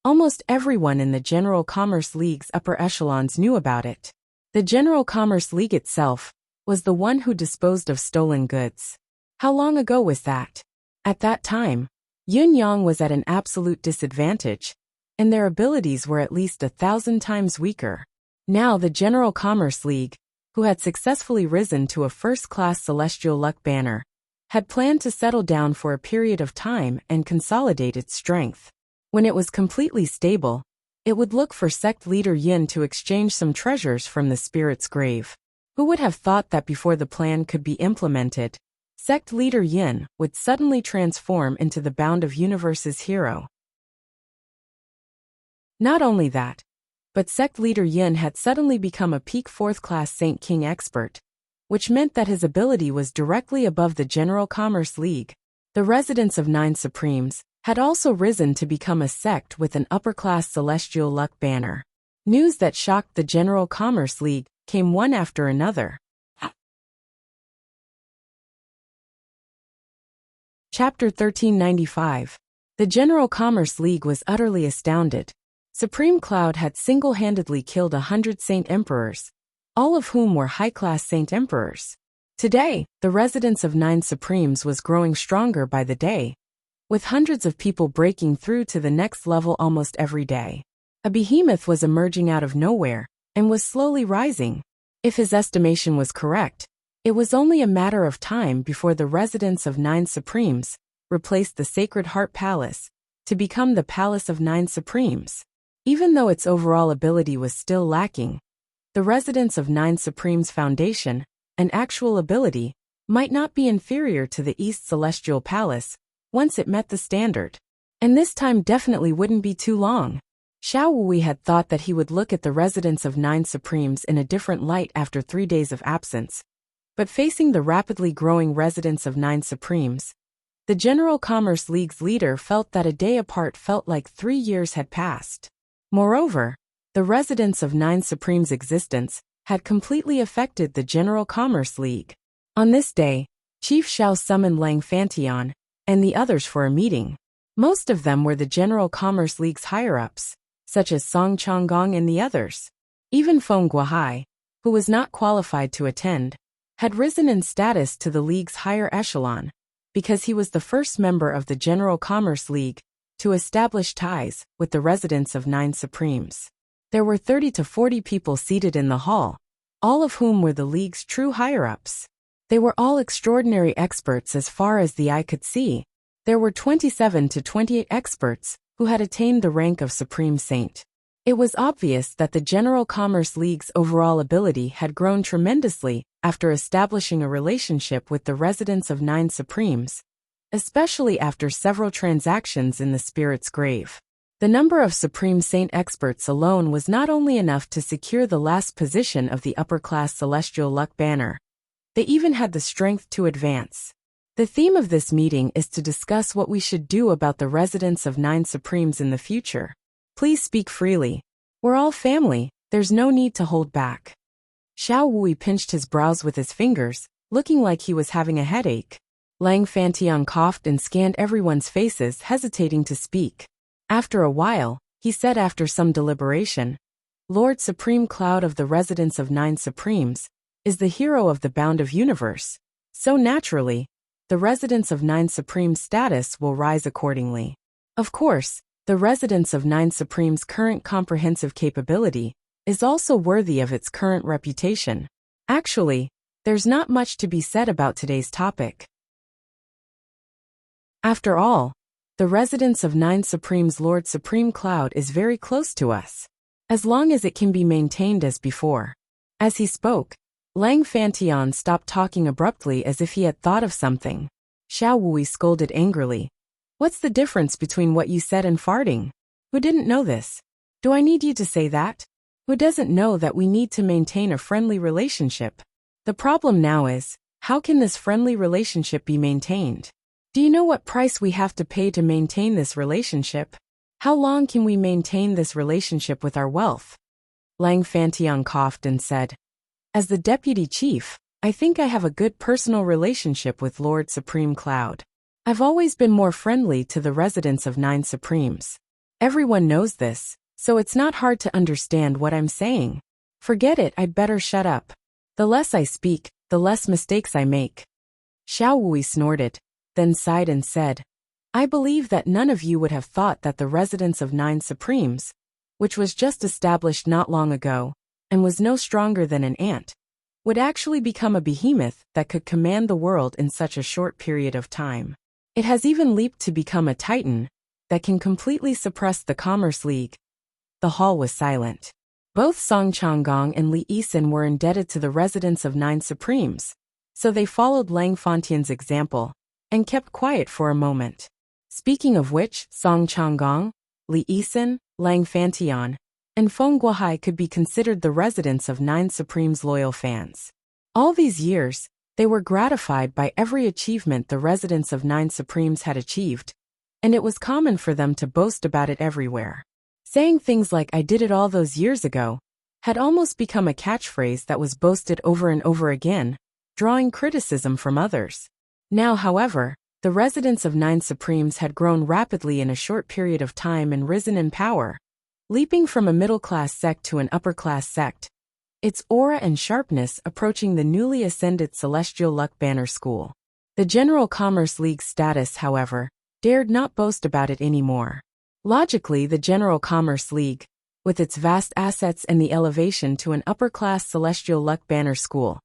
almost everyone in the General Commerce League's upper echelons knew about it. The General Commerce League itself was the one who disposed of stolen goods. How long ago was that? At that time, Yin Yang was at an absolute disadvantage, and their abilities were at least 1,000 times weaker. Now the General Commerce League, who had successfully risen to a first-class celestial luck banner, had planned to settle down for a period of time and consolidate its strength. When it was completely stable, it would look for sect leader Yin to exchange some treasures from the spirit's grave. Who would have thought that before the plan could be implemented, sect leader Yin would suddenly transform into the Bound of Universe's hero? Not only that, but sect leader Yin had suddenly become a peak 4th-class Saint King expert, which meant that his ability was directly above the General Commerce League. The residents of Nine Supremes had also risen to become a sect with an upper-class celestial luck banner. News that shocked the General Commerce League came one after another. Chapter 1395. The General Commerce League was utterly astounded. Supreme Cloud had single-handedly killed 100 Saint Emperors, all of whom were high-class Saint Emperors. Today, the residence of Nine Supremes was growing stronger by the day, with hundreds of people breaking through to the next level almost every day. A behemoth was emerging out of nowhere, and was slowly rising. If his estimation was correct, it was only a matter of time before the residence of Nine Supremes replaced the Sacred Heart Palace to become the Palace of Nine Supremes. Even though its overall ability was still lacking, the residence of Nine Supremes' foundation and actual ability might not be inferior to the East Celestial Palace once it met the standard. And this time definitely wouldn't be too long. Xiao Wui had thought that he would look at the residence of Nine Supremes in a different light after 3 days of absence. But facing the rapidly growing residence of Nine Supremes, the General Commerce League's leader felt that a day apart felt like 3 years had passed. Moreover, the residence of Nine Supremes' existence had completely affected the General Commerce League. On this day, Chief Xiao summoned Lang Fantian and the others for a meeting. Most of them were the General Commerce League's higher-ups, such as Song Chonggong and the others. Even Feng Guohai, who was not qualified to attend, had risen in status to the League's higher echelon, because he was the first member of the General Commerce League to establish ties with the residents of Nine Supremes. There were 30 to 40 people seated in the hall, all of whom were the League's true higher-ups. They were all extraordinary experts as far as the eye could see. There were 27 to 28 experts who had attained the rank of Supreme Saint. It was obvious that the General Commerce League's overall ability had grown tremendously after establishing a relationship with the residents of Nine Supremes, especially after several transactions in the spirit's grave. The number of Supreme Saint experts alone was not only enough to secure the last position of the upper-class Celestial Luck banner, they even had the strength to advance. The theme of this meeting is to discuss what we should do about the residents of Nine Supremes in the future. Please speak freely. We're all family, there's no need to hold back. Xiao Wui pinched his brows with his fingers, looking like he was having a headache. Lang Fantian coughed and scanned everyone's faces, hesitating to speak. After a while, he said after some deliberation, Lord Supreme Cloud of the residents of Nine Supremes, is the hero of the bound of universe, so naturally, the residents of Nine Supreme's status will rise accordingly. Of course, the residents of Nine Supreme's current comprehensive capability is also worthy of its current reputation. Actually, there's not much to be said about today's topic. After all, the residence of Nine Supreme's Lord Supreme Cloud is very close to us, as long as it can be maintained as before. As he spoke, Lang Fantian stopped talking abruptly as if he had thought of something. Xiao Wui scolded angrily. What's the difference between what you said and farting? Who didn't know this? Do I need you to say that? Who doesn't know that we need to maintain a friendly relationship? The problem now is, how can this friendly relationship be maintained? Do you know what price we have to pay to maintain this relationship? How long can we maintain this relationship with our wealth? Lang Fantian coughed and said, as the deputy chief, I think I have a good personal relationship with Lord Supreme Cloud. I've always been more friendly to the residents of Nine Supremes. Everyone knows this, so it's not hard to understand what I'm saying. Forget it, I'd better shut up. The less I speak, the less mistakes I make. Xiao Wui snorted, then sighed and said, I believe that none of you would have thought that the residence of Nine Supremes, which was just established not long ago, and was no stronger than an ant, would actually become a behemoth that could command the world in such a short period of time. It has even leaped to become a titan that can completely suppress the Commerce League. The hall was silent. Both Song Changgong and Li Yisin were indebted to the residents of Nine Supremes, so they followed Lang Fantian's example and kept quiet for a moment. Speaking of which, Song Changgong, Li Yisin, Lang Fantian, and Feng Guohai could be considered the residents of Nine Supreme's loyal fans. All these years, they were gratified by every achievement the residents of Nine Supremes had achieved, and it was common for them to boast about it everywhere. Saying things like "I did it all those years ago" had almost become a catchphrase that was boasted over and over again, drawing criticism from others. Now, however, the residents of Nine Supremes had grown rapidly in a short period of time and risen in power, leaping from a middle-class sect to an upper-class sect, its aura and sharpness approaching the newly ascended Celestial Luck Banner School. The General Commerce League's status, however, dared not boast about it anymore. Logically, the General Commerce League, with its vast assets and the elevation to an upper-class Celestial Luck Banner School,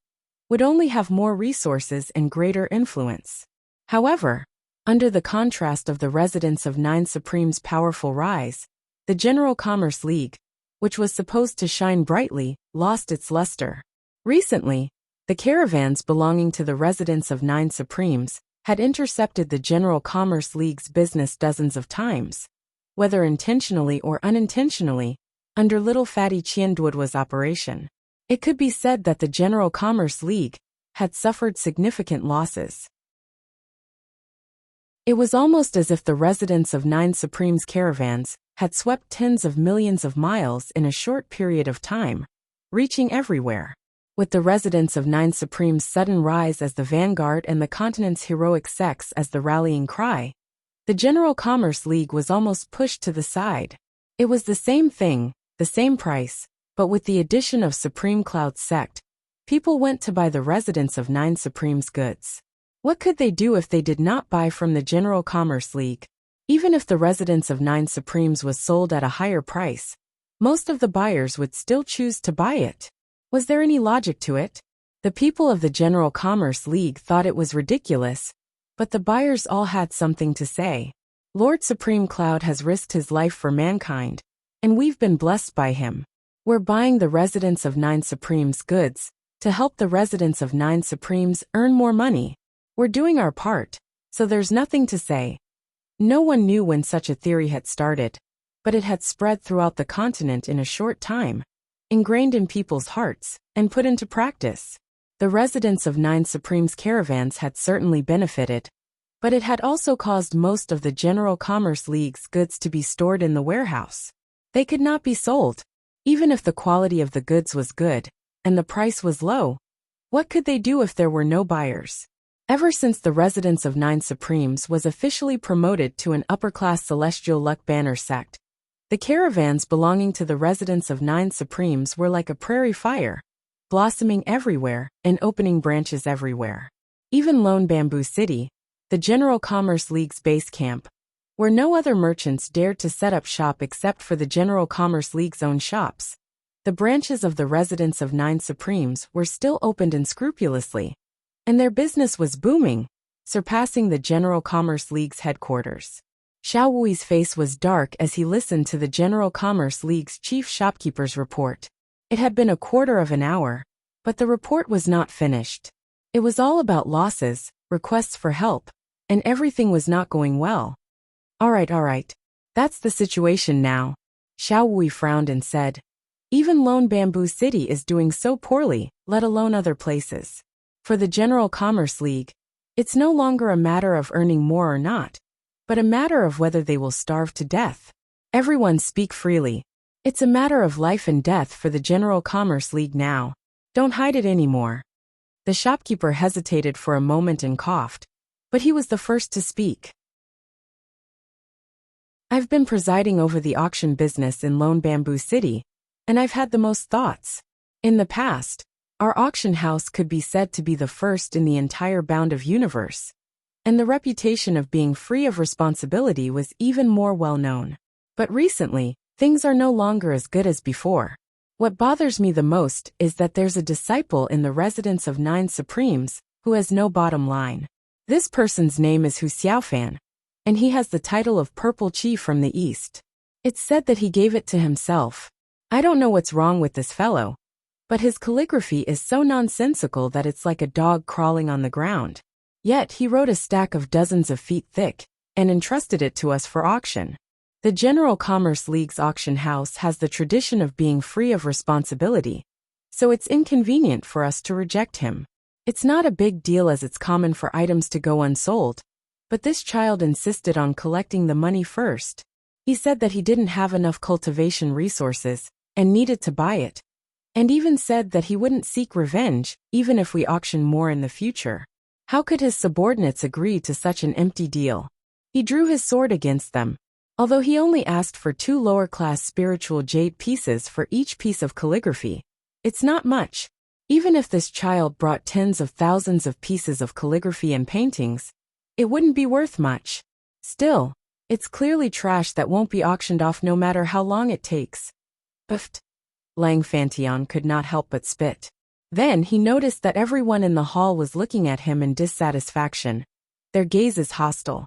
would only have more resources and greater influence. However, under the contrast of the residents of Nine Supreme's powerful rise, the General Commerce League, which was supposed to shine brightly, lost its luster. Recently, the caravans belonging to the residents of Nine Supremes had intercepted the General Commerce League's business dozens of times, whether intentionally or unintentionally, under little fatty Qianduoduo's operation. It could be said that the General Commerce League had suffered significant losses. It was almost as if the residents of Nine Supremes' caravans had swept tens of millions of miles in a short period of time, reaching everywhere. With the residents of Nine Supremes' sudden rise as the vanguard and the continent's heroic sects as the rallying cry, the General Commerce League was almost pushed to the side. It was the same thing, the same price, but with the addition of Supreme Cloud's sect, people went to buy the residents of Nine Supremes' goods. What could they do if they did not buy from the General Commerce League? Even if the residents of Nine Supremes was sold at a higher price, most of the buyers would still choose to buy it. Was there any logic to it? The people of the General Commerce League thought it was ridiculous, but the buyers all had something to say. Lord Supreme Cloud has risked his life for mankind, and we've been blessed by him. We're buying the residents of Nine Supremes' goods to help the residents of Nine Supremes earn more money. We're doing our part, so there's nothing to say. No one knew when such a theory had started, but it had spread throughout the continent in a short time, ingrained in people's hearts, and put into practice. The residents of Nine Supremes' caravans had certainly benefited, but it had also caused most of the General Commerce League's goods to be stored in the warehouse. They could not be sold. Even if the quality of the goods was good, and the price was low, what could they do if there were no buyers? Ever since the residents of Nine Supremes was officially promoted to an upper-class Celestial Luck Banner sect, the caravans belonging to the residents of Nine Supremes were like a prairie fire, blossoming everywhere and opening branches everywhere. Even Lone Bamboo City, the General Commerce League's base camp, where no other merchants dared to set up shop except for the General Commerce League's own shops. The branches of the residence of 9 Supremes were still opened unscrupulously, and their business was booming, surpassing the General Commerce League's headquarters. Xiao Wui's face was dark as he listened to the General Commerce League's chief shopkeeper's report. It had been a quarter of an hour, but the report was not finished. It was all about losses, requests for help, and everything was not going well. All right. That's the situation now. Xiao Wui frowned and said. Even Lone Bamboo City is doing so poorly, let alone other places. For the General Commerce League, it's no longer a matter of earning more or not, but a matter of whether they will starve to death. Everyone speak freely. It's a matter of life and death for the General Commerce League now. Don't hide it anymore. The shopkeeper hesitated for a moment and coughed, but he was the first to speak. I've been presiding over the auction business in Lone Bamboo City, and I've had the most thoughts. In the past, our auction house could be said to be the first in the entire bound of universe, and the reputation of being free of responsibility was even more well known. But recently, things are no longer as good as before. What bothers me the most is that there's a disciple in the residence of 9 Supremes who has no bottom line. This person's name is Hu Xiaofan, and he has the title of Purple Chief from the East. It's said that he gave it to himself. I don't know what's wrong with this fellow, but his calligraphy is so nonsensical that it's like a dog crawling on the ground. Yet he wrote a stack of dozens of feet thick and entrusted it to us for auction. The General Commerce League's auction house has the tradition of being free of responsibility, so it's inconvenient for us to reject him. It's not a big deal as it's common for items to go unsold, but this child insisted on collecting the money first. He said that he didn't have enough cultivation resources and needed to buy it, and even said that he wouldn't seek revenge even if we auction more in the future. How could his subordinates agree to such an empty deal? He drew his sword against them, although he only asked for 2 lower-class spiritual jade pieces for each piece of calligraphy. It's not much. Even if this child brought tens of thousands of pieces of calligraphy and paintings, it wouldn't be worth much. Still, it's clearly trash that won't be auctioned off no matter how long it takes. Uft. Lang Fantian could not help but spit. Then he noticed that everyone in the hall was looking at him in dissatisfaction, their gazes hostile.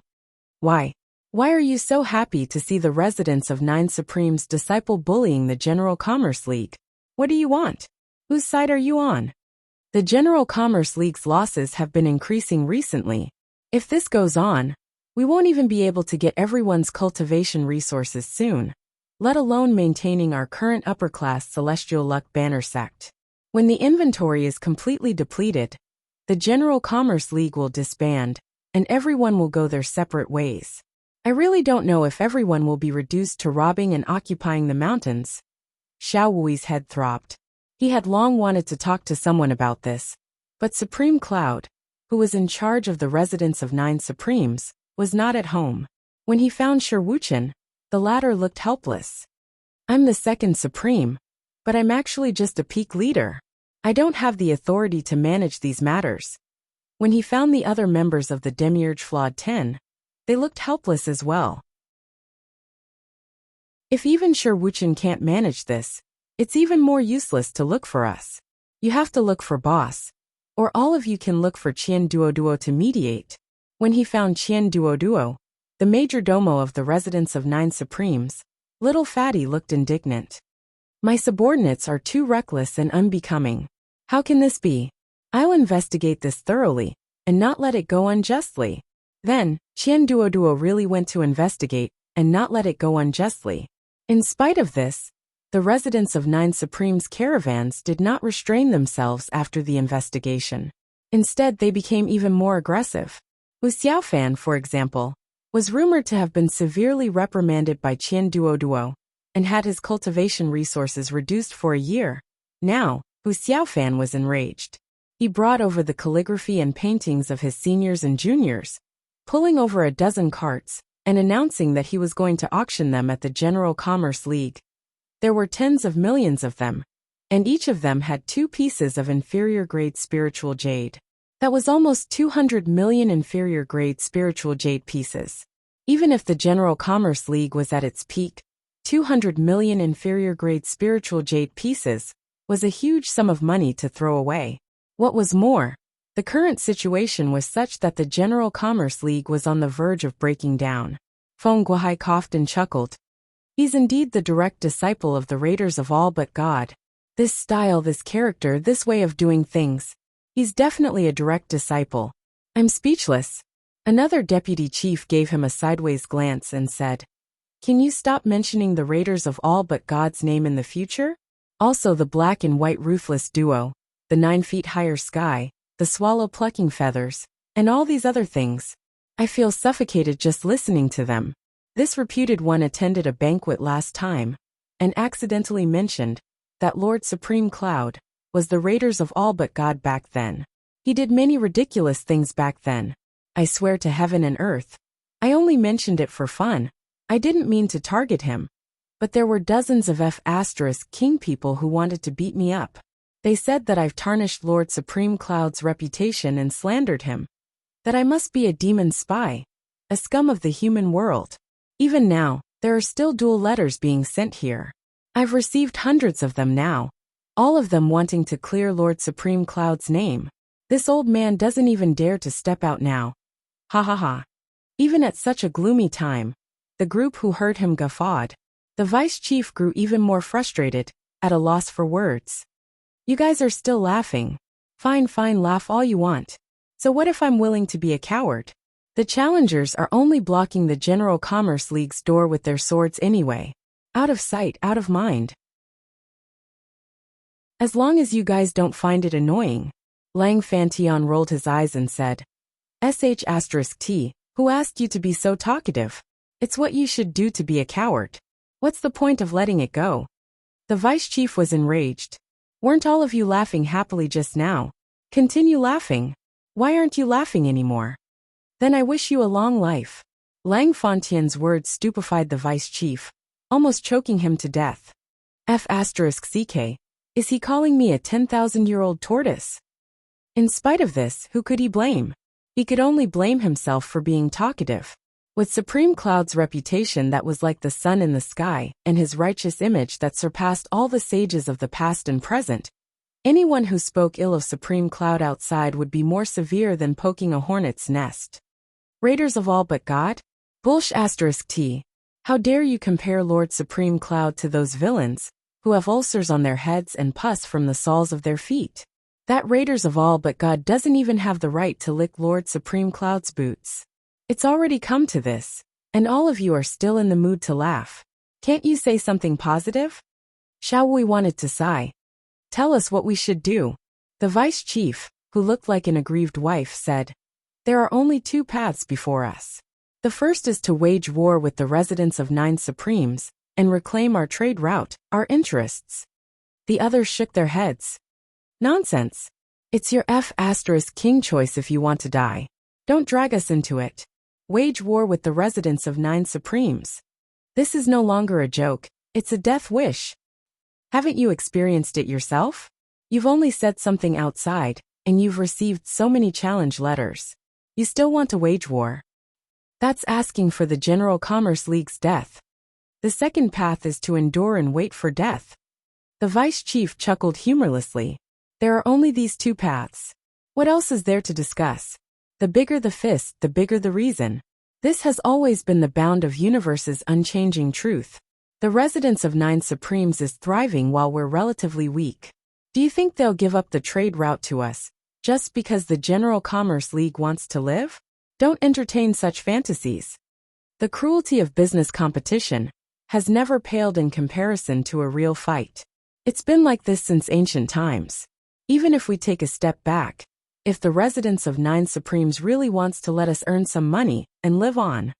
Why are you so happy to see the residents of 9 Supremes' disciple bullying the General Commerce League? What do you want? Whose side are you on? The General Commerce League's losses have been increasing recently. If this goes on, we won't even be able to get everyone's cultivation resources soon, let alone maintaining our current upper-class Celestial Luck Banner sect. When the inventory is completely depleted, the General Commerce League will disband, and everyone will go their separate ways. I really don't know if everyone will be reduced to robbing and occupying the mountains. Xiao Wui's head throbbed. He had long wanted to talk to someone about this, but Supreme Cloud, who was in charge of the residence of 9 Supremes, was not at home. When he found Sherwuchen, the latter looked helpless. I'm the 2nd Supreme, but I'm actually just a peak leader. I don't have the authority to manage these matters. When he found the other members of the Demiurge Flawed 10, they looked helpless as well. If even Sherwuchen can't manage this, it's even more useless to look for us. You have to look for Boss, or all of you can look for Qian Duoduo to mediate. When he found Qian Duoduo, the major domo of the residence of 9 Supremes, little Fatty looked indignant. My subordinates are too reckless and unbecoming. How can this be? I'll investigate this thoroughly, and not let it go unjustly. Then, Qian Duoduo really went to investigate, and not let it go unjustly. In spite of this, the residents of 9 Supremes' caravans did not restrain themselves after the investigation. Instead, they became even more aggressive. Wu Xiaofan, for example, was rumored to have been severely reprimanded by Qian Duoduo, and had his cultivation resources reduced for a year. Now, Wu Xiaofan was enraged. He brought over the calligraphy and paintings of his seniors and juniors, pulling over a dozen carts, and announcing that he was going to auction them at the General Commerce League. There were tens of millions of them, and each of them had 2 pieces of inferior-grade spiritual jade. That was almost 200 million inferior-grade spiritual jade pieces. Even if the General Commerce League was at its peak, 200 million inferior-grade spiritual jade pieces was a huge sum of money to throw away. What was more, the current situation was such that the General Commerce League was on the verge of breaking down. Feng Guohai coughed and chuckled. He's indeed the direct disciple of the Raiders of All But God. This style, this character, this way of doing things. He's definitely a direct disciple. I'm speechless. Another deputy chief gave him a sideways glance and said, "Can you stop mentioning the Raiders of All But God's name in the future? Also the black and white ruthless duo, the 9 feet higher sky, the swallow plucking feathers, and all these other things. I feel suffocated just listening to them." This reputed one attended a banquet last time, and accidentally mentioned that Lord Supreme Cloud was the Raiders of All But God back then. He did many ridiculous things back then. I swear to heaven and earth, I only mentioned it for fun. I didn't mean to target him. But there were dozens of F***king people who wanted to beat me up. They said that I've tarnished Lord Supreme Cloud's reputation and slandered him. That I must be a demon spy, a scum of the human world. Even now, there are still dual letters being sent here. I've received hundreds of them now, all of them wanting to clear Lord Supreme Cloud's name. This old man doesn't even dare to step out now. Ha ha ha. Even at such a gloomy time, the group who heard him guffawed. The vice chief grew even more frustrated, at a loss for words. You guys are still laughing. Fine, laugh all you want. So what if I'm willing to be a coward? The challengers are only blocking the General Commerce League's door with their swords anyway. Out of sight, out of mind. As long as you guys don't find it annoying. Lang Fantion rolled his eyes and said, **T, who asked you to be so talkative? It's what you should do to be a coward. What's the point of letting it go?" The vice chief was enraged. "Weren't all of you laughing happily just now? Continue laughing. Why aren't you laughing anymore? Then I wish you a long life." Lang Fontain's words stupefied the vice chief, almost choking him to death. F***ck, is he calling me a 10,000-year-old tortoise? In spite of this, who could he blame? He could only blame himself for being talkative. With Supreme Cloud's reputation that was like the sun in the sky, and his righteous image that surpassed all the sages of the past and present, anyone who spoke ill of Supreme Cloud outside would be more severe than poking a hornet's nest. Raiders of All But God? T. How dare you compare Lord Supreme Cloud to those villains, who have ulcers on their heads and pus from the soles of their feet? That Raiders of All But God doesn't even have the right to lick Lord Supreme Cloud's boots. It's already come to this, and all of you are still in the mood to laugh. Can't you say something positive? Shall we wanted to sigh? Tell us what we should do. The vice chief, who looked like an aggrieved wife, said, "There are only 2 paths before us. The first is to wage war with the residents of 9 Supremes, and reclaim our trade route, our interests." The others shook their heads. "Nonsense. It's your F***king choice if you want to die. Don't drag us into it. Wage war with the residents of 9 Supremes. This is no longer a joke, it's a death wish. Haven't you experienced it yourself? You've only said something outside, and you've received so many challenge letters. You still want to wage war? That's asking for the General Commerce League's death. The second path is to endure and wait for death." The vice chief chuckled humorlessly. There are only these 2 paths. What else is there to discuss? The bigger the fist, the bigger the reason. This has always been the bound of universe's unchanging truth. The residents of 9 Supremes is thriving while we're relatively weak. Do you think they'll give up the trade route to us, just because the General Commerce League wants to live? Don't entertain such fantasies. The cruelty of business competition has never paled in comparison to a real fight. It's been like this since ancient times. Even if we take a step back, if the residents of 9 Supremes really wants to let us earn some money and live on,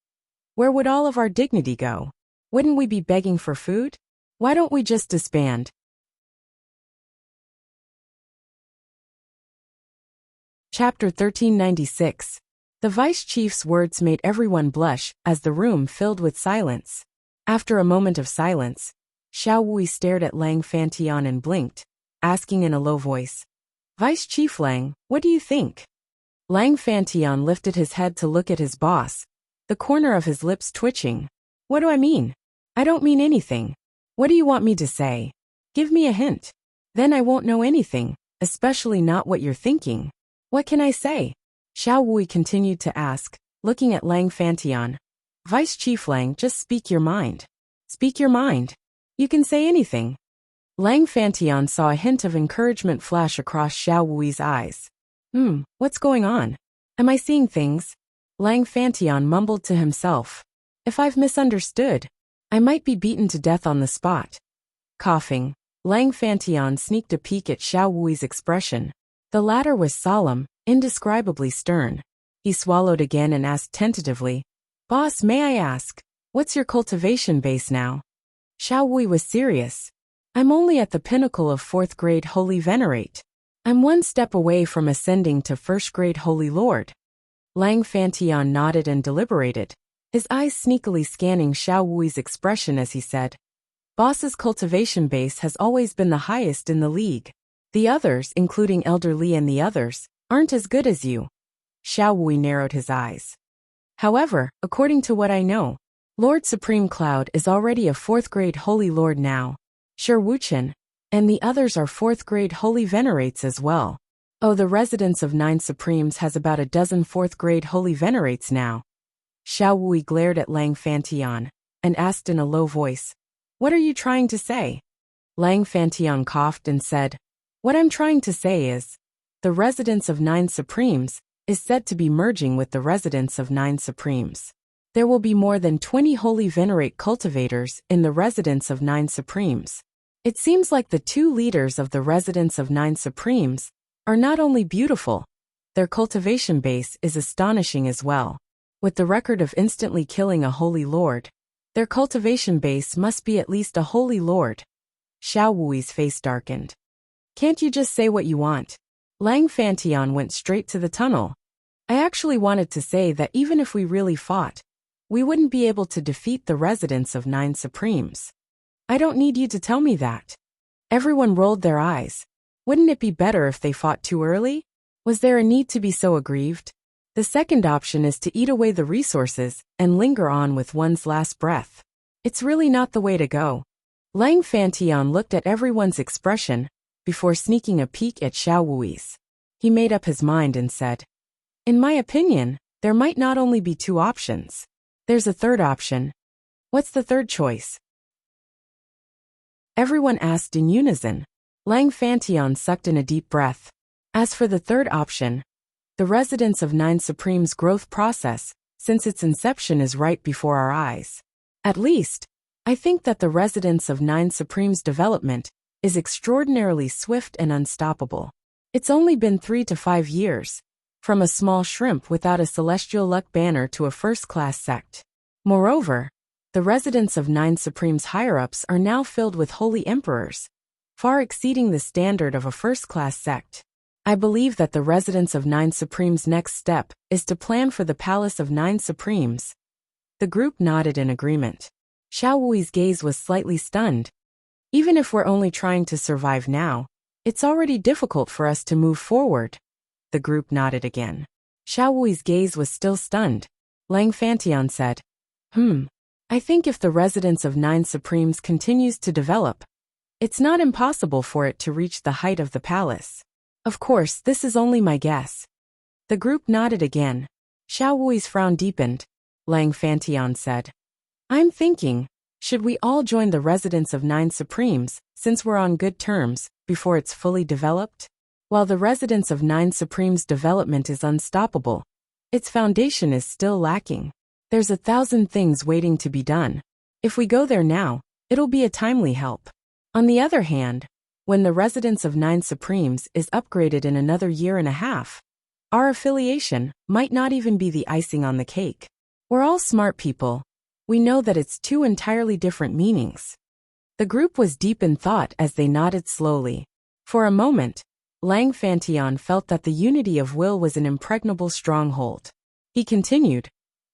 where would all of our dignity go? Wouldn't we be begging for food? Why don't we just disband? Chapter 1396. The vice chief's words made everyone blush as the room filled with silence. After a moment of silence, Xiao Wui stared at Lang Fantion and blinked, asking in a low voice. Vice Chief Lang, what do you think? Lang Fantian lifted his head to look at his boss, the corner of his lips twitching. What do I mean? I don't mean anything. What do you want me to say? Give me a hint. Then I won't know anything, especially not what you're thinking. What can I say? Xiao Wui continued to ask, looking at Lang Fantian. Vice Chief Lang, just speak your mind. Speak your mind. You can say anything. Lang Fantian saw a hint of encouragement flash across Xiao Wui's eyes. What's going on? Am I seeing things? Lang Fantian mumbled to himself. If I've misunderstood, I might be beaten to death on the spot. Coughing, Lang Fantian sneaked a peek at Xiao Wui's expression. The latter was solemn, indescribably stern. He swallowed again and asked tentatively, Boss, may I ask, what's your cultivation base now? Xiao Wui was serious. I'm only at the pinnacle of 4th grade Holy Venerate. I'm one step away from ascending to 1st grade Holy Lord. Lang Fantian nodded and deliberated, his eyes sneakily scanning Xiao Wui's expression as he said, Boss's cultivation base has always been the highest in the league. The others, including Elder Li and the others, aren't as good as you. Xiao Wui narrowed his eyes. However, according to what I know, Lord Supreme Cloud is already a 4th grade Holy Lord now. Sure Wuchen, and the others are 4th grade Holy Venerates as well. Oh, the residence of 9 Supremes has about a dozen 4th grade Holy Venerates now. Xiao Wui glared at Lang Fantian, and asked in a low voice, What are you trying to say? Lang Fantian coughed and said, What I'm trying to say is, the residence of 9 Supremes is said to be merging with the residence of 9 Supremes. There will be more than 20 Holy Venerate cultivators in the residence of 9 Supremes. It seems like the 2 leaders of the residence of 9 Supremes are not only beautiful, their cultivation base is astonishing as well. With the record of instantly killing a Holy Lord, their cultivation base must be at least a Holy Lord. Xiao Wui's face darkened. Can't you just say what you want? Lang Fantian went straight to the tunnel. I actually wanted to say that even if we really fought, we wouldn't be able to defeat the residence of 9 Supremes. I don't need you to tell me that. Everyone rolled their eyes. Wouldn't it be better if they fought too early? Was there a need to be so aggrieved? The second option is to eat away the resources and linger on with one's last breath. It's really not the way to go. Lang Fantian looked at everyone's expression before sneaking a peek at Xiao Wui's. He made up his mind and said, In my opinion, there might not only be 2 options. There's a third option. What's the third choice? Everyone asked in unison. Lang Fantian sucked in a deep breath. As for the third option, the residence of 9 Supreme's growth process, since its inception is right before our eyes. At least, I think that the residence of 9 Supreme's development is extraordinarily swift and unstoppable. It's only been 3 to 5 years, from a small shrimp without a celestial luck banner to a first-class sect. Moreover, the residence of 9 Supreme's higher-ups are now filled with holy emperors, far exceeding the standard of a first-class sect. I believe that the residence of 9 Supreme's next step is to plan for the Palace of 9 Supremes. The group nodded in agreement. Xiao Wui's gaze was slightly stunned. Even if we're only trying to survive now, it's already difficult for us to move forward. The group nodded again. Xiao Wui's gaze was still stunned. Lang Fantian said, I think if the residence of 9 Supremes continues to develop, it's not impossible for it to reach the height of the palace. Of course, this is only my guess. The group nodded again. Xiao Wui's frown deepened. Lang Fantian said, I'm thinking, should we all join the residence of 9 Supremes, since we're on good terms, before it's fully developed? While the residence of 9 Supremes' development is unstoppable, its foundation is still lacking. There's 1,000 things waiting to be done. If we go there now, it'll be a timely help. On the other hand, when the residence of 9 Supremes is upgraded in another year and a half, our affiliation might not even be the icing on the cake. We're all smart people. We know that it's 2 entirely different meanings. The group was deep in thought as they nodded slowly. For a moment, Lang Fantian felt that the unity of will was an impregnable stronghold. He continued,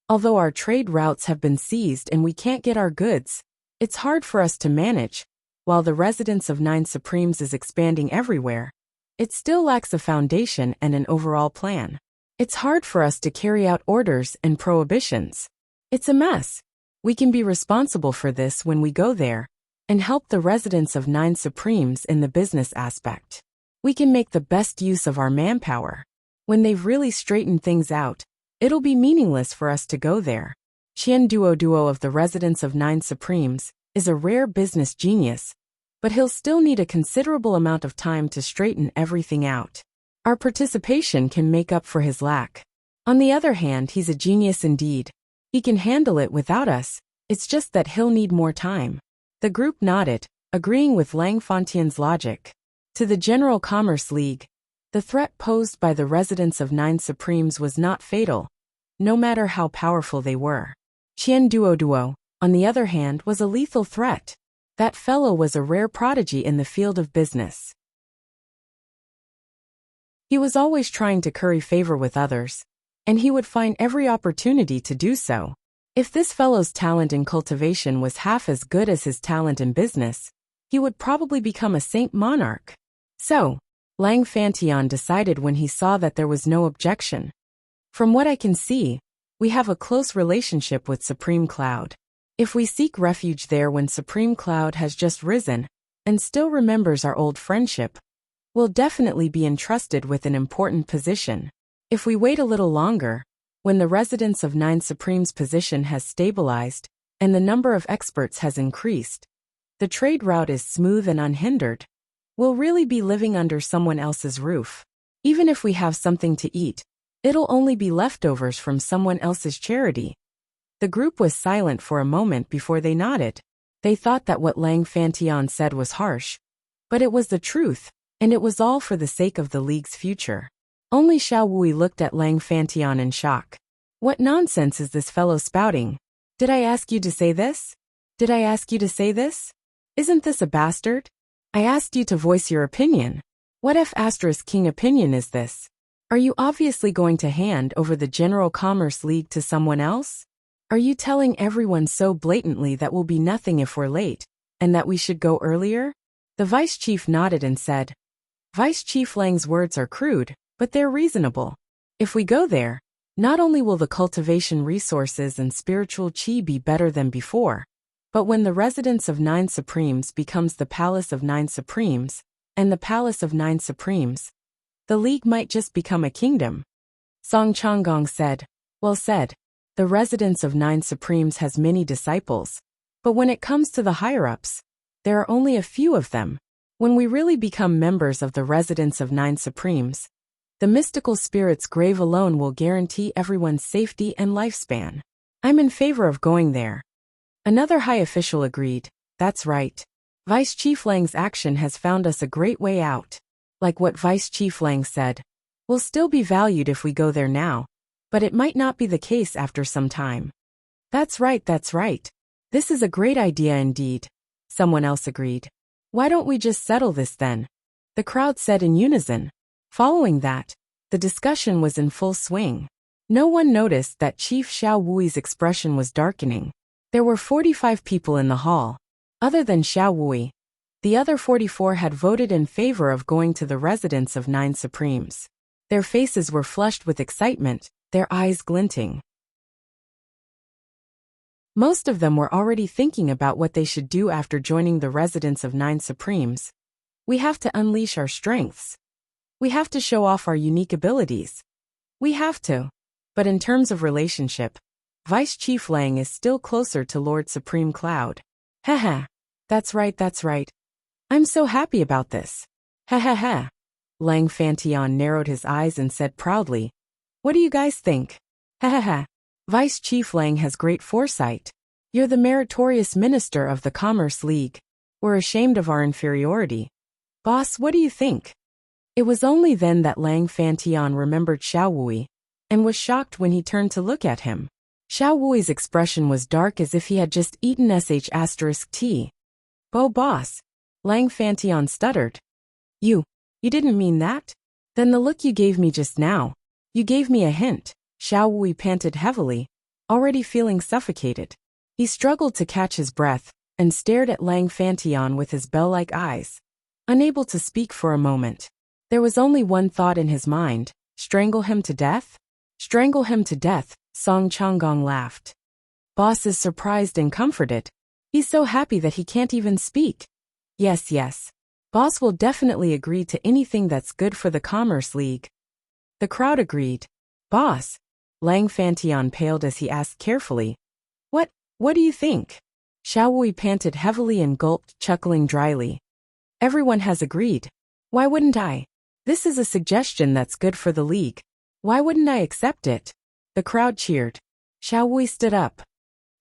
Although our trade routes have been seized and we can't get our goods, it's hard for us to manage, while the residence of 9 Supremes is expanding everywhere, it still lacks a foundation and an overall plan. It's hard for us to carry out orders and prohibitions. It's a mess. We can be responsible for this when we go there and help the residents of 9 Supremes in the business aspect. We can make the best use of our manpower. When they've really straightened things out, it'll be meaningless for us to go there. Qian Duo of the residents of 9 Supremes is a rare business genius, but he'll still need a considerable amount of time to straighten everything out. Our participation can make up for his lack. On the other hand, he's a genius indeed. He can handle it without us, it's just that he'll need more time. The group nodded, agreeing with Lang Fontain's logic. To the General Commerce League, the threat posed by the residents of 9 Supremes was not fatal, no matter how powerful they were. Qian Duo, on the other hand, was a lethal threat. That fellow was a rare prodigy in the field of business. He was always trying to curry favor with others, and he would find every opportunity to do so. If this fellow's talent in cultivation was half as good as his talent in business, he would probably become a saint monarch. So, Lang Fantian decided when he saw that there was no objection. From what I can see, we have a close relationship with Supreme Cloud. If we seek refuge there when Supreme Cloud has just risen and still remembers our old friendship, we'll definitely be entrusted with an important position. If we wait a little longer, when the residence of 9 Supremes' position has stabilized and the number of experts has increased, the trade route is smooth and unhindered, we'll really be living under someone else's roof. Even if we have something to eat, it'll only be leftovers from someone else's charity. The group was silent for a moment before they nodded. They thought that what Lang Fantian said was harsh, but it was the truth, and it was all for the sake of the League's future. Only Xiao Wui looked at Lang Fantian in shock. What nonsense is this fellow spouting? Did I ask you to say this? Did I ask you to say this? Isn't this a bastard? I asked you to voice your opinion. What F***king opinion is this? Are you obviously going to hand over the General Commerce League to someone else? Are you telling everyone so blatantly that we'll be nothing if we're late, and that we should go earlier? The vice chief nodded and said, Vice Chief Lang's words are crude, but they're reasonable. If we go there, not only will the cultivation resources and spiritual qi be better than before, but when the residence of 9 Supremes becomes the Palace of 9 Supremes, and the Palace of 9 Supremes, the League might just become a kingdom. Song Changgong said, Well said. The residence of 9 Supremes has many disciples, but when it comes to the higher-ups, there are only a few of them. When we really become members of the residence of 9 Supremes, the mystical spirit's grave alone will guarantee everyone's safety and lifespan. I'm in favor of going there. Another high official agreed, That's right. Vice Chief Lang's action has found us a great way out. Like what Vice Chief Lang said, we'll still be valued if we go there now, but it might not be the case after some time. That's right. This is a great idea indeed. Someone else agreed. Why don't we just settle this then? The crowd said in unison. Following that, the discussion was in full swing. No one noticed that Chief Xiao Wui's expression was darkening. There were 45 people in the hall. Other than Xiao Wui, the other 44 had voted in favor of going to the residence of 9 Supremes. Their faces were flushed with excitement, their eyes glinting. Most of them were already thinking about what they should do after joining the residence of 9 Supremes. We have to unleash our strengths. We have to show off our unique abilities. We have to. But in terms of relationship, Vice Chief Lang is still closer to Lord Supreme Cloud. Haha. That's right. I'm so happy about this. Ha. Lang Fantian narrowed his eyes and said proudly, What do you guys think? Ha. Vice Chief Lang has great foresight. You're the meritorious minister of the Commerce League. We're ashamed of our inferiority. Boss, what do you think? It was only then that Lang Fantian remembered Xiao Wui, and was shocked when he turned to look at him. Xiao Wui's expression was dark as if he had just eaten sh*t. Boss. Lang Fantian stuttered. You didn't mean that? Then the look you gave me just now. You gave me a hint. Xiao Wui panted heavily, already feeling suffocated. He struggled to catch his breath, and stared at Lang Fantion with his bell-like eyes, unable to speak for a moment. There was only one thought in his mind: strangle him to death? Strangle him to death, Song Changgong laughed. Boss is surprised and comforted. He's so happy that he can't even speak. Yes. Boss will definitely agree to anything that's good for the Commerce League. The crowd agreed. Boss. Lang Fantion paled as he asked carefully. What do you think? Xiao Wui panted heavily and gulped, chuckling dryly. Everyone has agreed. Why wouldn't I? This is a suggestion that's good for the league. Why wouldn't I accept it? The crowd cheered. Xiao Wui stood up.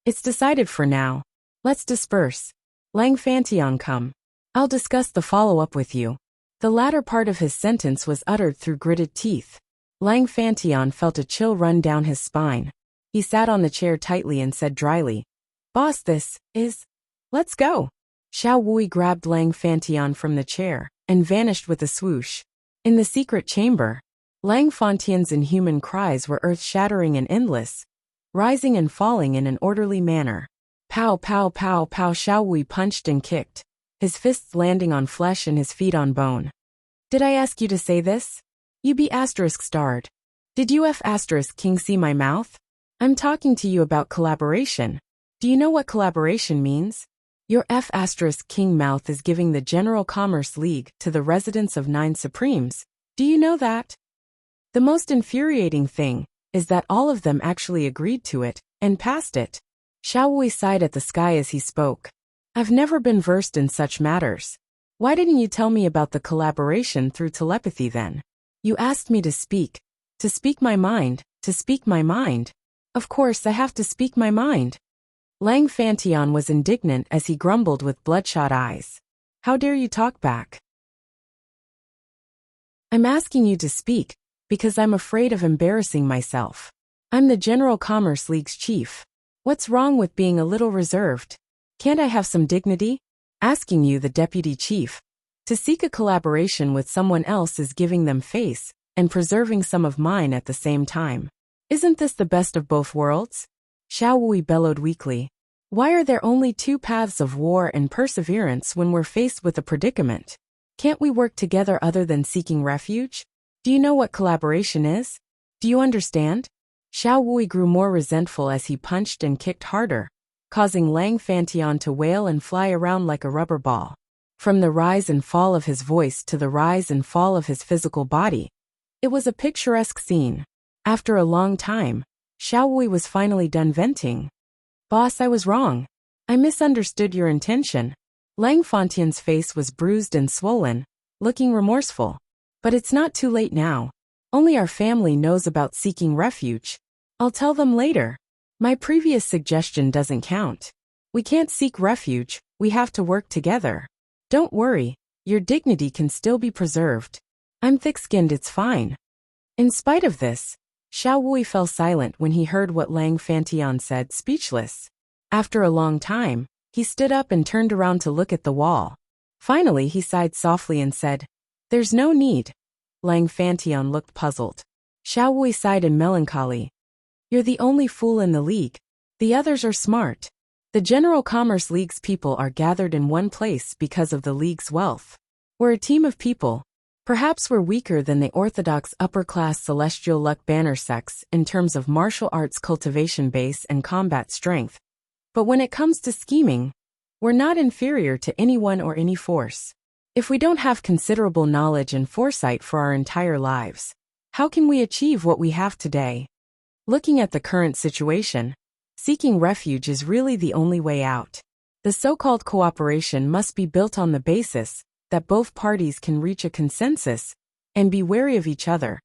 It's decided for now. Let's disperse. Lang Fantion, come. I'll discuss the follow-up with you. The latter part of his sentence was uttered through gritted teeth. Lang Fantion felt a chill run down his spine. He sat on the chair tightly and said dryly, Boss, this is... Let's go. Xiao Wui grabbed Lang Fantion from the chair and vanished with a swoosh. In the secret chamber, Lang Fantion's inhuman cries were earth-shattering and endless, rising and falling in an orderly manner. Pow, pow, pow, pow. Xiao Wui punched and kicked, his fists landing on flesh and his feet on bone. Did I ask you to say this? You be *starred. Did you *king see my mouth? I'm talking to you about collaboration. Do you know what collaboration means? Your *king mouth is giving the General Commerce League to the residents of 9 Supremes. Do you know that? The most infuriating thing is that all of them actually agreed to it and passed it. Xiao Wui sighed at the sky as he spoke. I've never been versed in such matters. Why didn't you tell me about the collaboration through telepathy then? You asked me to speak my mind, to speak my mind. Of course I have to speak my mind. Lang Fantion was indignant as he grumbled with bloodshot eyes. How dare you talk back? I'm asking you to speak, because I'm afraid of embarrassing myself. I'm the General Commerce League's chief. What's wrong with being a little reserved? Can't I have some dignity? Asking you, the deputy chief, to seek a collaboration with someone else is giving them face and preserving some of mine at the same time. Isn't this the best of both worlds? Xiao Wui bellowed weakly. Why are there only 2 paths of war and perseverance when we're faced with a predicament? Can't we work together other than seeking refuge? Do you know what collaboration is? Do you understand? Xiao Wui grew more resentful as he punched and kicked harder, causing Lang Fantion to wail and fly around like a rubber ball. From the rise and fall of his voice to the rise and fall of his physical body, it was a picturesque scene. After a long time, Xiao Wui was finally done venting. Boss, I was wrong. I misunderstood your intention. Lang Fantion's face was bruised and swollen, looking remorseful. But it's not too late now. Only our family knows about seeking refuge. I'll tell them later. My previous suggestion doesn't count. We can't seek refuge, we have to work together. Don't worry, your dignity can still be preserved. I'm thick-skinned, it's fine. In spite of this, Xiao Wui fell silent when he heard what Lang Fantion said, speechless. After a long time, he stood up and turned around to look at the wall. Finally he sighed softly and said, There's no need. Lang Fantion looked puzzled. Xiao Wui sighed in melancholy. You're the only fool in the league. The others are smart. The General Commerce League's people are gathered in one place because of the league's wealth. We're a team of people. Perhaps we're weaker than the orthodox upper-class celestial luck banner sects in terms of martial arts cultivation base and combat strength. But when it comes to scheming, we're not inferior to anyone or any force. If we don't have considerable knowledge and foresight for our entire lives, how can we achieve what we have today? Looking at the current situation, seeking refuge is really the only way out. The so-called cooperation must be built on the basis that both parties can reach a consensus and be wary of each other,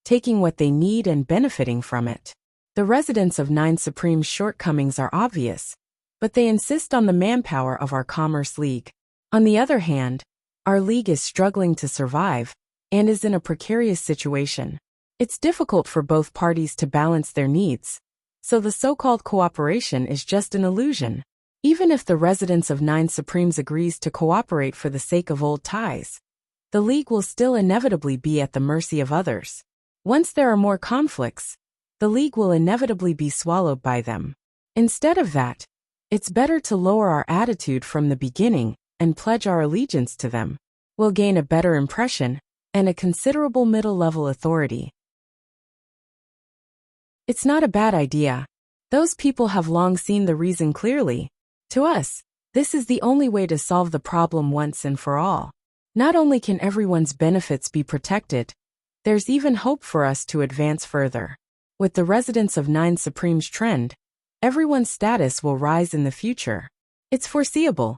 taking what they need and benefiting from it. The residents of 9 Supreme's shortcomings are obvious, but they insist on the manpower of our Commerce League. On the other hand, our league is struggling to survive and is in a precarious situation. It's difficult for both parties to balance their needs, so the so-called cooperation is just an illusion. Even if the residents of 9 Supremes agrees to cooperate for the sake of old ties, the league will still inevitably be at the mercy of others. Once there are more conflicts, the league will inevitably be swallowed by them. Instead of that, It's better to lower our attitude from the beginning and pledge our allegiance to them. We'll gain a better impression and a considerable middle-level authority. It's not a bad idea. Those people have long seen the reason clearly. To us, this is the only way to solve the problem once and for all. Not only can everyone's benefits be protected, there's even hope for us to advance further. With the residence of 9 Supremes trend, everyone's status will rise in the future. It's foreseeable.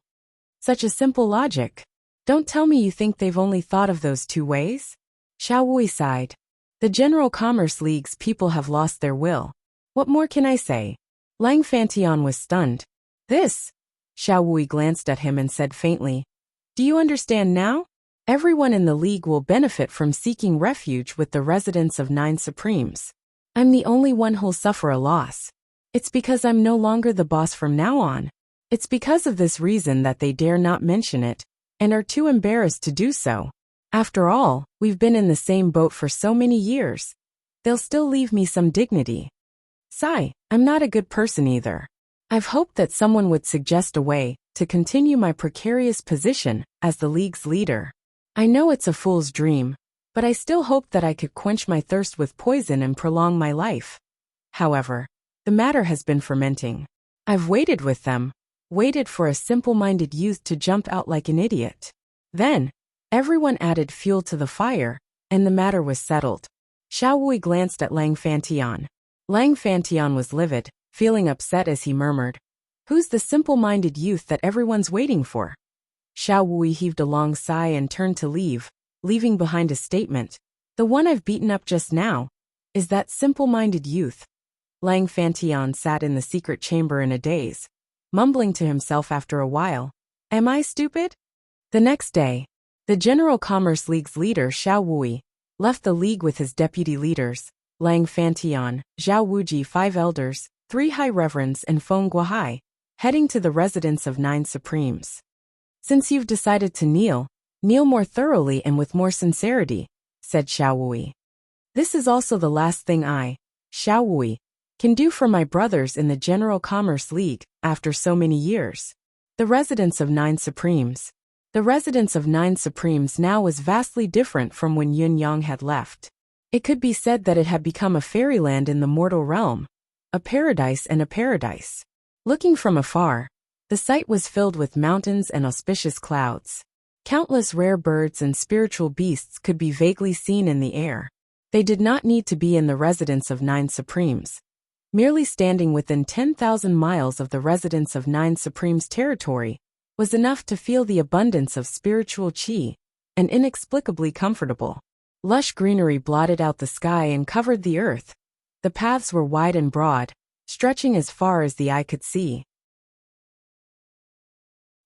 Such a simple logic. Don't tell me you think they've only thought of those 2 ways? Xiao Wui sighed. The General Commerce League's people have lost their will. What more can I say? Lang Fantian was stunned. This? Xiao Wui glanced at him and said faintly. Do you understand now? Everyone in the league will benefit from seeking refuge with the residence of 9 Supremes. I'm the only one who'll suffer a loss. It's because I'm no longer the boss from now on. It's because of this reason that they dare not mention it, and are too embarrassed to do so. After all, we've been in the same boat for so many years. They'll still leave me some dignity. Sigh, I'm not a good person either. I've hoped that someone would suggest a way to continue my precarious position as the league's leader. I know it's a fool's dream, but I still hoped that I could quench my thirst with poison and prolong my life. However, the matter has been fermenting. I've waited with them, waited for a simple-minded youth to jump out like an idiot. Then, everyone added fuel to the fire, and the matter was settled. Xiao Wui glanced at Lang Fantian. Lang Fantian was livid, feeling upset as he murmured, "Who's the simple-minded youth that everyone's waiting for?" Xiao Wui heaved a long sigh and turned to leave, leaving behind a statement. "The one I've beaten up just now is that simple-minded youth." Lang Fantian sat in the secret chamber in a daze, mumbling to himself after a while, "Am I stupid?" The next day, the General Commerce League's leader Xiao Wui left the league with his deputy leaders, Lang Fantian, Zhao Wuji, 5 elders, 3 high reverends and Feng Guohai, heading to the residence of 9 Supremes. "Since you've decided to kneel more thoroughly and with more sincerity," said Xiao Wui. "This is also the last thing I, Xiao Wui, can do for my brothers in the General Commerce League after so many years." The residence of 9 Supremes. The residence of 9 Supremes now was vastly different from when Yun Yang had left. It could be said that it had become a fairyland in the mortal realm, a paradise and a paradise. Looking from afar, the sight was filled with mountains and auspicious clouds. Countless rare birds and spiritual beasts could be vaguely seen in the air. They did not need to be in the residence of 9 Supremes. Merely standing within 10,000 miles of the residence of 9 Supremes territory was enough to feel the abundance of spiritual qi, and inexplicably comfortable. Lush greenery blotted out the sky and covered the earth. The paths were wide and broad, stretching as far as the eye could see.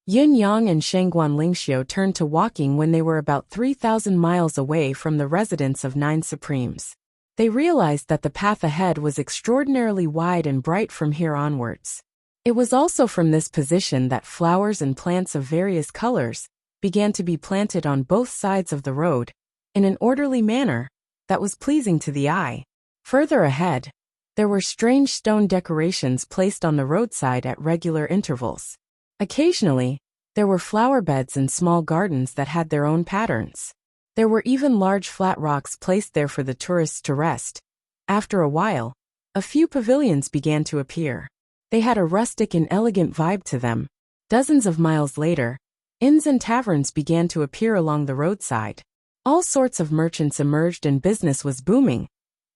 Yun Yang and Shengguan Lingxiu turned to walking when they were about 3,000 miles away from the residence of 9 Supremes. They realized that the path ahead was extraordinarily wide and bright from here onwards. It was also from this position that flowers and plants of various colors began to be planted on both sides of the road, in an orderly manner that was pleasing to the eye. Further ahead, there were strange stone decorations placed on the roadside at regular intervals. Occasionally, there were flower beds and small gardens that had their own patterns. There were even large flat rocks placed there for the tourists to rest. After a while, a few pavilions began to appear. They had a rustic and elegant vibe to them. Dozens of miles later, inns and taverns began to appear along the roadside. All sorts of merchants emerged and business was booming.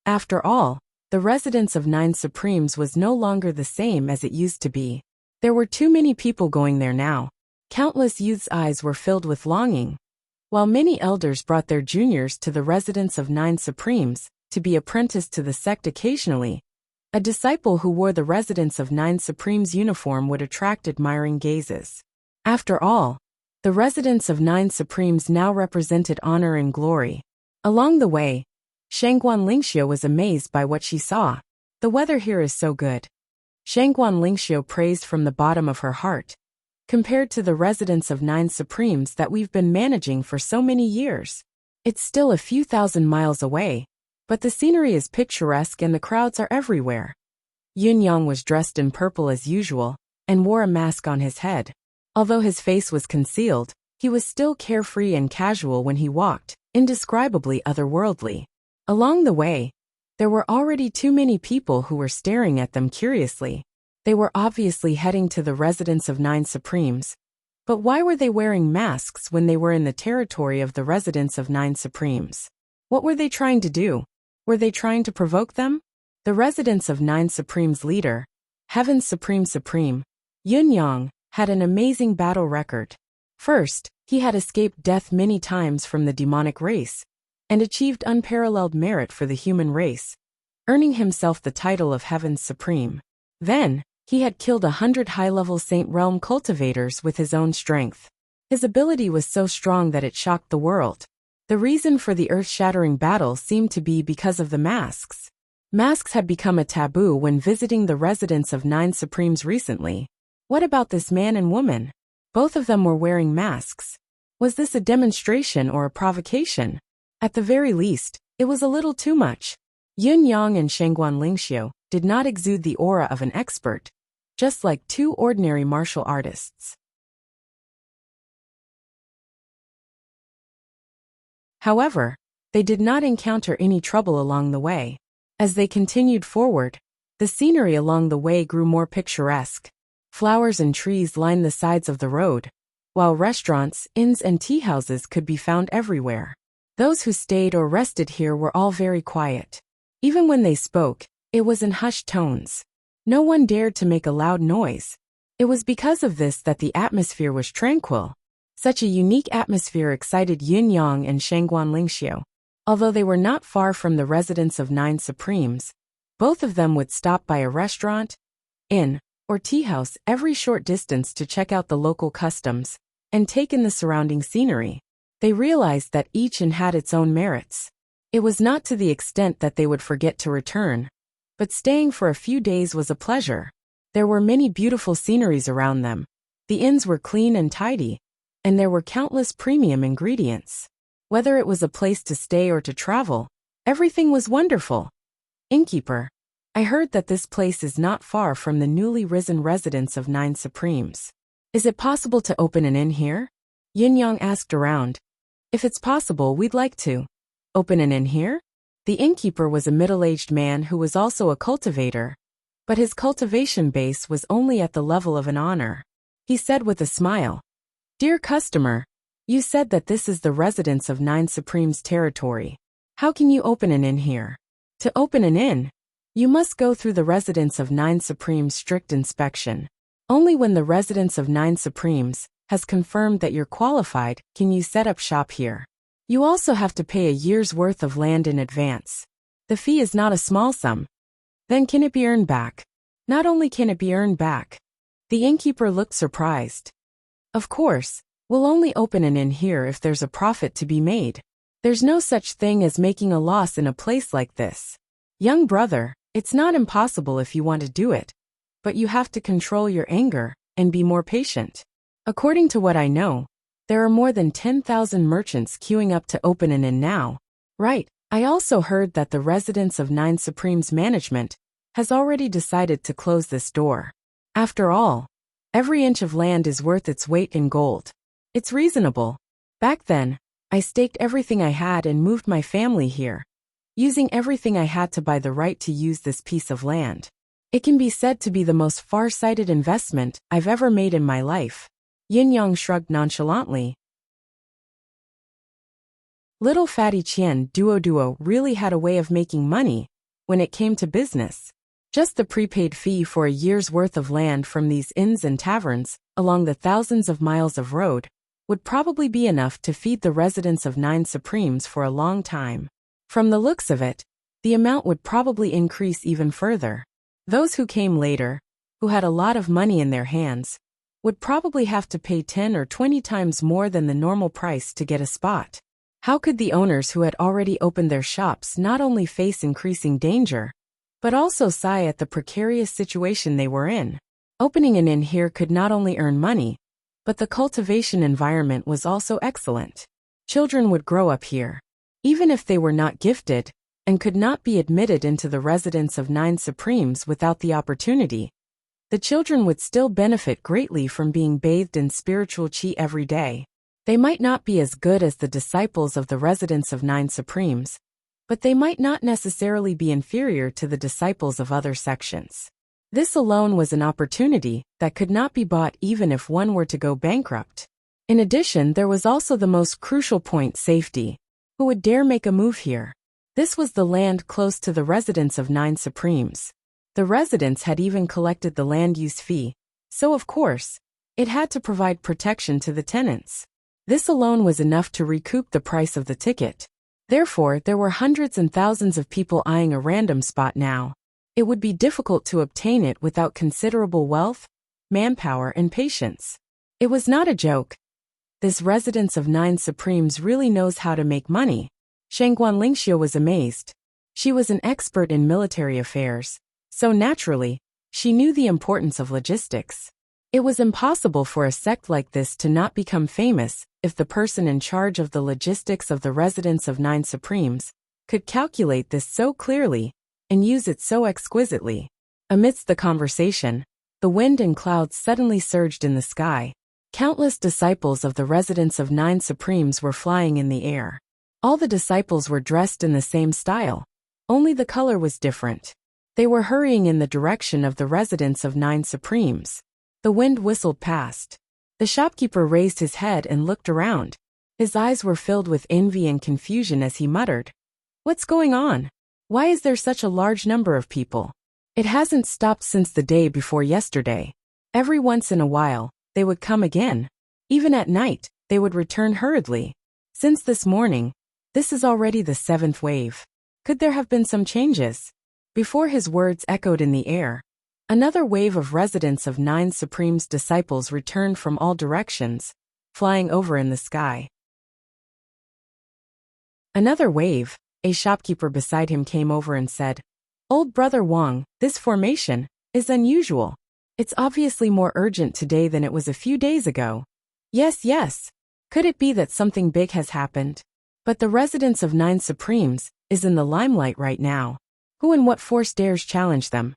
After all, the residence of 9 Supremes was no longer the same as it used to be. There were too many people going there now. Countless youths' eyes were filled with longing. While many elders brought their juniors to the residence of 9 Supremes to be apprenticed to the sect occasionally, a disciple who wore the residence of 9 Supremes uniform would attract admiring gazes. After all, the residence of 9 Supremes now represented honor and glory. Along the way, Shengguan Lingxiu was amazed by what she saw. "The weather here is so good." Shengguan Lingxiu praised from the bottom of her heart. "Compared to the residence of 9 Supremes that we've been managing for so many years, it's still a few thousand miles away, but the scenery is picturesque and the crowds are everywhere." Yun Yang was dressed in purple as usual, and wore a mask on his head. Although his face was concealed, he was still carefree and casual when he walked, indescribably otherworldly. Along the way, there were already too many people who were staring at them curiously. They were obviously heading to the residence of 9 Supremes. But why were they wearing masks when they were in the territory of the residence of 9 Supremes? What were they trying to do? Were they trying to provoke them? The residence of 9 Supremes leader, Heaven's Supreme, Yun Yang, had an amazing battle record. First, he had escaped death many times from the demonic race, and achieved unparalleled merit for the human race, earning himself the title of Heaven's Supreme. Then, he had killed 100 high-level Saint Realm cultivators with his own strength. His ability was so strong that it shocked the world. The reason for the earth-shattering battle seemed to be because of the masks. Masks had become a taboo when visiting the residence of 9 Supremes recently. What about this man and woman? Both of them were wearing masks. Was this a demonstration or a provocation? At the very least, it was a little too much. Yun Yang and Shengguan Lingxiu did not exude the aura of an expert, just like two ordinary martial artists. However, they did not encounter any trouble along the way. As they continued forward, the scenery along the way grew more picturesque. Flowers and trees lined the sides of the road, while restaurants, inns and tea houses could be found everywhere. Those who stayed or rested here were all very quiet. Even when they spoke, it was in hushed tones. No one dared to make a loud noise. It was because of this that the atmosphere was tranquil. Such a unique atmosphere excited Yun Yang and Shengguan Lingxiu. Although they were not far from the residence of 9 Supremes, both of them would stop by a restaurant, inn, or tea house every short distance to check out the local customs and take in the surrounding scenery. They realized that each inn had its own merits. It was not to the extent that they would forget to return, but staying for a few days was a pleasure. There were many beautiful sceneries around them. The inns were clean and tidy, and there were countless premium ingredients. Whether it was a place to stay or to travel, everything was wonderful. Innkeeper, I heard that this place is not far from the newly risen residence of 9 Supremes. Is it possible to open an inn here? Yin Yang asked around. If it's possible, we'd like to. Open an inn here? The innkeeper was a middle-aged man who was also a cultivator, but his cultivation base was only at the level of an honor. He said with a smile, Dear customer, you said that this is the residence of 9 Supremes territory. How can you open an inn here? To open an inn, you must go through the residence of 9 Supremes strict inspection. Only when the residence of 9 Supremes has confirmed that you're qualified can you set up shop here. You also have to pay a year's worth of land in advance. The fee is not a small sum. Then can it be earned back? Not only can it be earned back. The innkeeper looked surprised. Of course, we'll only open an inn here if there's a profit to be made. There's no such thing as making a loss in a place like this. Young brother, it's not impossible if you want to do it, but you have to control your anger and be more patient. According to what I know, there are more than 10,000 merchants queuing up to open an inn now. Right, I also heard that the residence of 9 Supremes management has already decided to close this door. After all, every inch of land is worth its weight in gold. It's reasonable. Back then, I staked everything I had and moved my family here, using everything I had to buy the right to use this piece of land. It can be said to be the most far-sighted investment I've ever made in my life. Yin Yang shrugged nonchalantly. Little Fatty Qian Duo really had a way of making money when it came to business. Just the prepaid fee for a year's worth of land from these inns and taverns along the thousands of miles of road would probably be enough to feed the residents of 9 Supremes for a long time. From the looks of it, the amount would probably increase even further. Those who came later, who had a lot of money in their hands, would probably have to pay 10 or 20 times more than the normal price to get a spot. How could the owners who had already opened their shops not only face increasing danger, but also sigh at the precarious situation they were in? Opening an inn here could not only earn money, but the cultivation environment was also excellent. Children would grow up here, even if they were not gifted, and could not be admitted into the residence of 9 Supremes without the opportunity. the children would still benefit greatly from being bathed in spiritual qi every day. They might not be as good as the disciples of the residents of Nine Supremes, but they might not necessarily be inferior to the disciples of other sections. This alone was an opportunity that could not be bought even if one were to go bankrupt. In addition, there was also the most crucial point: safety. Who would dare make a move here? This was the land close to the residence of Nine Supremes. The residents had even collected the land use fee, so of course, it had to provide protection to the tenants. This alone was enough to recoup the price of the ticket. Therefore, there were hundreds and thousands of people eyeing a random spot now. It would be difficult to obtain it without considerable wealth, manpower, and patience. It was not a joke. This residence of Nine Supremes really knows how to make money. Shangguan Lingxiu was amazed. She was an expert in military affairs, so naturally, she knew the importance of logistics. It was impossible for a sect like this to not become famous if the person in charge of the logistics of the residence of Nine Supremes could calculate this so clearly and use it so exquisitely. Amidst the conversation, the wind and clouds suddenly surged in the sky. Countless disciples of the residence of Nine Supremes were flying in the air. All the disciples were dressed in the same style, only the color was different. They were hurrying in the direction of the residence of Nine Supremes. The wind whistled past. The shopkeeper raised his head and looked around. His eyes were filled with envy and confusion as he muttered, "What's going on? Why is there such a large number of people? It hasn't stopped since the day before yesterday. Every once in a while, they would come again. Even at night, they would return hurriedly. Since this morning, this is already the 7th wave. Could there have been some changes?" Before his words echoed in the air, another wave of residents of Nine Supremes disciples returned from all directions, flying over in the sky. Another wave. A shopkeeper beside him came over and said, "Old Brother Wang, this formation is unusual. It's obviously more urgent today than it was a few days ago." Yes. Could it be that something big has happened? But the residence of Nine Supremes is in the limelight right now. Who and what force dares challenge them?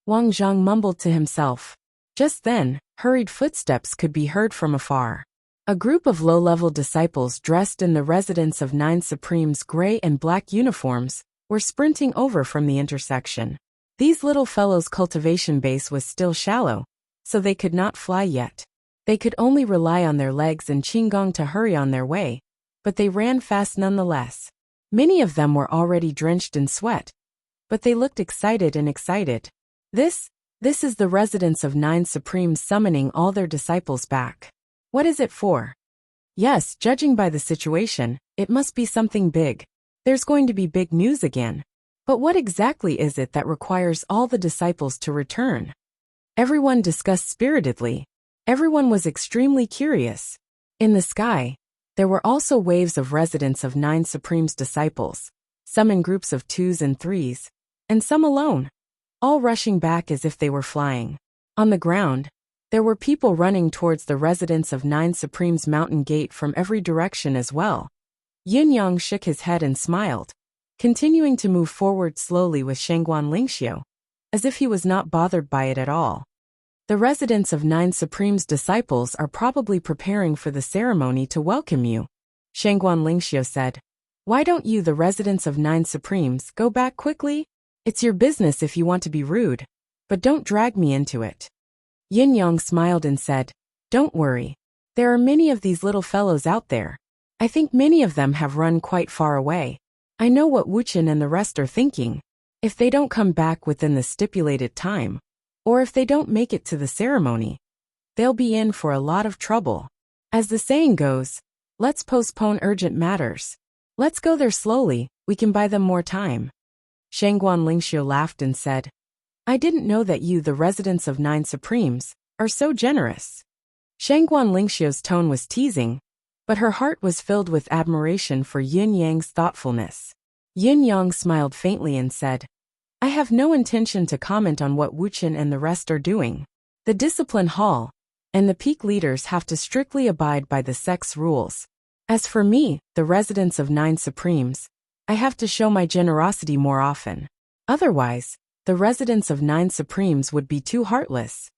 Wang Zhang mumbled to himself. Just then, hurried footsteps could be heard from afar. A group of low-level disciples dressed in the residence of Nine Supremes' gray and black uniforms were sprinting over from the intersection. These little fellows' cultivation base was still shallow, so they could not fly yet. They could only rely on their legs and qigong to hurry on their way, but they ran fast nonetheless. Many of them were already drenched in sweat, but they looked excited. This is the residence of Nine Supremes summoning all their disciples back. What is it for? Yes, judging by the situation, it must be something big. There's going to be big news again. But what exactly is it that requires all the disciples to return? Everyone discussed spiritedly. Everyone was extremely curious. In the sky, there were also waves of residents of Nine Supremes disciples, some in groups of 2s and 3s, and some alone, all rushing back as if they were flying. On the ground, there were people running towards the residence of Nine Supremes mountain gate from every direction as well. Yin Yang shook his head and smiled, continuing to move forward slowly with Shangguan Lingxiu, as if he was not bothered by it at all. The residents of Nine Supremes disciples are probably preparing for the ceremony to welcome you, Shangguan Lingxiu said. Why don't you, the residents of Nine Supremes, go back quickly? It's your business if you want to be rude, but don't drag me into it. Yin Yang smiled and said, Don't worry. There are many of these little fellows out there. I think many of them have run quite far away. I know what Wuchen and the rest are thinking. If they don't come back within the stipulated time, or if they don't make it to the ceremony, they'll be in for a lot of trouble. As the saying goes, let's postpone urgent matters. Let's go there slowly, we can buy them more time. Shangguan Lingxiu laughed and said, I didn't know that you, the residents of Nine Supremes, are so generous. Shangguan Lingxiu's tone was teasing, but her heart was filled with admiration for Yin Yang's thoughtfulness. Yin Yang smiled faintly and said, I have no intention to comment on what Wuchen and the rest are doing. The discipline hall and the peak leaders have to strictly abide by the sect's rules. As for me, the residents of Nine Supremes, I have to show my generosity more often. Otherwise, the residents of 9 Supremes would be too heartless.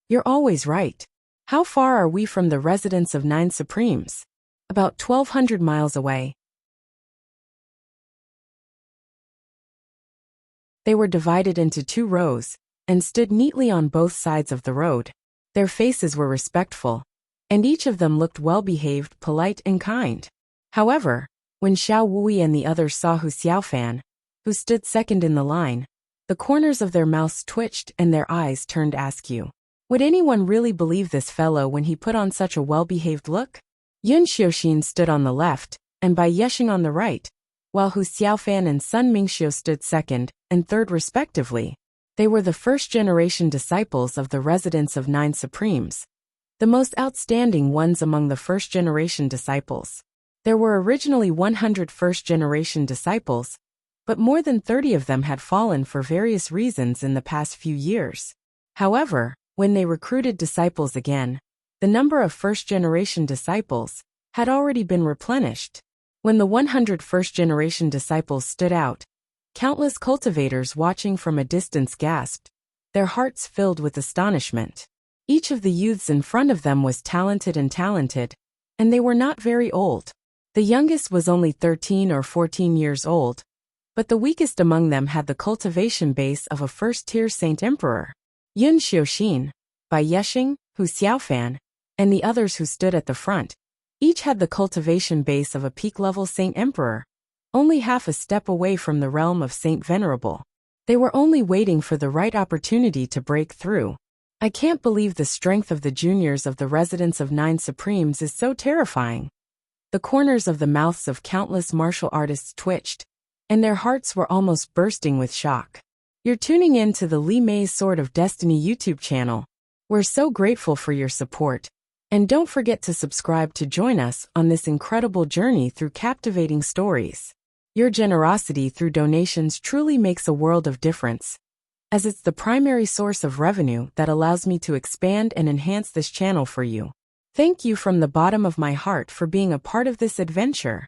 You're always right. How far are we from the residence of 9 Supremes? About 1,200 miles away. They were divided into 2 rows and stood neatly on both sides of the road. Their faces were respectful, and each of them looked well-behaved, polite, and kind. However, when Xiao Wui and the others saw Hu Xiaofan, who stood second in the line, the corners of their mouths twitched and their eyes turned askew. Would anyone really believe this fellow when he put on such a well-behaved look? Yun Xiaoxin stood on the left, and Bai Yesheng on the right, while Hu Xiaofan and Sun Mingxiu stood second and third respectively. They were the first-generation disciples of the residents of 9 Supremes, the most outstanding ones among the first-generation disciples. There were originally 100 first-generation disciples, but more than 30 of them had fallen for various reasons in the past few years. However, when they recruited disciples again, the number of first-generation disciples had already been replenished. When the 100 first-generation disciples stood out, countless cultivators watching from a distance gasped, their hearts filled with astonishment. Each of the youths in front of them was talented, and they were not very old. The youngest was only 13 or 14 years old, but the weakest among them had the cultivation base of a first-tier Saint Emperor. Yun Xiaoxin, Bai Yesheng, Hu Xiaofan, and the others who stood at the front, each had the cultivation base of a peak-level Saint Emperor, only half a step away from the realm of Saint Venerable. They were only waiting for the right opportunity to break through. I can't believe the strength of the juniors of the residents of 9 Supremes is so terrifying. The corners of the mouths of countless martial artists twitched, and their hearts were almost bursting with shock. You're tuning in to the Li Mei's Sword of Destiny YouTube channel. We're so grateful for your support. And don't forget to subscribe to join us on this incredible journey through captivating stories. Your generosity through donations truly makes a world of difference, as it's the primary source of revenue that allows me to expand and enhance this channel for you. Thank you from the bottom of my heart for being a part of this adventure.